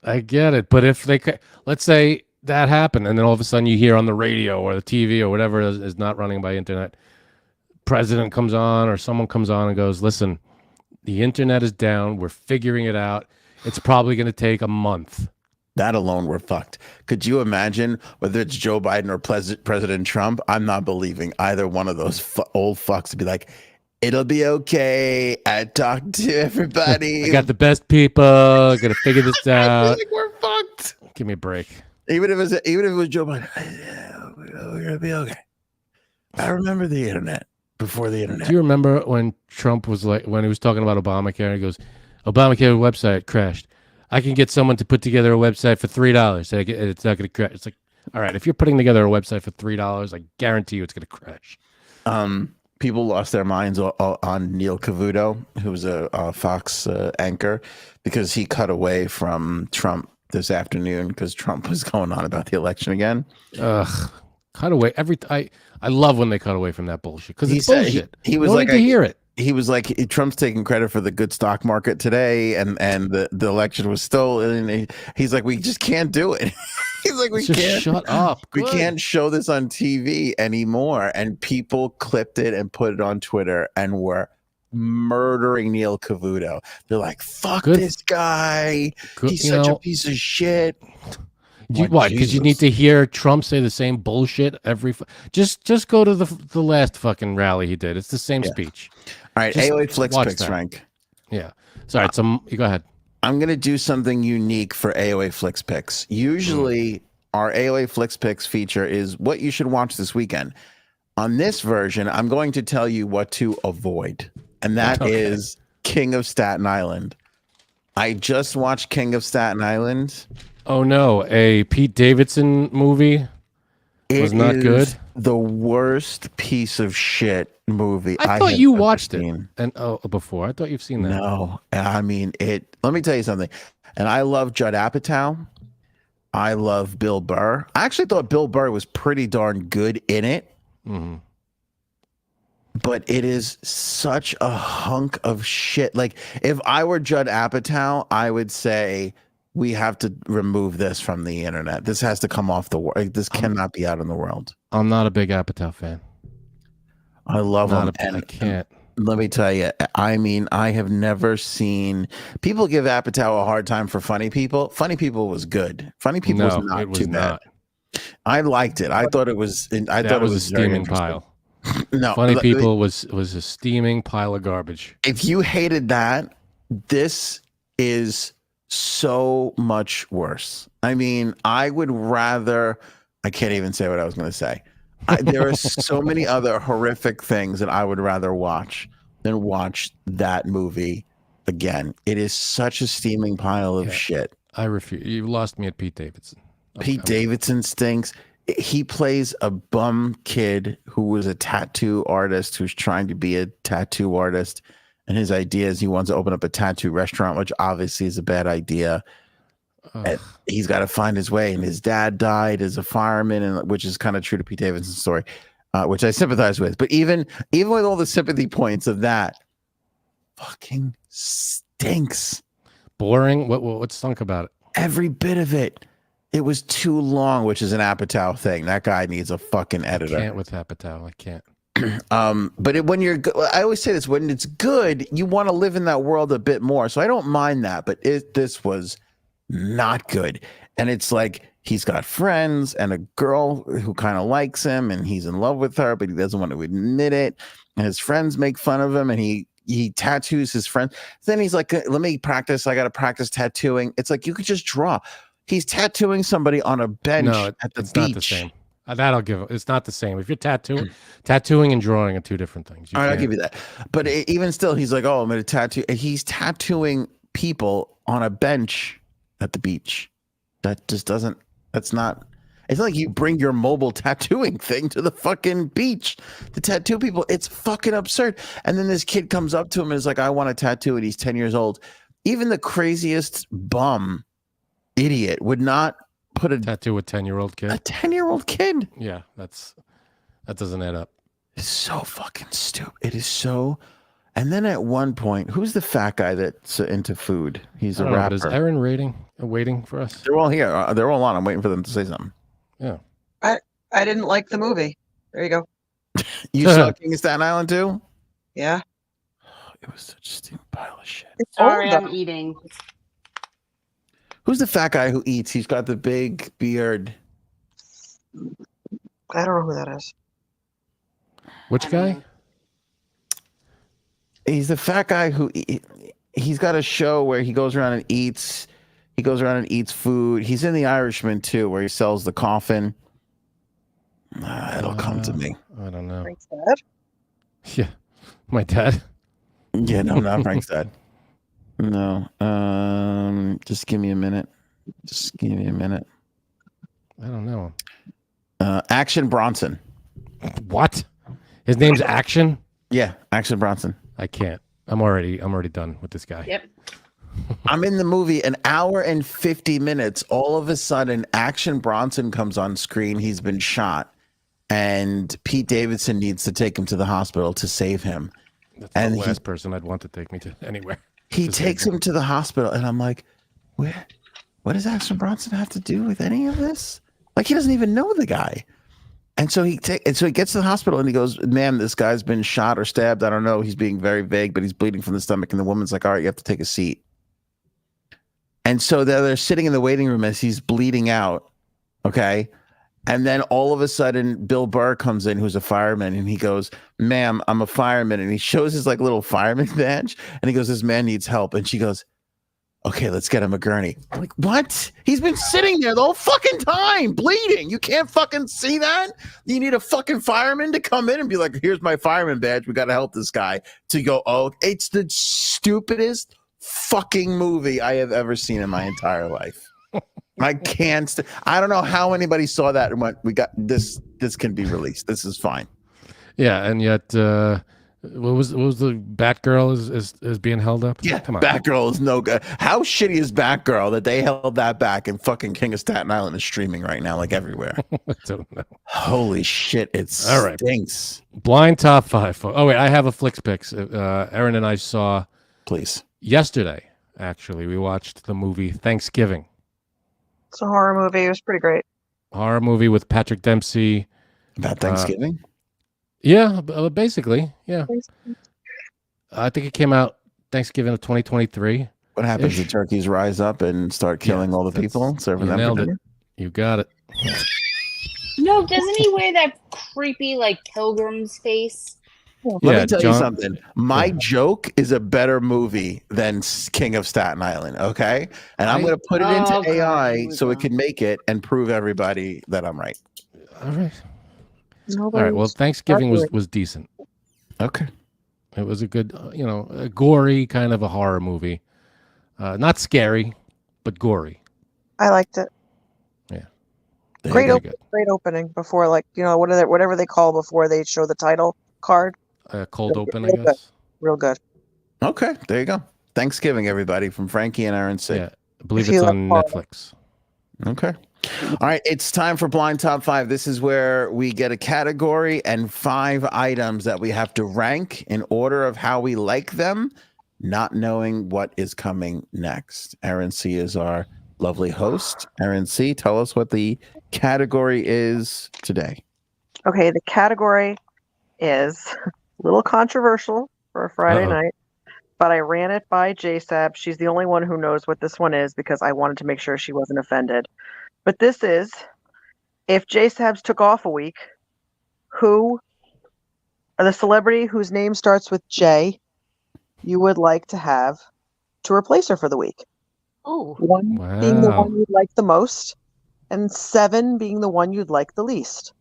Speaker 2: I get it. But if let's say that happened, and then all of a sudden you hear on the radio or the TV or whatever is not running by internet, president comes on or someone comes on and goes, listen, the internet is down. We're figuring it out. It's probably going to take a month.
Speaker 1: That alone, we're fucked. Could you imagine whether it's Joe Biden or President Trump? I'm not believing either one of those old fucks to be like, it'll be okay. I talked to everybody.
Speaker 2: I got the best people. Got to figure this out.
Speaker 1: I feel like we're fucked.
Speaker 2: Give me a break.
Speaker 1: Even if it was Joe Biden, We're gonna be okay. I remember the internet before the internet.
Speaker 2: Do you remember when Trump was when he was talking about Obamacare? He goes, "Obamacare website crashed. I can get someone to put together a website for $3. It's not going to crash." It's like, all right, if you're putting together a website for $3, I guarantee you it's going to crash.
Speaker 1: People lost their minds on Neil Cavuto, who was a Fox anchor, because he cut away from Trump this afternoon because Trump was going on about the election again.
Speaker 2: Ugh, cut away. I love when they cut away from that bullshit because it's bullshit.
Speaker 1: He was
Speaker 2: like to hear it.
Speaker 1: He was like, Trump's taking credit for the good stock market today, and the election was stolen. And he's like, we just can't do it. He's like, we can't.
Speaker 2: Shut up.
Speaker 1: We can't show this on TV anymore. And people clipped it and put it on Twitter and were murdering Neil Cavuto. They're like, fuck this guy. He's such a piece of shit.
Speaker 2: Why? Because you need to hear Trump say the same bullshit every. Just go to the last fucking rally he did. It's the same speech.
Speaker 1: All right, AOA Flicks Picks, Frank.
Speaker 2: Yeah. Sorry, you go ahead.
Speaker 1: I'm going to do something unique for AOA Flicks Picks. Usually, our AOA Flicks Picks feature is what you should watch this weekend. On this version, I'm going to tell you what to avoid, and that is King of Staten Island. I just watched King of Staten Island.
Speaker 2: Oh no, a Pete Davidson movie was not good.
Speaker 1: The worst piece of shit movie.
Speaker 2: I thought you watched it and before. I thought you've seen that.
Speaker 1: No, I mean it. Let me tell you something. And I love Judd Apatow. I love Bill Burr. I actually thought Bill Burr was pretty darn good in it.
Speaker 2: Mm-hmm.
Speaker 1: But it is such a hunk of shit. Like, if I were Judd Apatow, I would say we have to remove this from the internet. This has to come off the world. This cannot be out in the world.
Speaker 2: I'm not a big Apatow fan.
Speaker 1: I love him.
Speaker 2: I can't.
Speaker 1: Let me tell you, I mean, I have never seen people give Apatow a hard time for Funny People. Funny People was good. Funny People was not too bad. I liked it. I thought it was. I thought it was
Speaker 2: a steaming pile.
Speaker 1: No,
Speaker 2: Funny People was a steaming pile of garbage.
Speaker 1: If you hated that, this is so much worse. I mean, I would rather. I can't even say what I was going to say. There are so many other horrific things that I would rather watch than watch that movie again. It is such a steaming pile of shit.
Speaker 2: I refuse. You lost me at Pete Davidson.
Speaker 1: Pete Davidson stinks. He plays a bum kid who was a tattoo artist who's trying to be a tattoo artist. And his idea is he wants to open up a tattoo restaurant, which obviously is a bad idea. He's got to find his way, and his dad died as a fireman, and which is kind of true to Pete Davidson's story, which I sympathize with. But even with all the sympathy points of that, fucking stinks.
Speaker 2: Boring. What stunk about it?
Speaker 1: Every bit of it. It was too long, which is an Apatow thing. That guy needs a fucking editor.
Speaker 2: I can't with Apatow. I can't.
Speaker 1: But when you're, I always say this: when it's good, you want to live in that world a bit more. So I don't mind that. But this was not good. And it's like he's got friends and a girl who kind of likes him, and he's in love with her, but he doesn't want to admit it. And his friends make fun of him, and he tattoos his friend. Then he's like, let me practice. I got to practice tattooing. It's like, you could just draw. He's tattooing somebody on a bench at the beach.
Speaker 2: Not the same. That I'll give. It's not the same. If you're tattooing and drawing are two different things.
Speaker 1: All right, I'll give you that. But even still, he's like, oh, I'm going to tattoo. He's tattooing people on a bench at the beach. That just doesn't. That's not. It's not like you bring your mobile tattooing thing to the fucking beach to tattoo people. It's fucking absurd. And then this kid comes up to him and is like, I want a tattoo, and he's 10 years old. Even the craziest bum idiot would not put a
Speaker 2: tattoo a 10-year-old kid.
Speaker 1: A 10-year-old kid.
Speaker 2: Yeah, that doesn't add up.
Speaker 1: It's so fucking stupid. It is so. And then at one point, who's the fat guy that's into food? He's a rapper.
Speaker 2: Is Aaron waiting for us?
Speaker 1: They're all here. They're all on. I'm waiting for them to say something.
Speaker 2: Yeah.
Speaker 3: I didn't like the movie. There you go.
Speaker 1: You saw King of Staten Island too?
Speaker 3: Yeah.
Speaker 1: It was such a stupid pile of shit.
Speaker 4: Sorry, I'm eating.
Speaker 1: Who's the fat guy who eats? He's got the big beard.
Speaker 3: I don't know who that is.
Speaker 2: Which guy?
Speaker 1: He's the fat guy who he's got a show where he goes around and eats. He goes around and eats food. He's in The Irishman too, where he sells the coffin. It'll come to me.
Speaker 2: I don't know.
Speaker 3: Frank's dad?
Speaker 2: Yeah, my dad.
Speaker 1: Yeah, no, not Frank's dad. No. Just give me a minute.
Speaker 2: I don't know.
Speaker 1: Action Bronson.
Speaker 2: What? His name's Action?
Speaker 1: Yeah, Action Bronson.
Speaker 2: I can't. I'm already done with this guy.
Speaker 4: Yep.
Speaker 1: I'm in the movie an hour and 50 minutes. All of a sudden, Action Bronson comes on screen. He's been shot, and Pete Davidson needs to take him to the hospital to save him.
Speaker 2: That's
Speaker 1: And
Speaker 2: the
Speaker 1: he-
Speaker 2: last person I'd want to take me to anywhere.
Speaker 1: He
Speaker 2: To
Speaker 1: takes
Speaker 2: save
Speaker 1: him to the hospital, and I'm like, where? What does Action Bronson have to do with any of this? Like, he doesn't even know the guy. And so he gets to the hospital, and he goes, "Ma'am, this guy's been shot or stabbed. I don't know. He's being very vague, but he's bleeding from the stomach." And the woman's like, "All right, you have to take a seat." And so they're sitting in the waiting room as he's bleeding out. Okay. And then all of a sudden, Bill Burr comes in, who's a fireman, and he goes, "Ma'am, I'm a fireman." And he shows his like little fireman badge, and he goes, "This man needs help." And she goes, "Okay, let's get him a gurney." I'm like, what? He's been sitting there the whole fucking time, bleeding. You can't fucking see that? You need a fucking fireman to come in and be like, "Here's my fireman badge. We got to help this guy." To go, oh, it's the stupidest fucking movie I have ever seen in my entire life. I can't. I don't know how anybody saw that and went, "We got this. This can be released. This is fine."
Speaker 2: Yeah, and yet, what was the Batgirl is being held up?
Speaker 1: Yeah,
Speaker 2: Come on.
Speaker 1: Batgirl is no good. How shitty is Batgirl that they held that back and fucking King of Staten Island is streaming right now, like everywhere?
Speaker 2: I don't know.
Speaker 1: Holy shit, it
Speaker 2: All right.
Speaker 1: stinks.
Speaker 2: Blind top 5. Oh wait, I have a Flicks Picks. Aaron and I saw
Speaker 1: Please.
Speaker 2: yesterday. Actually, we watched the movie Thanksgiving,
Speaker 3: It's a horror movie. It was pretty great.
Speaker 2: horror movie with Patrick Dempsey.
Speaker 1: About Thanksgiving?
Speaker 2: Yeah, basically, yeah. I think it came out Thanksgiving of 2023.
Speaker 1: What happens?
Speaker 2: Ish.
Speaker 1: The turkeys rise up and start killing all the
Speaker 2: that's-
Speaker 1: people, serving
Speaker 2: you
Speaker 1: them for
Speaker 2: nailed it.
Speaker 1: dinner?
Speaker 2: You got it.
Speaker 4: No, doesn't he wear that creepy like pilgrim's face?
Speaker 1: Let
Speaker 2: Yeah,
Speaker 1: me tell you
Speaker 2: John-
Speaker 1: something. My joke is a better movie than King of Staten Island, okay? And I'm going to put it into
Speaker 4: Oh, God,
Speaker 1: AI
Speaker 4: here we
Speaker 1: so it
Speaker 4: go.
Speaker 1: can make it and prove everybody that I'm right.
Speaker 2: All right. All right. Well, Thanksgiving was decent.
Speaker 1: Okay.
Speaker 2: It was a good, a gory kind of a horror movie. Not scary, but gory.
Speaker 3: I liked it.
Speaker 1: There
Speaker 3: Great
Speaker 1: you go.
Speaker 2: Very good.
Speaker 3: Great opening before, like, whatever they call before they show the title card.
Speaker 2: Cold open, I
Speaker 3: real good.
Speaker 2: guess.
Speaker 3: Real good.
Speaker 1: Okay, there you go. Thanksgiving, everybody, from Frankie and Aaron C.
Speaker 2: Yeah. I believe
Speaker 3: If you
Speaker 2: it's
Speaker 3: like
Speaker 2: on
Speaker 3: horror.
Speaker 2: Netflix.
Speaker 1: Okay. All right. It's time for Blind Top 5. This is where we get a category and 5 items that we have to rank in order of how we like them, not knowing what is coming next. Aaron C is our lovely host. Aaron C, tell us what the category is today.
Speaker 3: Okay, the category is a little controversial for a Friday
Speaker 2: Uh-oh.
Speaker 3: night, but I ran it by JSAB. She's the only one who knows what this one is because I wanted to make sure she wasn't offended. But this is, if JSABs took off a week, who are the celebrity whose name starts with J you would like to have to replace her for the week?
Speaker 4: Oh,
Speaker 3: 1 being the
Speaker 2: Wow.
Speaker 3: one you'd like the most, and 7 being the one you'd like the least.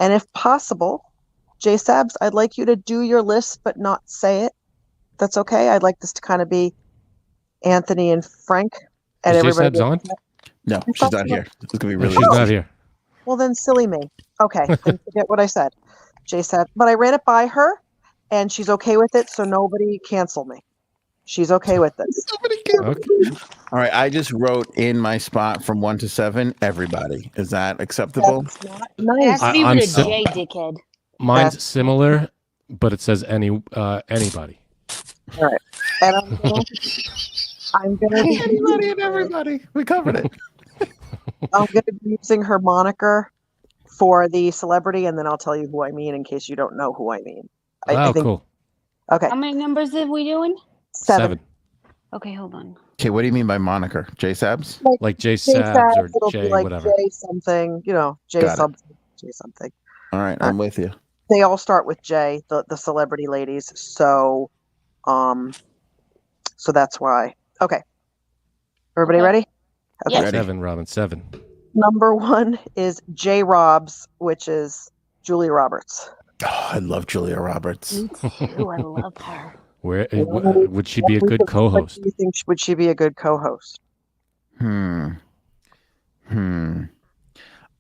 Speaker 3: And if possible, JSABs, I'd like you to do your list but not say it. That's okay. I'd like this to kind of be Anthony and Frank and
Speaker 2: Is
Speaker 3: everybody.
Speaker 2: J-Sab's on?
Speaker 1: No, she's not here. It's going to be
Speaker 2: No,
Speaker 1: really
Speaker 2: she's
Speaker 1: easy.
Speaker 2: not here.
Speaker 3: Well, then silly me. Okay, then forget what I said. JSAB, but I ran it by her, and she's okay with it, so nobody cancel me. She's okay with this.
Speaker 2: Okay.
Speaker 1: All right. I just wrote in my spot from 1 to 7, everybody. Is that acceptable?
Speaker 3: That's not
Speaker 4: it
Speaker 3: nice.
Speaker 4: has to be
Speaker 2: I'm
Speaker 4: with a
Speaker 2: so-
Speaker 4: J, dickhead.
Speaker 2: Mine's
Speaker 3: That's-
Speaker 2: similar, but it says anybody.
Speaker 3: And I'm gonna be
Speaker 1: Anybody and everybody. We covered it.
Speaker 3: I'm gonna be using her moniker for the celebrity, and then I'll tell you who I mean in case you don't know who I mean. I
Speaker 2: Oh,
Speaker 3: think
Speaker 2: cool.
Speaker 3: okay.
Speaker 4: How many numbers are we doing?
Speaker 3: 7.
Speaker 4: Okay, hold on.
Speaker 1: Okay. What do you mean by moniker? J-Sabs?
Speaker 2: Like J
Speaker 3: J
Speaker 2: Sabs
Speaker 3: Sabs,
Speaker 2: or
Speaker 3: it'll
Speaker 2: J
Speaker 3: be like
Speaker 2: whatever.
Speaker 3: J something, J
Speaker 1: Got it.
Speaker 3: something, J something.
Speaker 1: All right. I'm with you.
Speaker 3: They all start with J, the celebrity ladies. So that's why. Okay. Everybody
Speaker 4: Okay.
Speaker 3: ready? Okay.
Speaker 4: Yes.
Speaker 1: Ready.
Speaker 2: 7, Robin. 7.
Speaker 3: Number 1 is J. Robs, which is Julia Roberts.
Speaker 1: Oh, I love Julia Roberts.
Speaker 4: Me too. I love her.
Speaker 2: Would she be a good co-host?
Speaker 3: Do you think would she be a good co-host?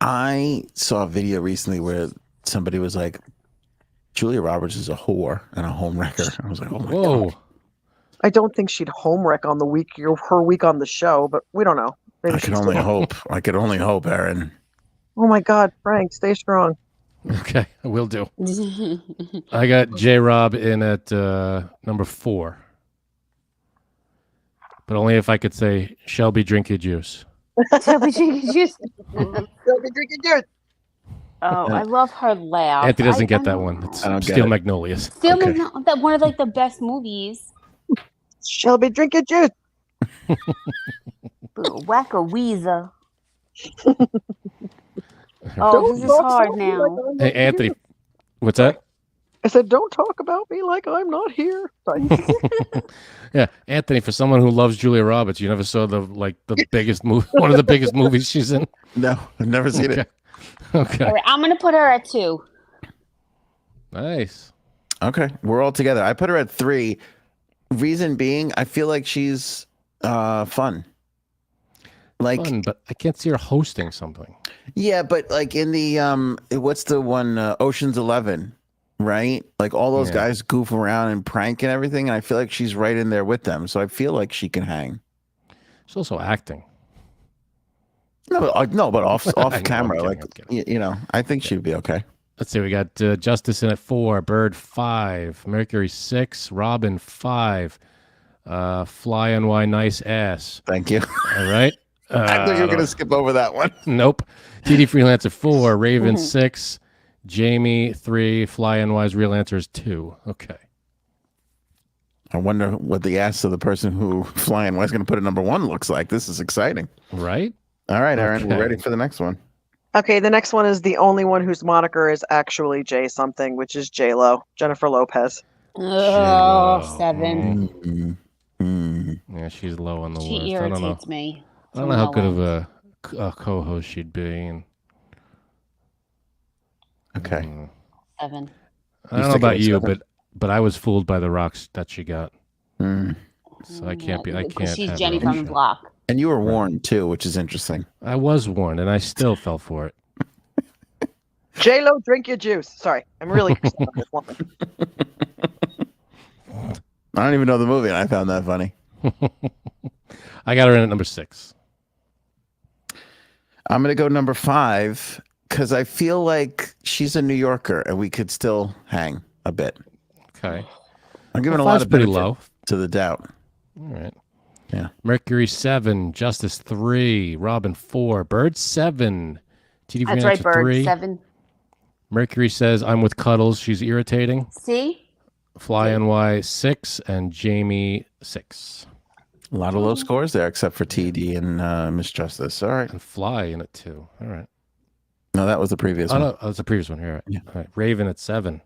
Speaker 1: I saw a video recently where somebody was like, Julia Roberts is a whore and a homewrecker. I was like, oh my God.
Speaker 3: I don't think she'd homewreck on her week on the show, but we don't know. Maybe
Speaker 1: I can only hope. I could only hope, Aaron.
Speaker 3: Oh my God, Frank, stay strong.
Speaker 2: Okay, I will do. I got J-Rob in at number 4. But only if I could say, Shelby, drink your juice.
Speaker 4: Shelby drinking juice.
Speaker 3: Shelby drinking juice.
Speaker 4: Oh, I love her laugh.
Speaker 2: Anthony doesn't get that one. It's Steel Magnolias.
Speaker 4: Steel Magnolias, that one of like the best movies.
Speaker 3: Shelby drinking juice.
Speaker 4: Whack-a-weezer. Oh, this is hard now.
Speaker 2: Hey, Anthony, what's that?
Speaker 3: I said, don't talk about me like I'm not here.
Speaker 2: Yeah, Anthony, for someone who loves Julia Roberts, you never saw the biggest movie, one of the biggest movies she's in?
Speaker 1: No, I've never seen it.
Speaker 2: Okay.
Speaker 4: All right, I'm going to put her at 2.
Speaker 2: Nice.
Speaker 1: Okay, we're all together. I put her at 3. Reason being, I feel like she's fun. Like
Speaker 2: Fun, but I can't see her hosting something.
Speaker 1: Yeah, but like in the what's the one Ocean's 11, right? Like all those guys goof around and prank and everything, and I feel like she's right in there with them. So I feel like she can hang.
Speaker 2: She's also acting.
Speaker 1: No, but off camera,
Speaker 2: I'm kidding.
Speaker 1: I think she'd be okay.
Speaker 2: Let's see. We got Justice in at 4, Bird 5, Mercury 6, Robin 5, Fly NY Nice Ass.
Speaker 1: Thank you.
Speaker 2: All right.
Speaker 1: I thought you were going to skip over that one.
Speaker 2: Nope. TD Freelancer 4, Raven 6, Jamie 3, Fly NY's real answer is 2. Okay.
Speaker 1: I wonder what the ass of the person who Fly NY is going to put at number 1 looks like. This is exciting.
Speaker 2: Right?
Speaker 1: All right, Aaron,
Speaker 2: Okay.
Speaker 1: we're ready for the next one.
Speaker 3: Okay, the next one is the only one whose moniker is actually J something, which is J-Lo, Jennifer Lopez.
Speaker 4: Oh, 7.
Speaker 2: Yeah, she's low on the list.
Speaker 4: She
Speaker 2: I don't know.
Speaker 4: irritates me.
Speaker 2: I don't know how good of a co-host she'd be. And,
Speaker 1: Okay.
Speaker 4: 7.
Speaker 2: I don't know about you, but I was fooled by the rocks that she got.
Speaker 1: Mm.
Speaker 2: So I can't be. I
Speaker 4: Because
Speaker 2: can't.
Speaker 4: she's
Speaker 2: have
Speaker 4: Jenny
Speaker 2: her on
Speaker 4: from the
Speaker 2: show.
Speaker 4: block.
Speaker 1: And you were warned too, which is interesting.
Speaker 2: I was warned, and I still fell for it.
Speaker 3: J-Lo, drink your juice. Sorry, I'm really upset on this woman.
Speaker 1: I don't even know the movie, and I found that funny.
Speaker 2: I got her in at number 6.
Speaker 1: I'm going to go number 5 because I feel like she's a New Yorker, and we could still hang a bit.
Speaker 2: Okay.
Speaker 1: I'm giving a
Speaker 2: Well,
Speaker 1: lot
Speaker 2: five's
Speaker 1: of
Speaker 2: pretty
Speaker 1: benefit
Speaker 2: low.
Speaker 1: to the doubt.
Speaker 2: All right.
Speaker 1: Yeah.
Speaker 2: Mercury 7, Justice 3, Robin 4, Bird 7, TD
Speaker 4: That's
Speaker 2: Freelancer
Speaker 4: right, Bird.
Speaker 2: 3.
Speaker 4: 7.
Speaker 2: Mercury says I'm with Cuddles. She's irritating.
Speaker 4: See?
Speaker 2: Fly NY 6 and Jamie 6.
Speaker 1: A lot of low scores there, except for TD and Miss Justice. All right.
Speaker 2: And Fly in it too. All right.
Speaker 1: No, that was the previous one.
Speaker 2: No, that's the previous one. Here. Right.
Speaker 1: Yeah.
Speaker 2: All right. Raven at 7.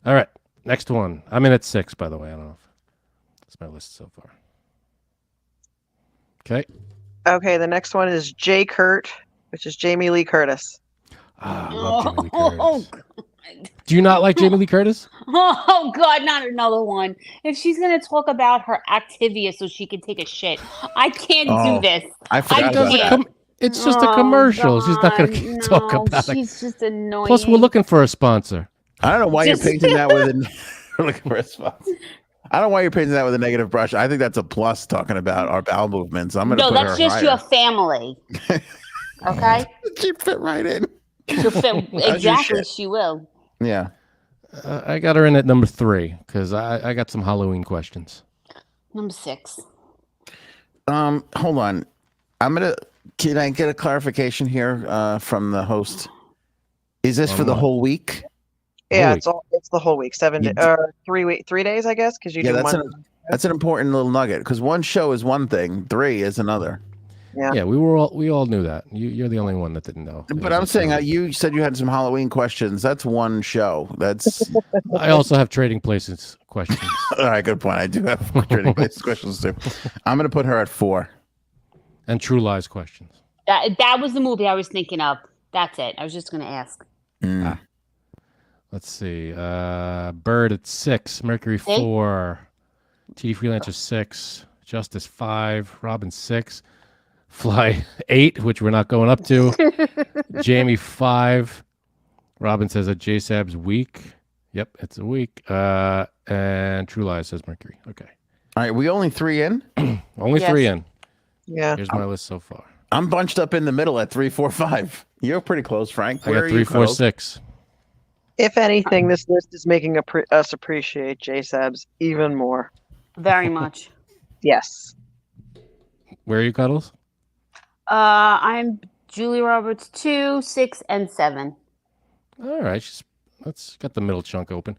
Speaker 2: All right. Next one. I'm in at 6, by the way. I don't know if that's my list so far. Okay.
Speaker 3: Okay, the next one is J. Kurt, which is Jamie Lee Curtis.
Speaker 2: I love Jamie Lee
Speaker 4: Oh,
Speaker 2: Curtis. Do you not like Jamie Lee Curtis?
Speaker 4: oh, God, not another one. If she's going to talk about her Activia so she can take a shit, I can't do this.
Speaker 1: I forgot about
Speaker 4: can't.
Speaker 1: that.
Speaker 2: It's just a commercial. She's not going to talk about it.
Speaker 4: She's just annoying.
Speaker 2: Plus, we're looking for a sponsor.
Speaker 1: I don't know why
Speaker 4: Just-
Speaker 1: you're painting that with we're looking for a response. I don't know why you're painting that with a negative brush. I think that's a plus talking about our bowel movements. I'm going to
Speaker 4: No,
Speaker 1: put
Speaker 4: that's
Speaker 1: her
Speaker 4: just
Speaker 1: higher.
Speaker 4: your family. Okay?
Speaker 1: She fit right in.
Speaker 4: She'll fit, exactly,
Speaker 1: shit.
Speaker 4: she will.
Speaker 1: Yeah.
Speaker 2: I got her in at number 3 because I got some Halloween questions.
Speaker 4: Number 6.
Speaker 1: Hold on. Can I get a clarification here from the host? Is this
Speaker 2: On
Speaker 1: for the
Speaker 2: what?
Speaker 1: whole week?
Speaker 3: Yeah,
Speaker 2: Whole
Speaker 3: it's the whole week. 7
Speaker 1: You
Speaker 3: days, 3 days, I guess, because you
Speaker 1: Yeah,
Speaker 3: do
Speaker 1: that's
Speaker 3: Monday.
Speaker 1: That's an important little nugget because one show is one thing, 3 is another.
Speaker 2: Yeah, we all knew that. You're the only one that didn't know.
Speaker 1: But I'm saying you said you had some Halloween questions. That's one show. That's
Speaker 2: I also have Trading Places questions.
Speaker 1: all right. Good point. I do have trading places questions too. I'm going to put her at 4.
Speaker 2: And True Lies questions.
Speaker 4: That was the movie I was thinking of. That's it. I was just gonna ask.
Speaker 2: Let's see. Bird at 6, Mercury 4, TD Freelancer 6, Justice 5, Robin 6, Fly 8, which we're not going up to, Jamie 5. Robin says that JSAB's weak. Yep, it's a week. And True Lies says Mercury. Okay.
Speaker 1: All right, we only 3 in?
Speaker 2: Only 3 in.
Speaker 3: Yeah.
Speaker 2: Here's my list so far.
Speaker 1: I'm bunched up in the middle at 3, 4, 5. You're pretty close, Frank.
Speaker 2: I got 3, 4, 6.
Speaker 3: If anything, this list is making us appreciate JSABs even more.
Speaker 4: Very much.
Speaker 3: Yes.
Speaker 2: Where are you, Cuddles?
Speaker 4: I'm Julie Roberts 2, 6, and 7.
Speaker 2: All right. Let's get the middle chunk open.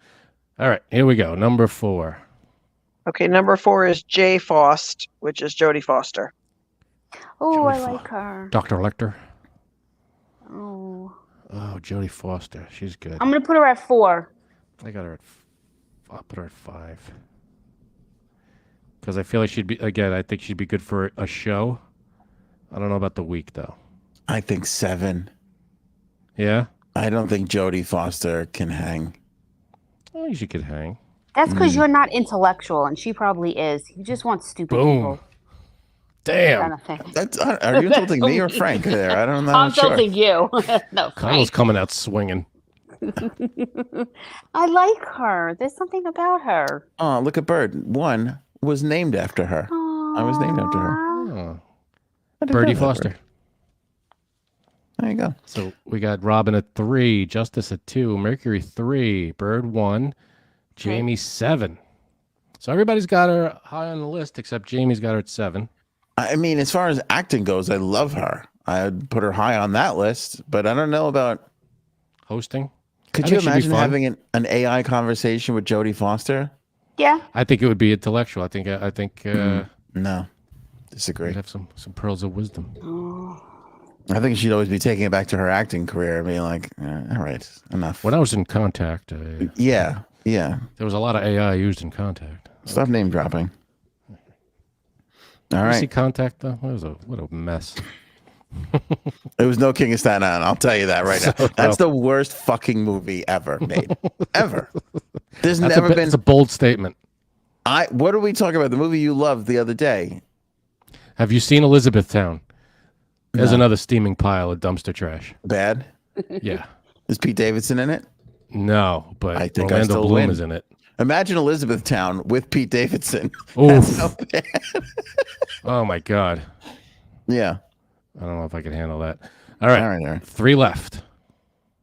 Speaker 2: All right, here we go. Number 4.
Speaker 3: Okay, number 4 is J. Faust, which is Jodie Foster.
Speaker 4: Oh, I like her.
Speaker 2: Dr. Lecter.
Speaker 4: Oh,
Speaker 2: Jodie Foster. She's good.
Speaker 4: I'm gonna put her at 4.
Speaker 2: I got her at. I'll put her at 5. Because I feel like she'd be. Again, I think she'd be good for a show. I don't know about the week though.
Speaker 1: I think 7.
Speaker 2: Yeah.
Speaker 1: I don't think Jodie Foster can hang.
Speaker 2: Oh, she could hang.
Speaker 4: That's because you're not intellectual, and she probably is. You just want stupid
Speaker 2: Boom.
Speaker 4: people.
Speaker 2: Damn.
Speaker 4: Kind of thing.
Speaker 1: That's, are you insulting me or Frank there? I don't know.
Speaker 4: I'm
Speaker 1: sure.
Speaker 4: insulting you. No,
Speaker 2: Kyle's
Speaker 4: Frank.
Speaker 2: coming out swinging.
Speaker 4: I like her. There's something about her.
Speaker 1: Oh, look at Bird. 1 was named after her. I was named after her.
Speaker 2: Oh.
Speaker 1: I didn't
Speaker 2: Birdie
Speaker 1: know that,
Speaker 2: Foster.
Speaker 1: Bird. There you go.
Speaker 2: So we got Robin at 3, Justice at 2, Mercury 3, Bird 1, Jamie 7. So everybody's got her high on the list except Jamie's got her at 7.
Speaker 1: I mean, as far as acting goes, I love her. I'd put her high on that list, but I don't know about
Speaker 2: Hosting.
Speaker 1: Could
Speaker 2: I
Speaker 1: you
Speaker 2: think she'd be
Speaker 1: imagine
Speaker 2: fun.
Speaker 1: having an AI conversation with Jodie Foster?
Speaker 4: Yeah.
Speaker 2: I think it would be intellectual. I think
Speaker 1: No, disagree.
Speaker 2: we'd have some pearls of wisdom.
Speaker 1: I think she'd always be taking it back to her acting career, being like, all right, enough.
Speaker 2: When I was in Contact,
Speaker 1: Yeah.
Speaker 2: there was a lot of AI used in Contact.
Speaker 1: Stop name dropping. All
Speaker 2: You see
Speaker 1: right.
Speaker 2: Contact though? What a mess.
Speaker 1: It was no King of Staten Island. I'll tell you that right now.
Speaker 2: So
Speaker 1: That's the worst fucking movie ever made. Ever. There's
Speaker 2: That's
Speaker 1: never been.
Speaker 2: It's a bold statement.
Speaker 1: What are we talking about? The movie you loved the other day.
Speaker 2: Have you seen Elizabethtown? There's
Speaker 1: No.
Speaker 2: another steaming pile of dumpster trash.
Speaker 1: Bad.
Speaker 2: Yeah.
Speaker 1: Is Pete Davidson in it?
Speaker 2: No, but
Speaker 1: I think I
Speaker 2: Orlando
Speaker 1: still
Speaker 2: Bloom
Speaker 1: win.
Speaker 2: is in it.
Speaker 1: Imagine Elizabethtown with Pete Davidson.
Speaker 2: Oof.
Speaker 1: That's so bad.
Speaker 2: Oh my God.
Speaker 1: Yeah.
Speaker 2: I don't know if I can handle that. All right.
Speaker 1: All right.
Speaker 2: 3 left.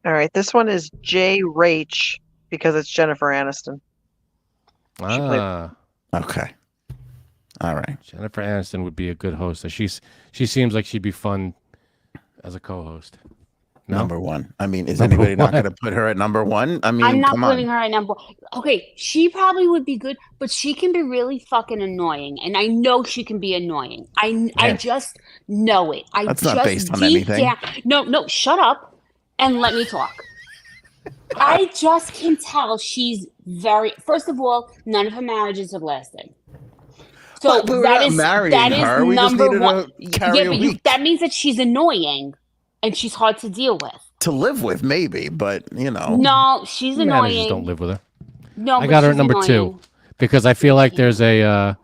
Speaker 3: All right, this one is J. Rach because it's Jennifer Aniston.
Speaker 1: Okay. All right.
Speaker 2: Jennifer Aniston would be a good host. She seems like she'd be fun as a co-host. No?
Speaker 1: Number 1. I mean, is
Speaker 2: Number
Speaker 1: anybody not
Speaker 2: 1.
Speaker 1: going to put her at number 1? I mean,
Speaker 4: I'm not
Speaker 1: come
Speaker 4: putting
Speaker 1: on.
Speaker 4: her at number. Okay, she probably would be good, but she can be really fucking annoying, and I know she can be annoying. I just know it.
Speaker 1: That's not based on anything.
Speaker 4: No, shut up and let me talk. I just can tell she's very. First of all, none of her marriages have lasted. So
Speaker 1: But we're
Speaker 4: that
Speaker 1: not
Speaker 4: is
Speaker 1: marrying
Speaker 4: that is
Speaker 1: her. We just
Speaker 4: number
Speaker 1: needed
Speaker 4: one.
Speaker 1: to carry a
Speaker 4: but
Speaker 1: week.
Speaker 4: that means that she's annoying and she's hard to deal with.
Speaker 1: To live with, maybe, but, you know.
Speaker 4: No, she's
Speaker 2: Managers
Speaker 4: annoying.
Speaker 2: don't live with her.
Speaker 4: No,
Speaker 2: I
Speaker 4: but
Speaker 2: got her at
Speaker 4: she's
Speaker 2: number
Speaker 4: annoying.
Speaker 2: 2 because I feel like there's a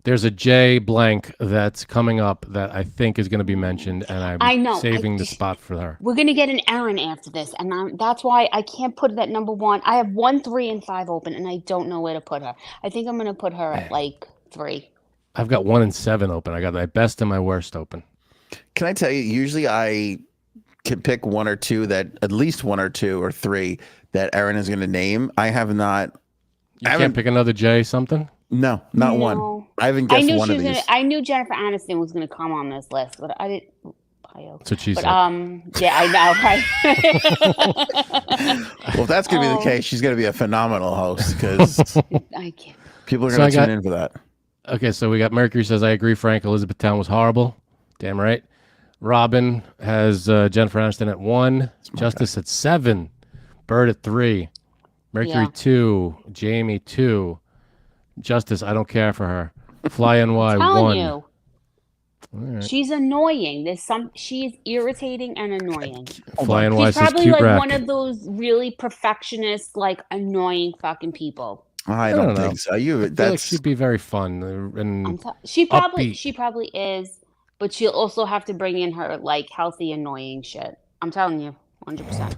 Speaker 2: J blank that's coming up that I think is going to be mentioned, and
Speaker 4: I
Speaker 2: I'm
Speaker 4: know.
Speaker 2: saving the spot for her.
Speaker 4: We're gonna get an Aaron after this, and that's why I can't put it at number 1. I have 1, 3, and 5 open, and I don't know where to put her. I think I'm gonna put her at like 3.
Speaker 2: I've got 1 and 7 open. I got my best and my worst open.
Speaker 1: Can I tell you, usually I can pick 1 or 2 that, at least 1 or 2 or 3 that Aaron is going to name. I have not.
Speaker 2: You can't pick another J something?
Speaker 1: No, not
Speaker 4: No.
Speaker 1: 1. I haven't guessed one of these.
Speaker 4: I knew Jennifer Aniston was gonna come on this list, but I didn't.
Speaker 2: That's what she
Speaker 4: But
Speaker 2: said.
Speaker 4: yeah, I know, right?
Speaker 1: Well, if that's going to be the
Speaker 4: Oh.
Speaker 1: case, she's going to be a phenomenal host because
Speaker 4: I can't.
Speaker 1: people are
Speaker 2: So
Speaker 1: going
Speaker 2: I
Speaker 1: to
Speaker 2: got-
Speaker 1: tune in for that.
Speaker 2: Okay, so we got Mercury says, I agree, Frank. Elizabethtown was horrible. Damn right. Robin has Jennifer Aniston at 1. Justice at 7. Bird at 3. Mercury
Speaker 4: Yeah.
Speaker 2: 2. Jamie 2. Justice, I don't care for her. Fly NY
Speaker 4: Telling
Speaker 2: 1.
Speaker 4: you.
Speaker 2: right.
Speaker 4: She's annoying. She is irritating and annoying.
Speaker 2: Flying
Speaker 4: She's
Speaker 2: Wise says
Speaker 4: probably
Speaker 2: cute
Speaker 4: like
Speaker 2: rack.
Speaker 4: one of those really perfectionist, like annoying fucking people.
Speaker 1: I
Speaker 2: don't
Speaker 1: don't
Speaker 2: know.
Speaker 1: think so.
Speaker 2: I feel like
Speaker 1: That's
Speaker 2: she'd be very fun and
Speaker 4: She
Speaker 2: upbeat.
Speaker 4: probably is, but she'll also have to bring in her like healthy annoying shit. I'm telling you, 100%.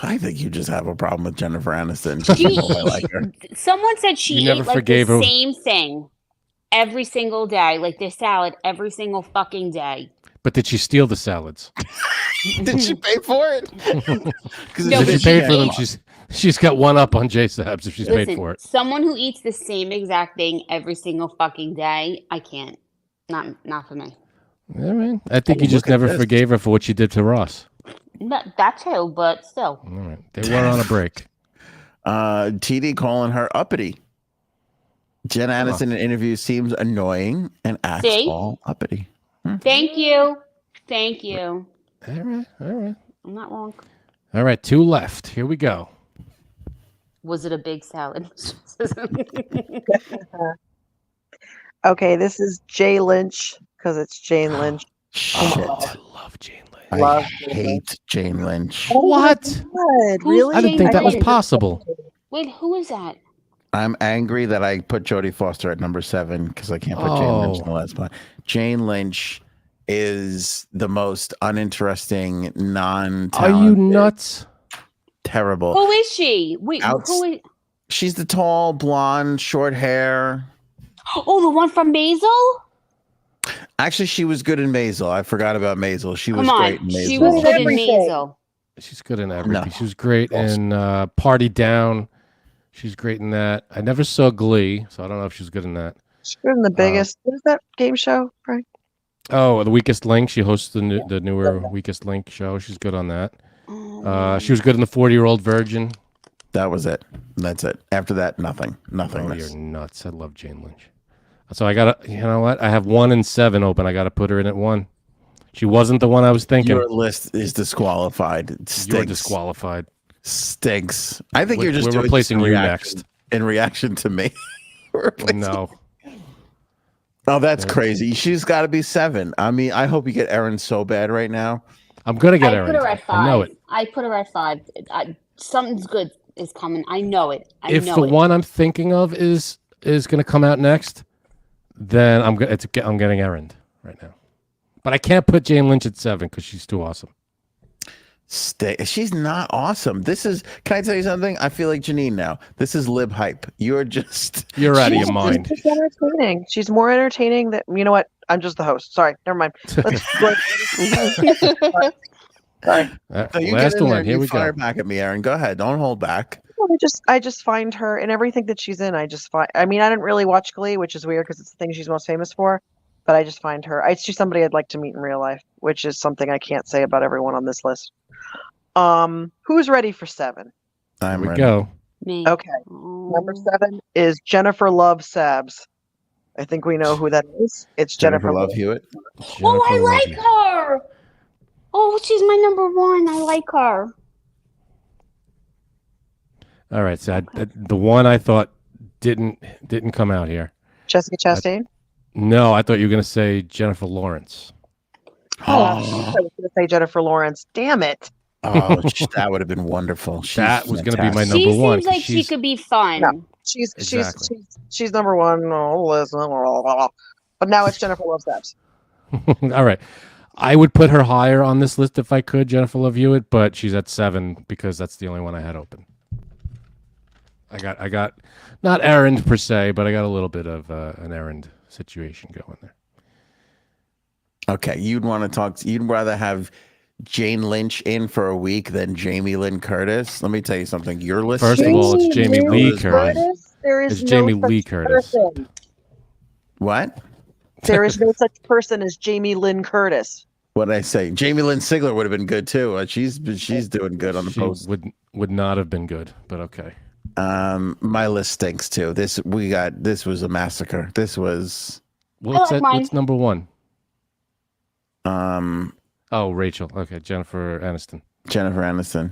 Speaker 1: I think you just have a problem with Jennifer Aniston. Just because I like her.
Speaker 4: Someone said she
Speaker 2: You never
Speaker 4: ate like
Speaker 2: forgave
Speaker 4: the
Speaker 2: her.
Speaker 4: same thing every single day, like this salad every single fucking day.
Speaker 2: But did she steal the salads?
Speaker 1: Did she pay for it? Because
Speaker 4: No,
Speaker 2: If
Speaker 4: but
Speaker 2: she
Speaker 4: she
Speaker 2: paid for them,
Speaker 4: ate-
Speaker 2: she's got one up on J Sabs if she's paid
Speaker 4: Listen,
Speaker 2: for it.
Speaker 4: someone who eats the same exact thing every single fucking day, I can't. Not for me.
Speaker 2: I mean, I think you
Speaker 1: Look
Speaker 2: just
Speaker 1: at
Speaker 2: never
Speaker 1: this.
Speaker 2: forgave her for what she did to Ross.
Speaker 4: That too, but still.
Speaker 2: All right, they were on a break.
Speaker 1: TD calling her uppity. Jen Aniston in interviews seems annoying and acts
Speaker 4: See?
Speaker 1: all uppity.
Speaker 4: Thank you. Thank you.
Speaker 2: All right, all right,
Speaker 4: I'm not wrong.
Speaker 2: all right. 2 left. Here we go.
Speaker 4: Was it a big salad?
Speaker 3: Okay, this is Jay Lynch because it's Jane Lynch.
Speaker 1: Shit.
Speaker 2: I love Jane Lynch.
Speaker 1: I
Speaker 3: Love Jane
Speaker 1: hate Jane Lynch.
Speaker 2: What?
Speaker 3: Good,
Speaker 4: Who's
Speaker 3: really?
Speaker 2: I didn't think that was
Speaker 4: Lynch?
Speaker 2: possible.
Speaker 4: Wait, who is that?
Speaker 1: I'm angry that I put Jodie Foster at number 7 because I can't put Jane Lynch in the last spot. Jane Lynch is the most uninteresting,
Speaker 2: Are
Speaker 1: non-talented,
Speaker 2: you nuts?
Speaker 1: terrible.
Speaker 4: Who is she? Wait,
Speaker 1: Outs-
Speaker 4: who is?
Speaker 1: She's the tall, blonde, short hair.
Speaker 4: Oh, the one from Maisel?
Speaker 1: Actually, she was good in Maisel. I forgot about Maisel. She was
Speaker 4: Come
Speaker 1: great
Speaker 4: on,
Speaker 1: in Maisel.
Speaker 4: she was good in
Speaker 3: Everything.
Speaker 4: Maisel.
Speaker 2: She's good in everything.
Speaker 1: No.
Speaker 2: She was great in Party Down. She's great in that. I never saw Glee, so I don't know if she's good in that.
Speaker 3: She's good in the biggest. What is that game show, Frank?
Speaker 2: Oh, The Weakest Link. She hosts the newer Weakest Link show. She's good on that. She was good in The 40-Year-Old Virgin.
Speaker 1: That was it. That's it. After that, nothing.
Speaker 2: Oh,
Speaker 1: Nothingness.
Speaker 2: you're nuts. I love Jane Lynch. So I got to, you know what? I have 1 and 7 open. I got to put her in at 1. She wasn't the one I was thinking.
Speaker 1: Your list is disqualified. It stinks.
Speaker 2: You're disqualified.
Speaker 1: Stinks. I think
Speaker 2: We're-
Speaker 1: you're just
Speaker 2: we're
Speaker 1: doing
Speaker 2: replacing
Speaker 1: this in
Speaker 2: you
Speaker 1: reaction-
Speaker 2: next.
Speaker 1: In reaction to me.
Speaker 2: No.
Speaker 1: Oh, that's crazy. She's got to be 7. I mean, I hope you get Erin so bad right now.
Speaker 2: I'm going to get
Speaker 4: I
Speaker 2: her
Speaker 4: put
Speaker 2: in.
Speaker 4: her at 5.
Speaker 2: I know it.
Speaker 4: I put her at 5. Something's good is coming. I know it.
Speaker 2: If the one I'm thinking of is going to come out next, then I'm getting Erin right now. But I can't put Jane Lynch at 7 because she's too awesome.
Speaker 1: She's not awesome. This is. Can I tell you something? I feel like Janine now. This is lib hype. You're
Speaker 2: Out of your mind.
Speaker 3: She's entertaining. She's more entertaining than you know what? I'm just the host. Sorry, never mind. Let's Sorry.
Speaker 1: So you
Speaker 2: Last
Speaker 1: get in there
Speaker 2: one.
Speaker 1: and
Speaker 2: Here
Speaker 1: you
Speaker 2: we
Speaker 1: fire
Speaker 2: go.
Speaker 1: back at me, Aaron. Go ahead. Don't hold back.
Speaker 3: I just find her in everything that she's in. I mean, I didn't really watch Glee, which is weird because it's the thing she's most famous for. But I just find her. She's somebody I'd like to meet in real life, which is something I can't say about everyone on this list. Who's ready for 7?
Speaker 1: I'm
Speaker 2: Here we
Speaker 1: ready.
Speaker 2: go.
Speaker 4: Me.
Speaker 3: Okay. Number 7 is Jennifer Love Sabs. I think we know who that is. It's
Speaker 1: Jennifer Love Hewitt.
Speaker 4: Oh, I
Speaker 2: Jennifer
Speaker 4: like
Speaker 2: Love.
Speaker 4: her. Oh, she's my number 1. I like her.
Speaker 2: All right, so the one I thought didn't come out here.
Speaker 3: Jessica Chastain.
Speaker 2: No, I thought you were going to say Jennifer Lawrence.
Speaker 3: I was going to say Jennifer Lawrence. Damn it.
Speaker 1: Oh, that would have been wonderful.
Speaker 2: That was gonna be my
Speaker 1: fantastic.
Speaker 2: number
Speaker 4: She
Speaker 2: one,
Speaker 4: seems
Speaker 2: 'cause
Speaker 4: like she
Speaker 2: she's-
Speaker 4: could be fun.
Speaker 3: No. She's
Speaker 2: Exactly.
Speaker 3: she's number 1 on the list. But now it's Jennifer Love Sabs.
Speaker 2: All right. I would put her higher on this list if I could, Jennifer Love Hewitt, but she's at 7 because that's the only one I had open. I got not errand per se, but I got a little bit of an errand situation going there.
Speaker 1: Okay, you'd rather have Jane Lynch in for a week than Jamie Lynn Curtis. Let me tell you something. Your list.
Speaker 2: First of all, it's Jamie Lee Curtis.
Speaker 3: There is
Speaker 2: It's
Speaker 3: no
Speaker 2: Jamie
Speaker 3: such
Speaker 2: Lee Curtis.
Speaker 3: person.
Speaker 1: What?
Speaker 3: There is no such person as Jamie Lynn Curtis.
Speaker 1: What did I say? Jamie Lynn Sigler would have been good too. She's doing good on the
Speaker 2: She
Speaker 1: post.
Speaker 2: would not have been good, but okay.
Speaker 1: My list stinks too. This was a massacre. This was
Speaker 2: What's
Speaker 4: like mine.
Speaker 2: what's number 1?
Speaker 1: um
Speaker 2: Oh, Rachel. Okay, Jennifer Aniston.
Speaker 1: Jennifer Aniston.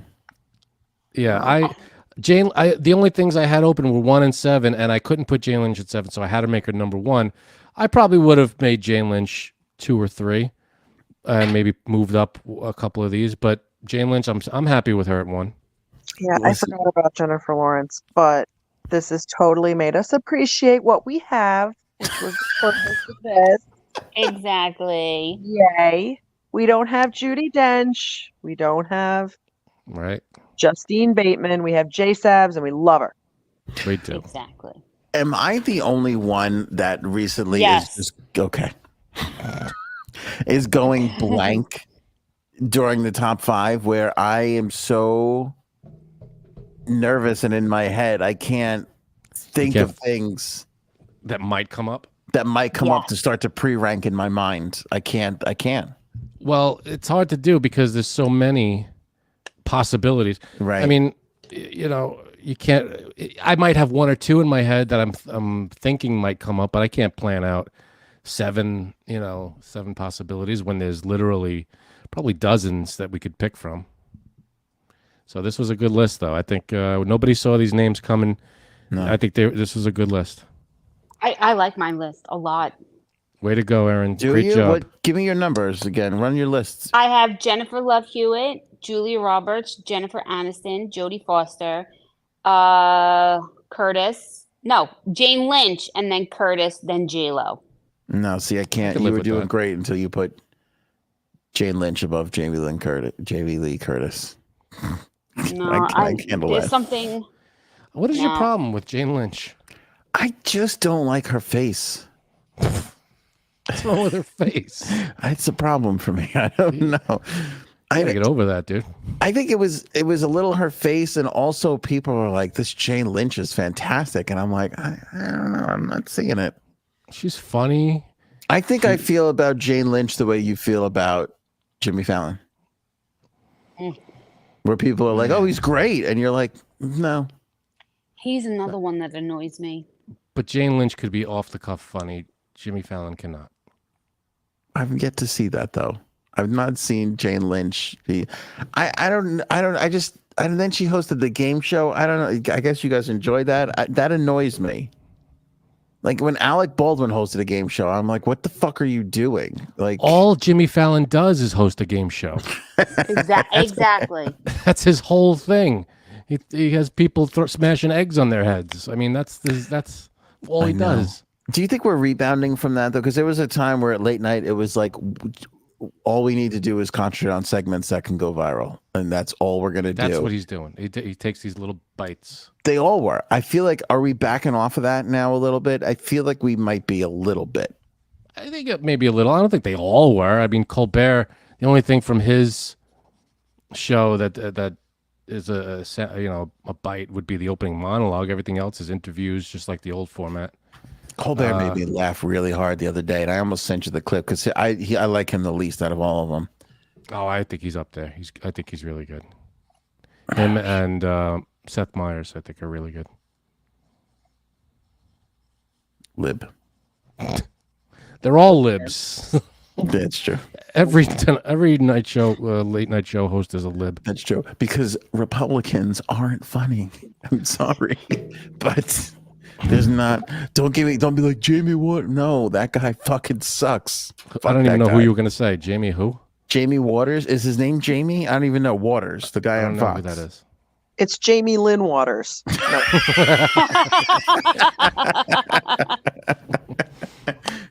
Speaker 2: Yeah, the only things I had open were 1 and 7, and I couldn't put Jane Lynch at 7, so I had to make her number 1. I probably would have made Jane Lynch 2 or 3, and maybe moved up a couple of these. But Jane Lynch, I'm happy with her at 1.
Speaker 3: Yeah, I forgot about Jennifer Lawrence, but this has totally made us appreciate what we have, which was the purpose of this.
Speaker 4: Exactly.
Speaker 3: Yay. We don't have Judi Dench. We don't have
Speaker 2: Right.
Speaker 3: Justine Bateman. We have J Sabs, and we love her.
Speaker 2: We do.
Speaker 4: Exactly.
Speaker 1: Am I the only one that recently
Speaker 4: Yes.
Speaker 1: is just okay? Is going blank during the top 5 where I am so nervous and in my head I can't think of things
Speaker 2: that might come up.
Speaker 1: That might come up to start to pre-rank in my mind. I can't.
Speaker 2: Well, it's hard to do because there's so many possibilities.
Speaker 1: Right.
Speaker 2: I mean, you know, you can't. I might have 1 or 2 in my head that I'm thinking might come up, but I can't plan out 7 possibilities when there's literally probably dozens that we could pick from. So this was a good list, though. I think nobody saw these names coming. No. I think this was a good list.
Speaker 4: I like my list a lot.
Speaker 2: Way to go, Erin. Great job.
Speaker 1: Give me your numbers again. Run your lists.
Speaker 4: I have Jennifer Love Hewitt, Julia Roberts, Jennifer Aniston, Jodie Foster, Jane Lynch, and then Curtis, then J-Lo.
Speaker 1: No, see, I can't. You were doing great until you put Jane Lynch above Jamie Lee Curtis.
Speaker 4: No,
Speaker 1: I can't handle that.
Speaker 4: Something.
Speaker 2: What is your problem with Jane Lynch?
Speaker 1: I just don't like her face.
Speaker 2: What's wrong with her face?
Speaker 1: It's a problem for me. I don't know.
Speaker 2: I gotta get over that, dude.
Speaker 1: I think it was a little her face, and also people were like, "This Jane Lynch is fantastic," and I'm like, I don't know. I'm not seeing it.
Speaker 2: She's funny.
Speaker 1: I think I feel about Jane Lynch the way you feel about Jimmy Fallon. Where people are like, "Oh, he's great," and you're like, "No."
Speaker 4: He's another one that annoys me.
Speaker 2: But Jane Lynch could be off the cuff funny. Jimmy Fallon cannot.
Speaker 1: I've yet to see that though. I've not seen Jane Lynch be. And then she hosted the game show. I don't know. I guess you guys enjoyed that. That annoys me. Like when Alec Baldwin hosted a game show, I'm like, what the fuck are you doing? Like
Speaker 2: all Jimmy Fallon does is host a game show.
Speaker 4: Exactly.
Speaker 2: That's his whole thing. He has people smashing eggs on their heads. I mean, that's all he does.
Speaker 1: Do you think we're rebounding from that though? Because there was a time where at late night it was like all we need to do is concentrate on segments that can go viral, and that's all we're gonna do.
Speaker 2: That's what he's doing. He takes these little bites.
Speaker 1: They all were. I feel like, are we backing off of that now a little bit? I feel like we might be a little bit.
Speaker 2: I think maybe a little. I don't think they all were. I mean, Colbert. The only thing from his show that is a bite would be the opening monologue. Everything else is interviews, just like the old format.
Speaker 1: Colbert made me laugh really hard the other day, and I almost sent you the clip because I like him the least out of all of them.
Speaker 2: Oh, I think he's up there. I think he's really good. Him and Seth Meyers, I think, are really good.
Speaker 1: Lib.
Speaker 2: They're all libs.
Speaker 1: That's true.
Speaker 2: Every night show, late night show host is a lib.
Speaker 1: That's true because Republicans aren't funny. I'm sorry, but. There's not. Don't be like Jamie Waters. No, that guy fucking sucks.
Speaker 2: I don't even know who you were gonna say. Jamie who? Jamie
Speaker 1: Waters. Is his name Jamie? I don't even know. Waters, the guy on Fox.
Speaker 2: I don't know who that is.
Speaker 3: It's Jamie Lynn Waters. No.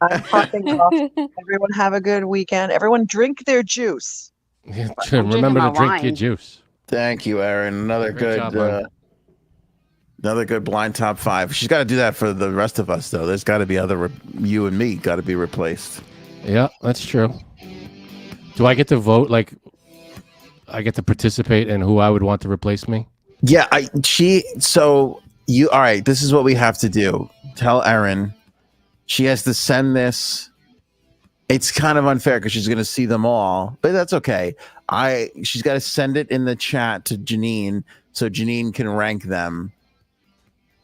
Speaker 3: I'm popping off. Everyone have a good weekend. Everyone drink their juice.
Speaker 2: Yeah, remember to drink your juice.
Speaker 1: Thank you, Erin. Another good blind top 5. She's got to do that for the rest of us, though. There's got to be you and me got to be replaced.
Speaker 2: Yeah, that's true. Do I get to vote? Like, I get to participate in who I would want to replace me?
Speaker 1: Yeah, all right, this is what we have to do. Tell Erin she has to send this. It's kind of unfair because she's going to see them all, but that's okay. She's got to send it in the chat to Janine so Janine can rank them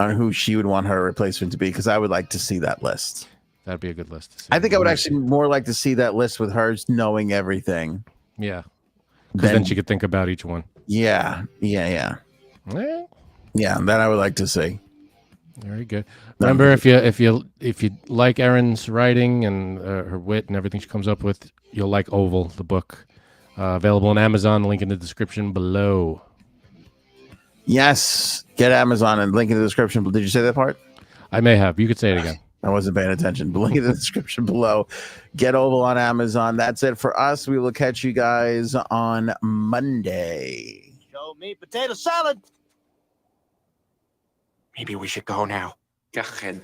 Speaker 1: on who she would want her replacement to be, because I would like to see that list.
Speaker 2: That'd be a good list to see.
Speaker 1: I think I would actually more like to see that list with hers knowing everything.
Speaker 2: Yeah. Because then she could think about each one.
Speaker 1: Yeah. Yeah, that I would like to see.
Speaker 2: Very good. Remember, if you like Erin's writing and her wit and everything she comes up with, you'll like Oval, the book. Available on Amazon. Link in the description below.
Speaker 1: Yes, get Amazon and link in the description. Did you say that part?
Speaker 2: I may have. You could say it again.
Speaker 1: I wasn't paying attention. But link in the description below. Get Oval on Amazon. That's it for us. We will catch you guys on Monday.
Speaker 5: Show me potato salad. Maybe we should go now. Go ahead.